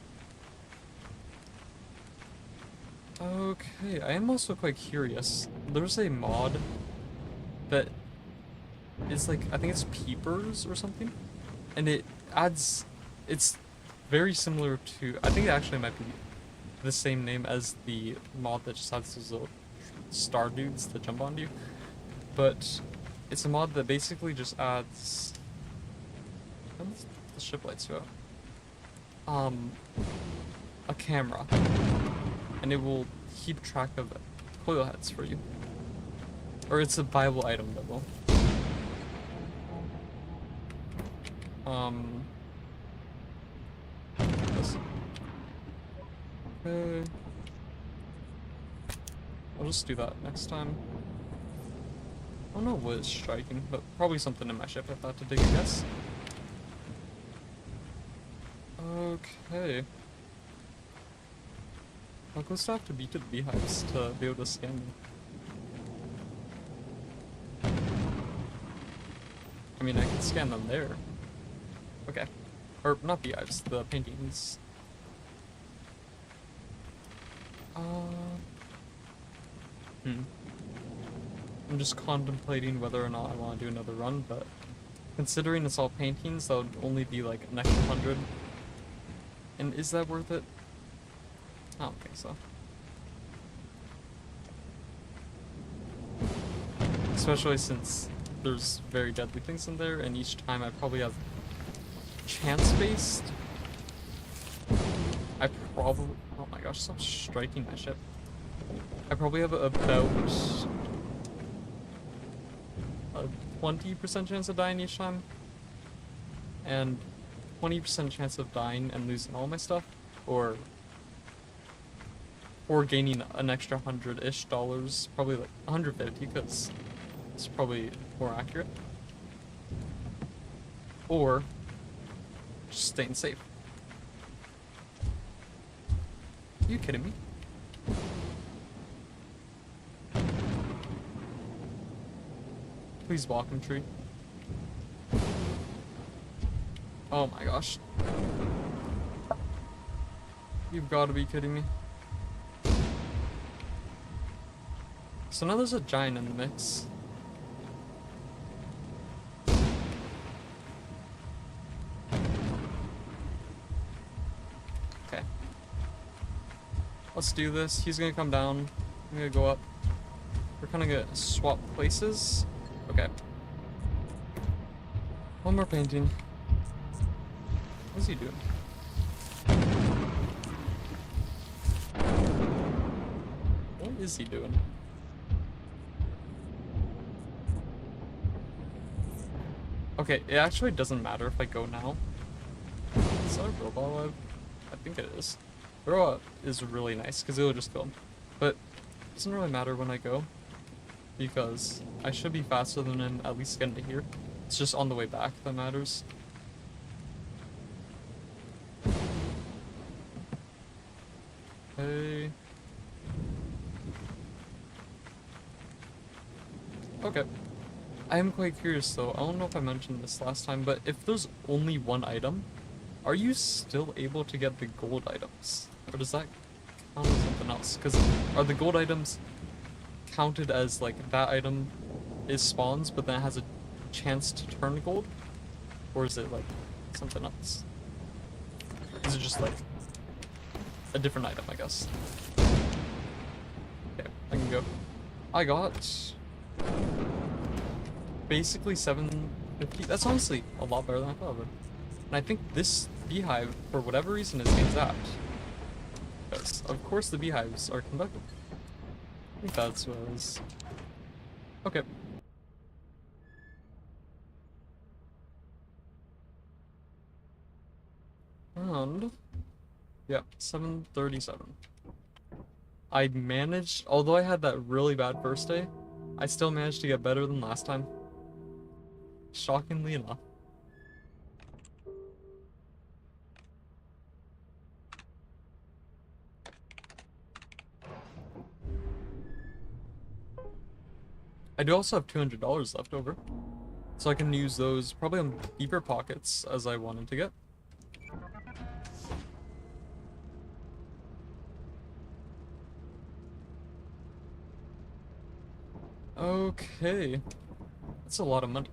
Okay, I am also quite curious. There's a mod that is like, I think it's peepers or something, and it adds, it's very similar to, I think it actually might be the same name as the mod that just has those little star dudes that jump on you, but it's a mod that basically just adds, how does the ship lights go? A camera, and it will keep track of coil heads for you. Or it's a viable item that will. This. Okay. I'll just do that next time. I don't know what is striking, but probably something in my ship if I had to take a guess. Okay. I'll go have to be to the beehives to be able to scan them. I mean, I can scan them there. Okay. Or, not beehives, the paintings. I'm just contemplating whether or not I want to do another run, but considering it's all paintings, that would only be like an extra 100. And is that worth it? I don't think so. Especially since there's very deadly things in there, and each time I probably have chance-based. I probably... Oh my gosh, stop striking my ship. I probably have about a 20% chance of dying each time, and 20% chance of dying and losing all my stuff, or gaining an extra $100-ish, probably like 150, because it's probably more accurate, or just staying safe. Are you kidding me? Please walk him, tree. Oh my gosh. You've got to be kidding me. So now there's a giant in the mix. Okay. Let's do this. He's gonna come down. I'm gonna go up. We're kind of gonna swap places. Okay. One more painting. What's he doing? What is he doing? Okay, it actually doesn't matter if I go now. Is that a robot alive? I think it is. The robot is really nice because it'll just kill him. But it doesn't really matter when I go, because I should be faster than him at least getting to here. It's just on the way back that matters. Okay. Okay. I am quite curious though, I don't know if I mentioned this last time, but if there's only one item, are you still able to get the gold items? Or does that count as something else? Because are the gold items counted as like that item is spawns, but then it has a chance to turn gold? Or is it like something else? Is it just like a different item, I guess? Okay, I can go. I got basically 750. That's honestly a lot better than I thought of it. And I think this beehive, for whatever reason, is being zapped. Because, of course, the beehives are conductive. I think that's what it is. Okay. And, yeah, 737. I managed, although I had that really bad first day, I still managed to get better than last time. Shockingly enough. I do also have $200 left over, so I can use those probably on deeper pockets as I wanted to get. Okay, that's a lot of money.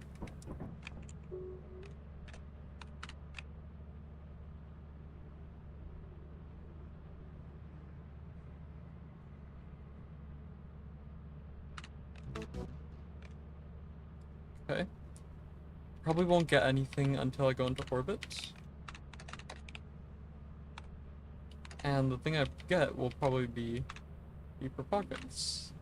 Okay. Probably won't get anything until I go into orbit. And the thing I get will probably be deeper pockets.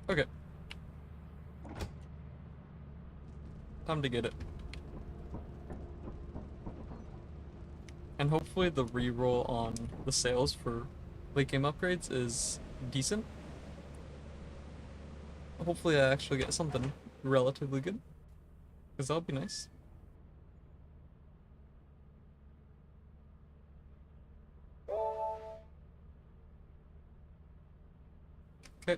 Okay. Time to get it. And hopefully the reroll on the sales for late game upgrades is decent. Hopefully I actually get something relatively good, because that would be nice. Okay.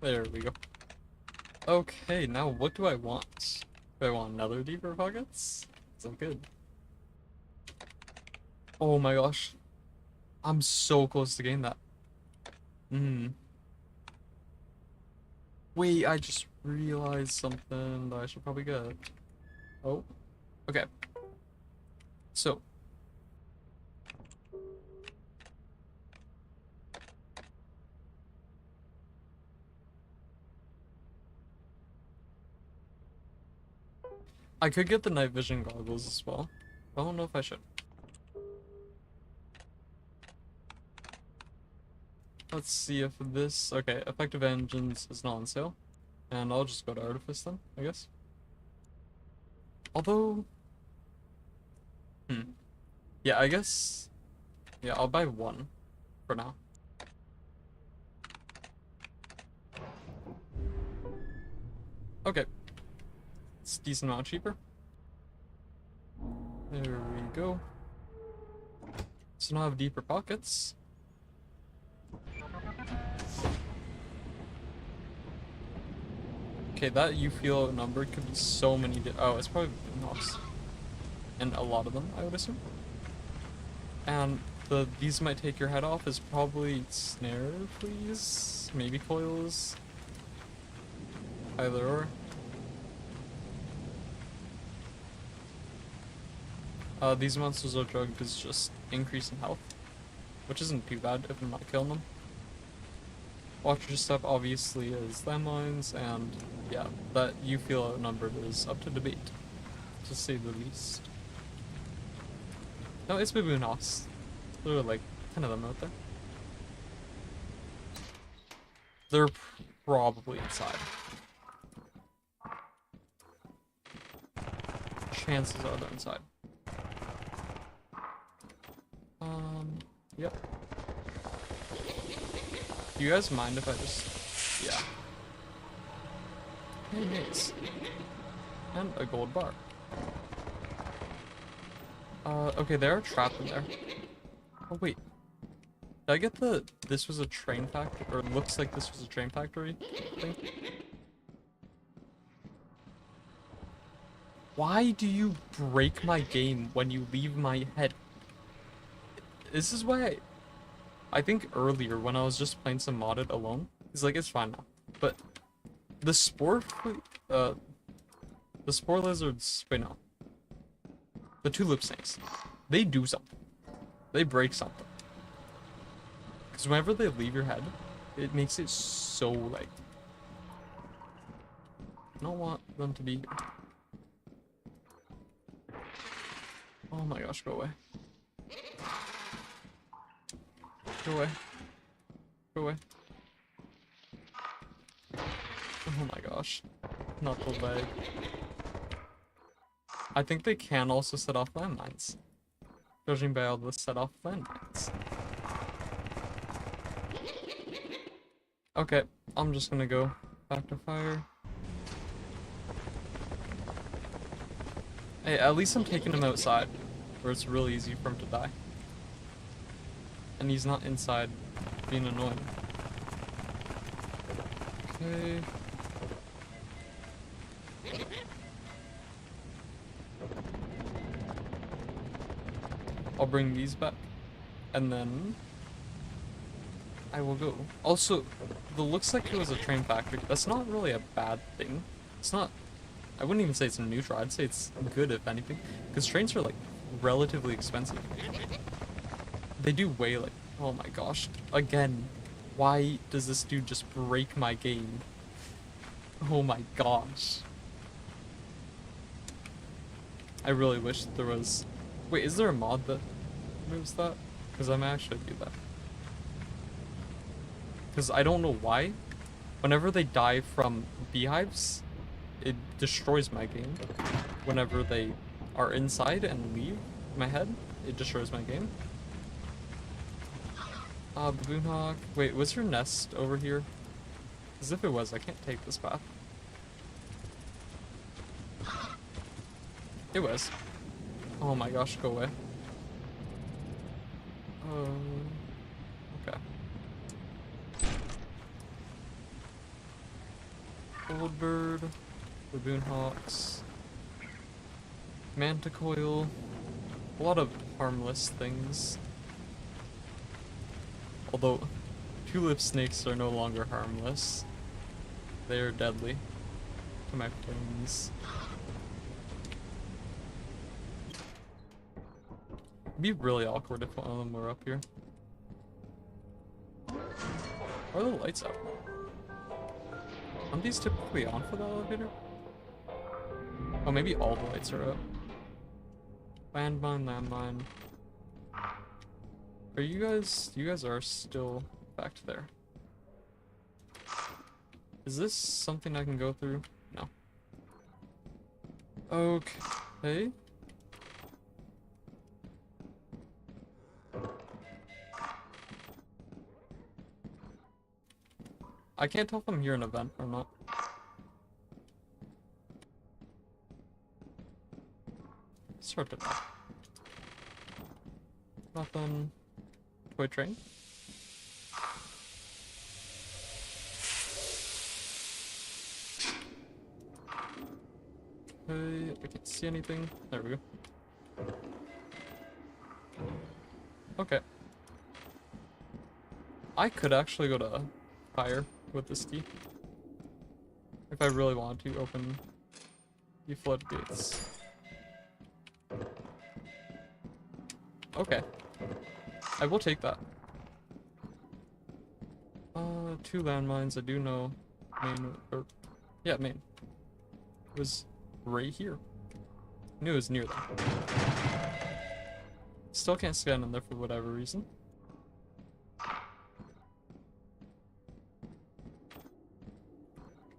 There we go. Okay, now what do I want? Do I want another deeper pockets? So good. Oh my gosh. I'm so close to getting that. Wait, I just realized something that I should probably get. Oh, okay. So, I could get the night vision goggles as well. I don't know if I should. Let's see if this... Okay, effective engines is not on sale. And I'll just go to Artifice then, I guess. Although... Yeah, I guess... Yeah, I'll buy one for now. Okay. It's a decent amount cheaper. There we go. So now I have deeper pockets. Okay, that you feel number could be so many. Oh, it's probably knocks, and a lot of them, I would assume. And these might take your head off is probably snare, please, maybe coils, either or. These monsters are drugged is just increase in health, which isn't too bad if I'm not killing them. Watcher step obviously is landmines, and yeah, that you feel outnumbered is up to debate, to say the least. No, it's Baboon Hawks. There are like 10 of them out there. They're probably inside. Chances are they're inside. Yep. Do you guys mind if I just... Yeah. Hey, nice. And a gold bar. Okay, they're trapped in there. Oh, wait. Did I get the... This was a train factory? Or it looks like this was a train factory thing? Why do you break my game when you leave my head? This is why I think earlier when I was just playing some modded alone, it's like it's fine now. But the uh the spore lizards, wait no. The tulip snakes, they do something. They break something. Because whenever they leave your head, it makes it so like I don't want them to be here. Oh my gosh, go away. Go away. Go away. Oh my gosh. Not the leg. I think they can also set off landmines. Judging by all the set off landmines. Okay, I'm just gonna go back to fire. Hey, at least I'm taking him outside, where it's really easy for him to die. And he's not inside being annoying. Okay. I'll bring these back. And then I will go. Also, the looks like it was a train factory. That's not really a bad thing. It's not, I wouldn't even say it's neutral. I'd say it's good if anything. Because trains are like relatively expensive. They do weigh like, oh my gosh. Again, why does this dude just break my game? Oh my gosh. I really wish there was... Wait, is there a mod that moves that? Because I might actually do that. Because I don't know why. Whenever they die from beehives, it destroys my game. Whenever they are inside and leave my head, it destroys my game. Baboon hawk. Wait, was your nest over here? As if it was, I can't take this path. It was. Oh my gosh, go away. Okay. Old bird, baboon hawks, manticoil, a lot of harmless things. Although, tulip snakes are no longer harmless. They are deadly to my friends. It'd be really awkward if one of them were up here. Why are the lights up? Aren't these typically on for the elevator? Oh, maybe all the lights are up. Landmine, landmine. Are you guys... You guys are still back to there. Is this something I can go through? No. Okay. I can't tell if I'm here in an event or not. Start it off. Nothing. Toy train. Okay, I can't see anything. There we go. Okay. I could actually go to fire with this key. If I really want to open the floodgates. Okay. I will take that. 2 landmines. I do know main, or yeah, main. It was right here. I knew it was near them. Still can't scan in there for whatever reason.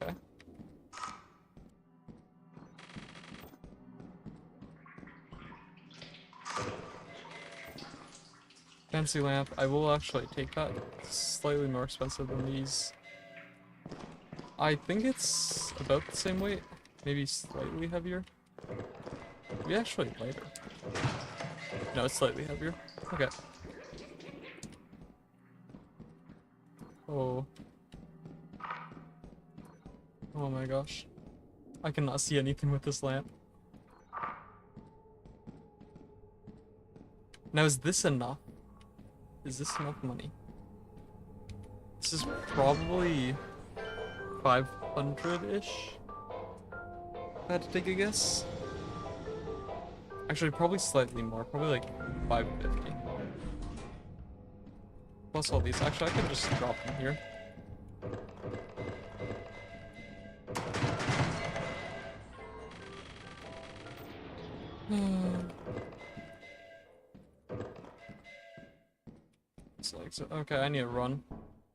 Okay. Fancy lamp. I will actually take that. It's slightly more expensive than these. I think it's about the same weight. Maybe slightly heavier. Maybe actually lighter. No, it's slightly heavier. Okay. Oh. Oh my gosh. I cannot see anything with this lamp. Now, is this enough? Is this enough money? This is probably 500-ish. If I had to take a guess. Actually, probably slightly more. Probably like 550. Plus all these. Actually, I could just drop them here. It's like, so, okay, I need to run.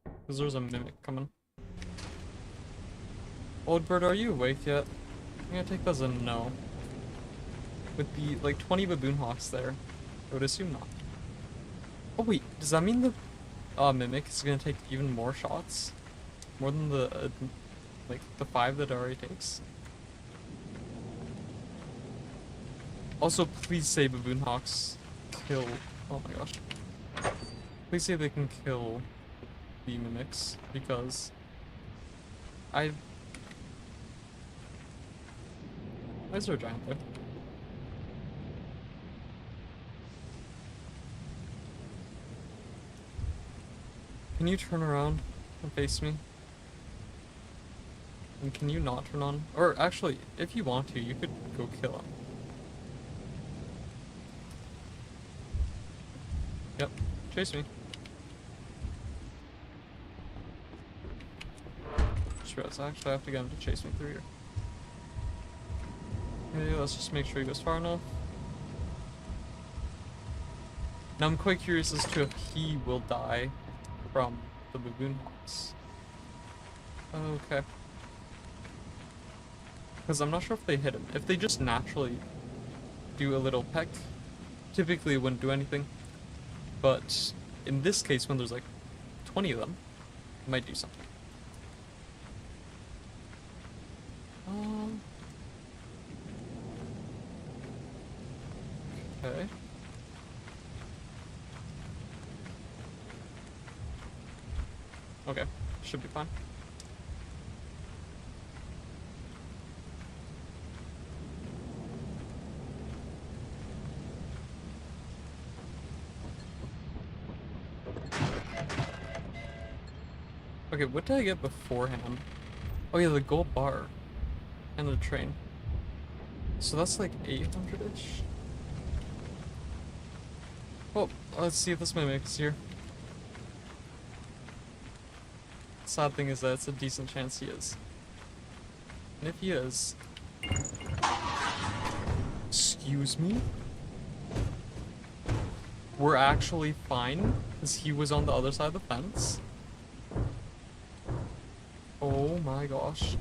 Because there's a mimic coming. Old bird, are you awake yet? I'm gonna take that as a no. With the, like, 20 baboon hawks there, I would assume not. Oh wait, does that mean the mimic is gonna take even more shots? More than the, like, the 5 that it already takes? Also, please say baboon hawks kill... Oh my gosh. Please say they can kill the mimics, because why is there a giant there? Can you turn around and face me? And can you not turn on? Or actually, if you want to, you could go kill him. Yep, chase me. Just actually, I have to get him to chase me through here. Okay, let's just make sure he goes far enough. Now I'm quite curious as to if he will die from the baboon hawks. Okay. Because I'm not sure if they hit him. If they just naturally do a little peck, typically it wouldn't do anything. But in this case, when there's like 20 of them, it might do something. Okay. Okay, should be fine. Okay, what did I get beforehand? Oh yeah, the gold bar. And the train. So that's like 800-ish? Well, let's see if this mimic is here. Sad thing is that it's a decent chance he is. And if he is... Excuse me? We're actually fine? Because he was on the other side of the fence? Oh my gosh.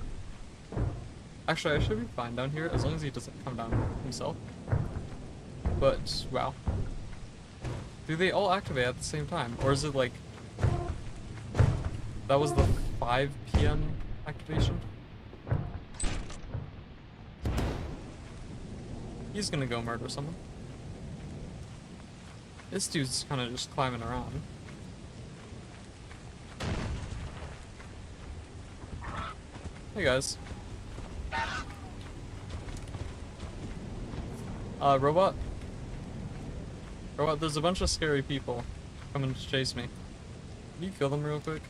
Actually, I should be fine down here, as long as he doesn't come down himself. But, wow. Do they all activate at the same time? Or is it like... That was the 5 PM activation? He's gonna go murder someone. This dude's kinda just climbing around. Hey guys. Robot? Robot, there's a bunch of scary people coming to chase me. Can you kill them real quick?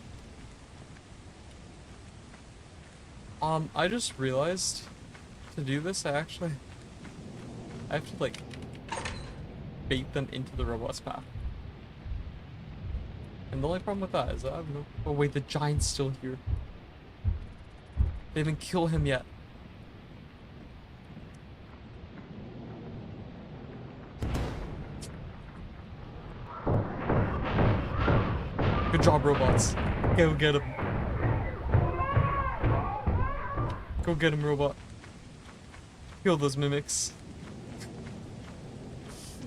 I just realized to do this, I have to like bait them into the robot's path. And the only problem with that is that I have no... Oh wait, the giant's still here. They didn't kill him yet. Good job, robots. Go get him. Go get him, robot. Kill those mimics.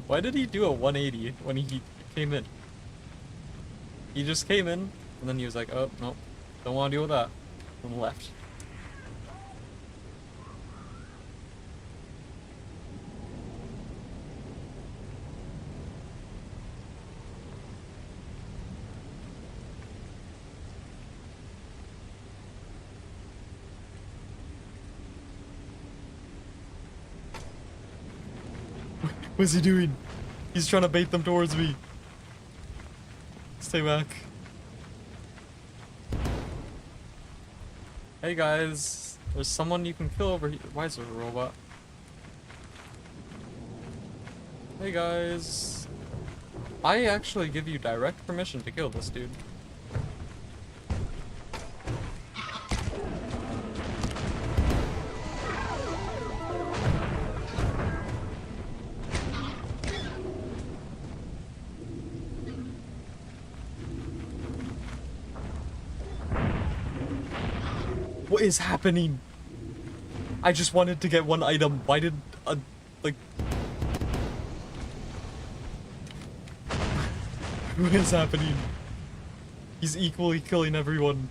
Why did he do a 180 when he came in? He just came in, and then he was like, oh, no, don't want to deal with that. And left. What's he doing? He's trying to bait them towards me. Stay back. Hey guys, there's someone you can kill over here. Why is there a robot? Hey guys. I actually give you direct permission to kill this dude. What is happening? I just wanted to get one item. Why did, like... What is happening? He's equally killing everyone.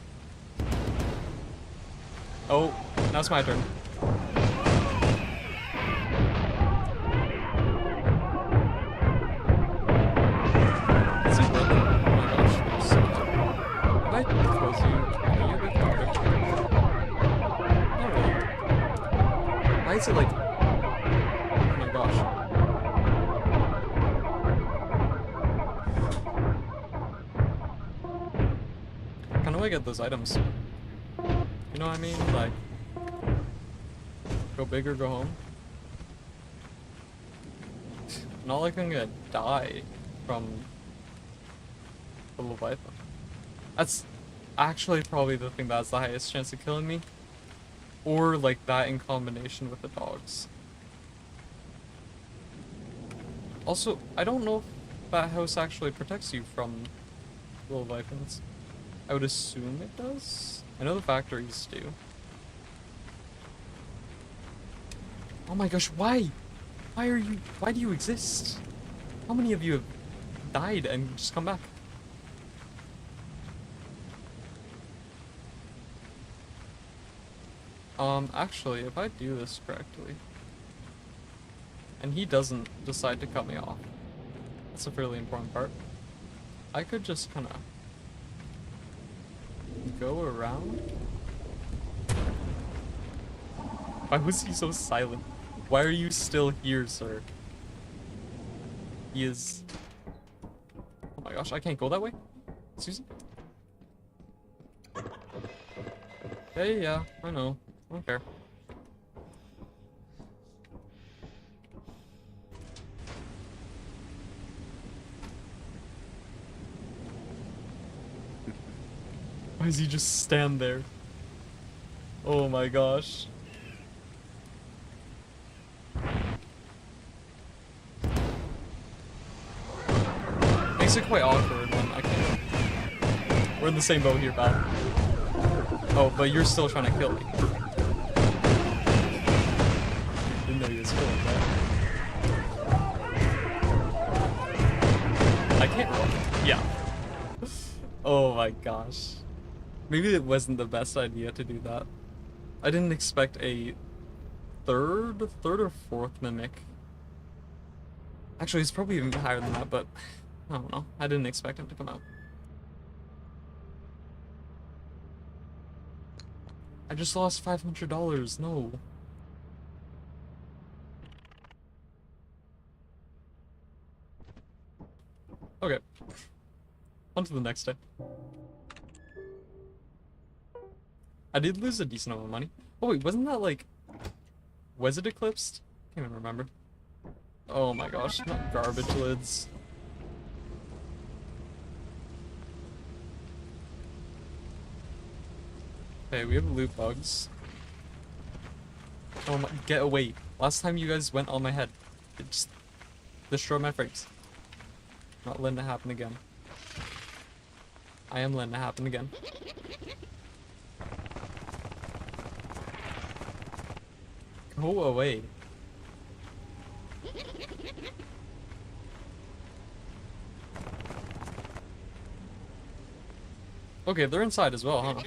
Oh, now it's my turn. Is he broken? Oh my gosh, there's so much. Did I close you? Are you a bit perfect? Not really. Why is it like... Oh my gosh. How do I get those items? You know what I mean? Like, go big or go home. Not like I'm gonna die from the Leviathan. That's actually probably the thing that has the highest chance of killing me. Or like that in combination with the dogs. Also, I don't know if that house actually protects you from the Leviathans. I would assume it does. I know the factories do. Oh my gosh, why? Why do you exist? How many of you have died and just come back? Actually, if I do this correctly, and he doesn't decide to cut me off, that's a fairly important part. I could just kind of go around. Why was he so silent? Why are you still here, sir? He is... Oh my gosh, I can't go that way? Excuse me? Hey, yeah, I know. I don't care. Why does he just stand there? Oh my gosh. Makes it quite awkward when I can't. We're in the same boat here, pal. Oh, but you're still trying to kill me. Didn't know he was killing that. I can't roll. Yeah. Oh my gosh. Maybe it wasn't the best idea to do that. I didn't expect a third or fourth mimic. Actually, it's probably even higher than that, but I don't know. I didn't expect him to come out. I just lost $500. No. Okay. On to the next day. I did lose a decent amount of money. Oh wait, wasn't that like... Was it eclipsed? Can't even remember. Oh my gosh, not garbage lids. Okay, we have loot bugs. Oh my, get away. Last time you guys went on my head. It just destroyed my frames. Not letting it happen again. I am letting it happen again. Go away. Okay, they're inside as well, huh?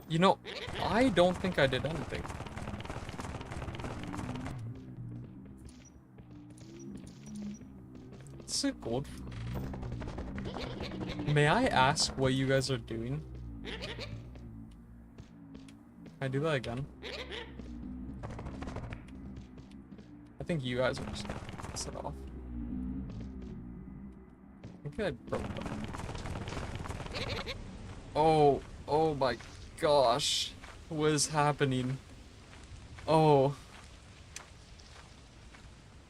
You know, I don't think I did anything. It's a gold. May I ask what you guys are doing? Can I do that again? I think you guys are just gonna piss it off. I think I broke them. Oh, oh my gosh. What is happening? Oh.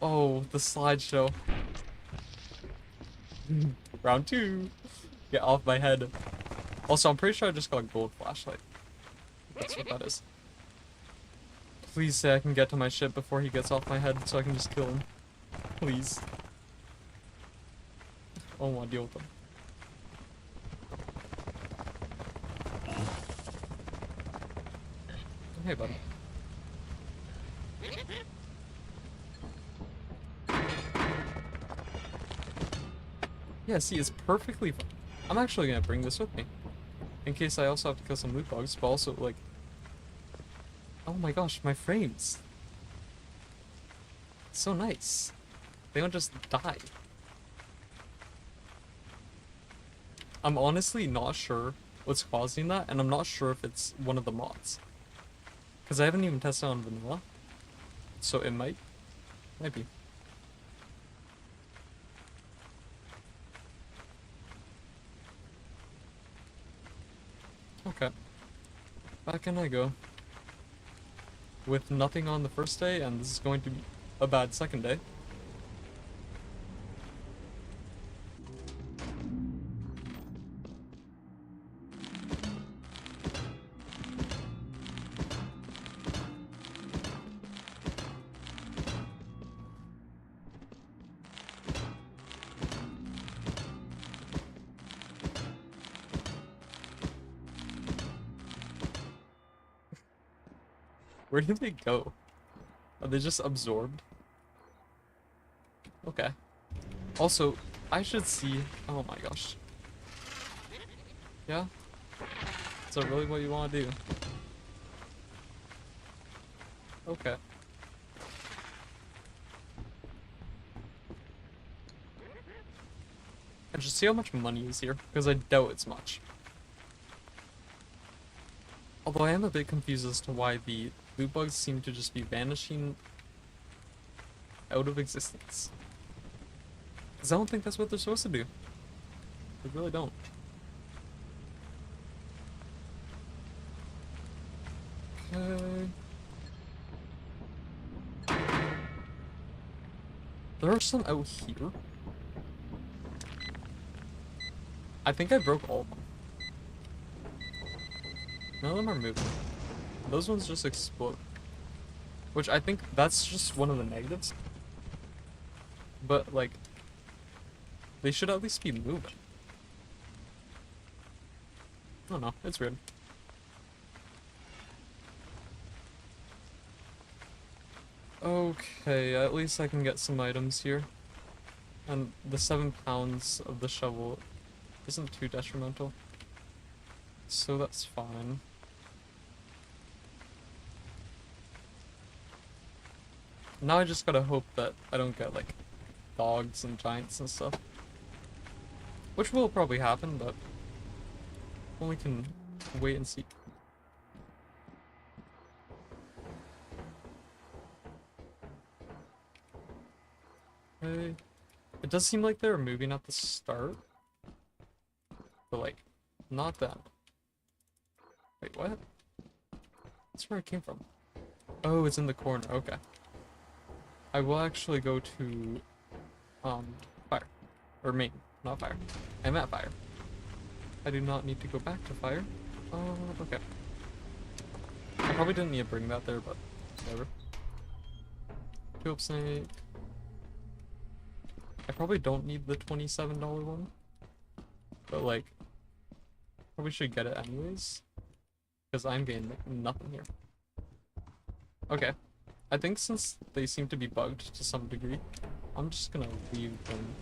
Oh, the slideshow. Round 2. Get off my head. Also, I'm pretty sure I just got a gold flashlight. That's what that is. Please say I can get to my ship before he gets off my head so I can just kill him. Please. I don't want to deal with him. Hey, buddy. Yeah, see, it's perfectly fine. I'm actually gonna bring this with me. In case I also have to kill some loot bugs, but also, like... Oh my gosh, my frames. It's so nice. They don't just die. I'm honestly not sure what's causing that, and I'm not sure if it's one of the mods. Because I haven't even tested on vanilla. So it might be. Okay. Back in I go. With nothing on the first day, and this is going to be a bad second day. Where did they go? Are they just absorbed? Okay. Also, I should see... Oh my gosh. Yeah? Is that really what you want to do? Okay. I should see how much money is here, because I doubt it's much. Although I am a bit confused as to why the loot bugs seem to just be vanishing out of existence. Because I don't think that's what they're supposed to do. I really don't. Okay. There are some out here. I think I broke all of them. None of them are moving. Those ones just explode. Which I think that's just one of the negatives. But, like, they should at least be moving. I don't know, it's weird. Okay, at least I can get some items here. And the 7 pounds of the shovel isn't too detrimental. So that's fine. Now I just gotta hope that I don't get, like, dogs and giants and stuff. Which will probably happen, but only can wait and see. Okay. It does seem like they're moving at the start. But, like, not then. Wait, what? That's where it came from. Oh, it's in the corner. Okay. I will actually go to, fire. Or main, not fire. I'm at fire. I do not need to go back to fire. Okay. I probably didn't need to bring that there, but whatever. Tulip snake. I probably don't need the $27 one. But, like, probably should get it anyways. Because I'm getting nothing here. Okay. I think since they seem to be bugged to some degree, I'm just gonna leave them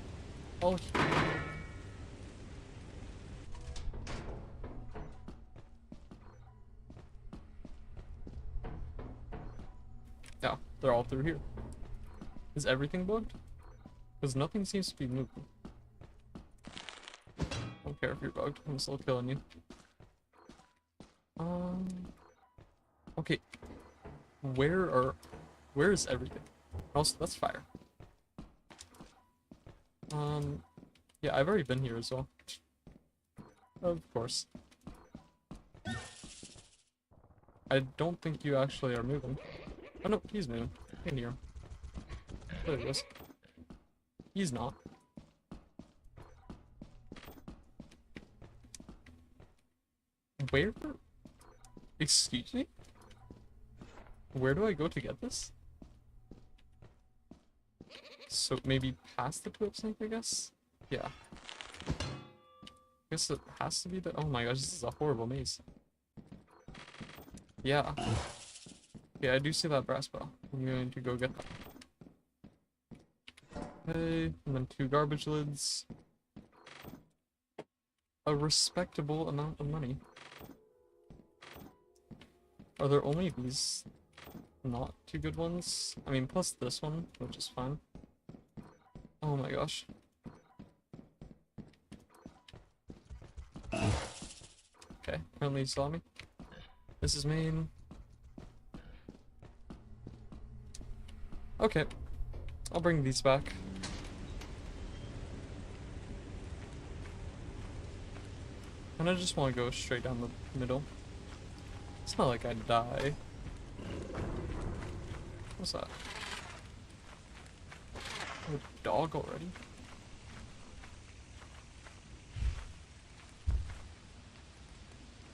all here. Yeah, they're all through here. Is everything bugged? Because nothing seems to be moving. don't care if you're bugged. I'm still killing you. Okay. Where is everything? Also, that's fire. Yeah, I've already been here as well. Of course. I don't think you actually are moving. Oh no, he's moving. I can hear him. There he goes. He's not. Where? Excuse me? Where do I go to get this? So maybe past the twip snake, I guess? Yeah. I guess it has to be the— oh my gosh, this is a horrible maze. Yeah. Yeah, I do see that brass bell. I'm going to go get that. Okay, and then 2 garbage lids. A respectable amount of money. Are there only these not 2 good ones? I mean, plus this one, which is fine. Oh my gosh. Okay, apparently you saw me. This is main. Okay, I'll bring these back. And I just want to go straight down the middle. It's not like I'd die. What's that? A dog already?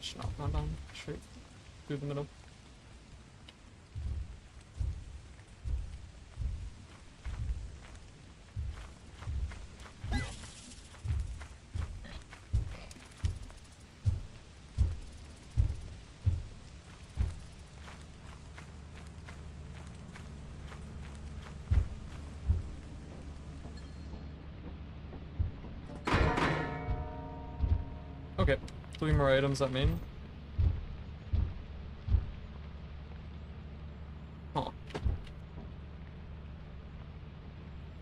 Should not run down straight through the middle. Okay, 3 more items at main. Huh.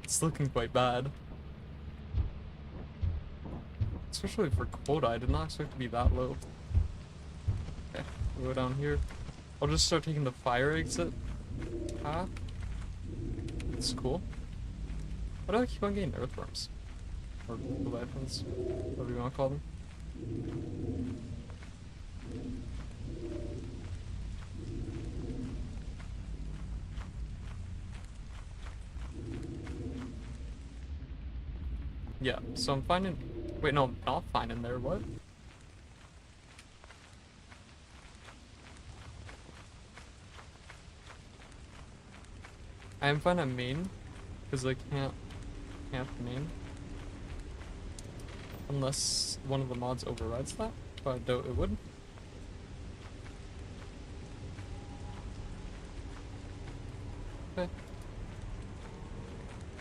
It's looking quite bad. Especially for quota, I did not expect to be that low. Okay, we'll go down here. I'll just start taking the fire exit path. It's cool. Why do I keep on getting earthworms? Or leviathans, whatever you want to call them. Yeah, so I'm finding— wait, no, I'm not finding there, what? I am fine at main, because I can't camp main. Unless one of the mods overrides that, but I doubt it would. Okay.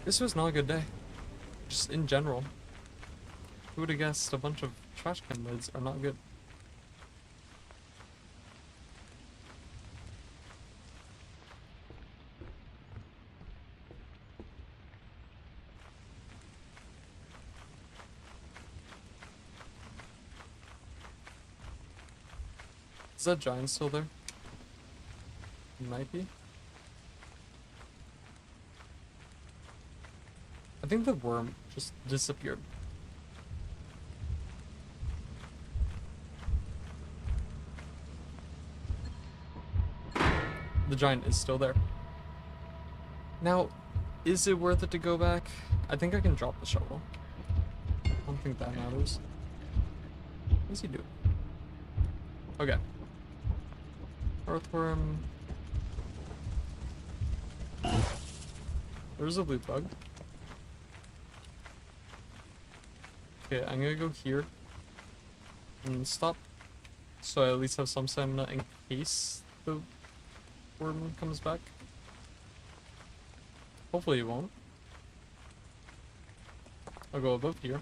This was not a good day. Just in general. Who would have guessed a bunch of trash can lids are not good? Is that giant still there? Might be. I think the worm just disappeared. The giant is still there. Now, is it worth it to go back? I think I can drop the shovel. I don't think that matters. What does he do? Okay. Earthworm. There's a blue bug. Okay, I'm gonna go here and stop, so I at least have some stamina in case the worm comes back. Hopefully it won't. I'll go above here.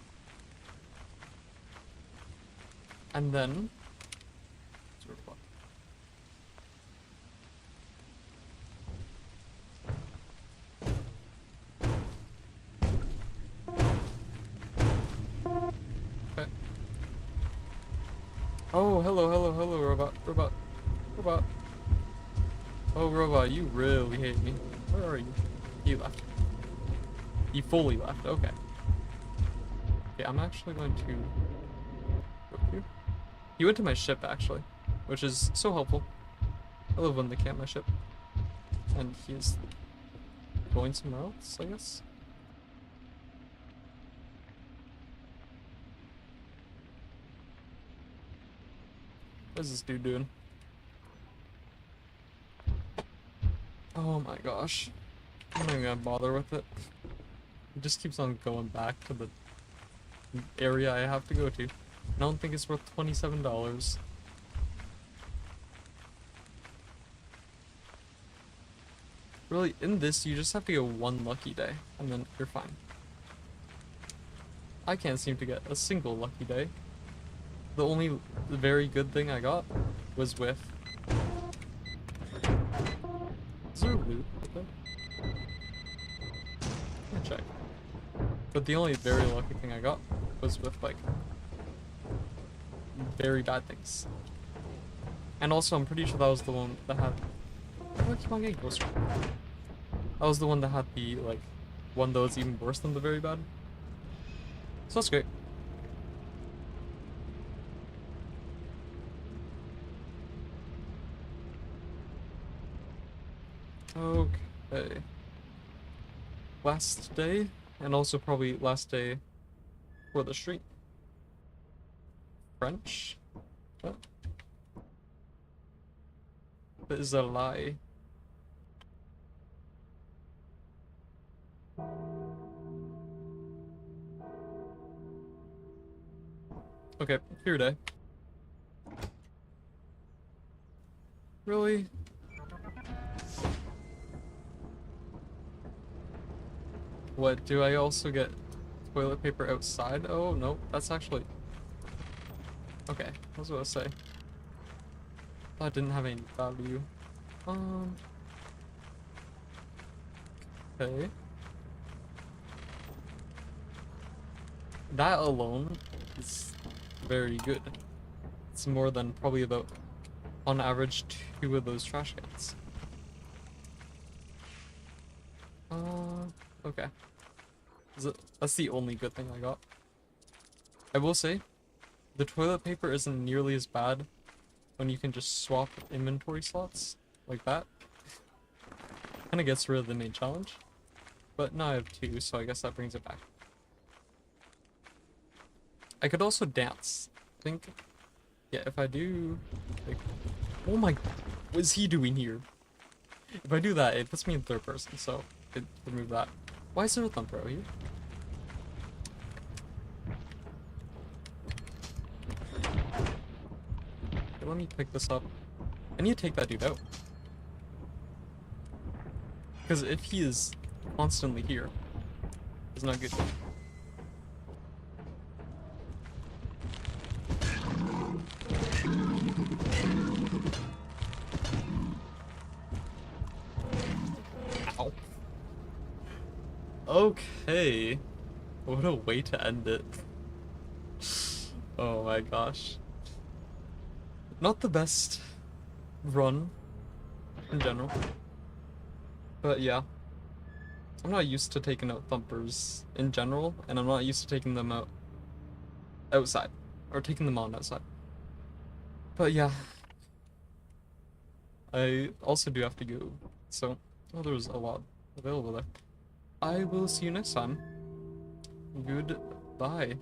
And then okay. Oh, hello, robot, robot, robot. Oh, robot, you really hate me. Where are you? He left. He fully left. Okay. Okay, I'm actually going to go here. He went to my ship, actually, which is so helpful. I love when they camp my ship. And he's going somewhere else, I guess. What is this dude doing? Oh my gosh. I'm not even gonna bother with it. It just keeps on going back to the area I have to go to. I don't think it's worth $27. Really, in this, you just have to go one lucky day, and then you're fine. I can't seem to get a single lucky day. The only very good thing I got was with... Is there loot up there? Let me check. But the only very lucky thing I got was with, like, very bad things. And also, I'm pretty sure that was the one that had... Oh, I keep on getting closer. That was the one that had the, like, one that was even worse than the very bad. So that's great. Okay. Last day, and also probably last day for the street. French? What? That is a lie. Okay, here day. Really? What, do I also get toilet paper outside? Oh, no, that's actually... Okay, I was gonna say. That didn't have any value. Okay. That alone is very good. It's more than probably about, on average, 2 of those trash cans. Okay. That's the only good thing I got. I will say, the toilet paper isn't nearly as bad when you can just swap inventory slots like that. Kinda gets rid of the main challenge. But now I have 2, so I guess that brings it back. I could also dance. I think, yeah, if I do, like, oh my, what is he doing here? If I do that, it puts me in 3rd person, so it remove that. Why is there a thumb pro here? Okay, let me pick this up. I need to take that dude out. Because if he is constantly here, it's not good. Ow. Okay. What a way to end it. Oh my gosh. Not the best run in general. But yeah. I'm not used to taking out thumpers in general, and I'm not used to taking them out outside. Or taking them on outside. But yeah. I also do have to go. So, oh, there's a lot available there. I will see you next time. Goodbye.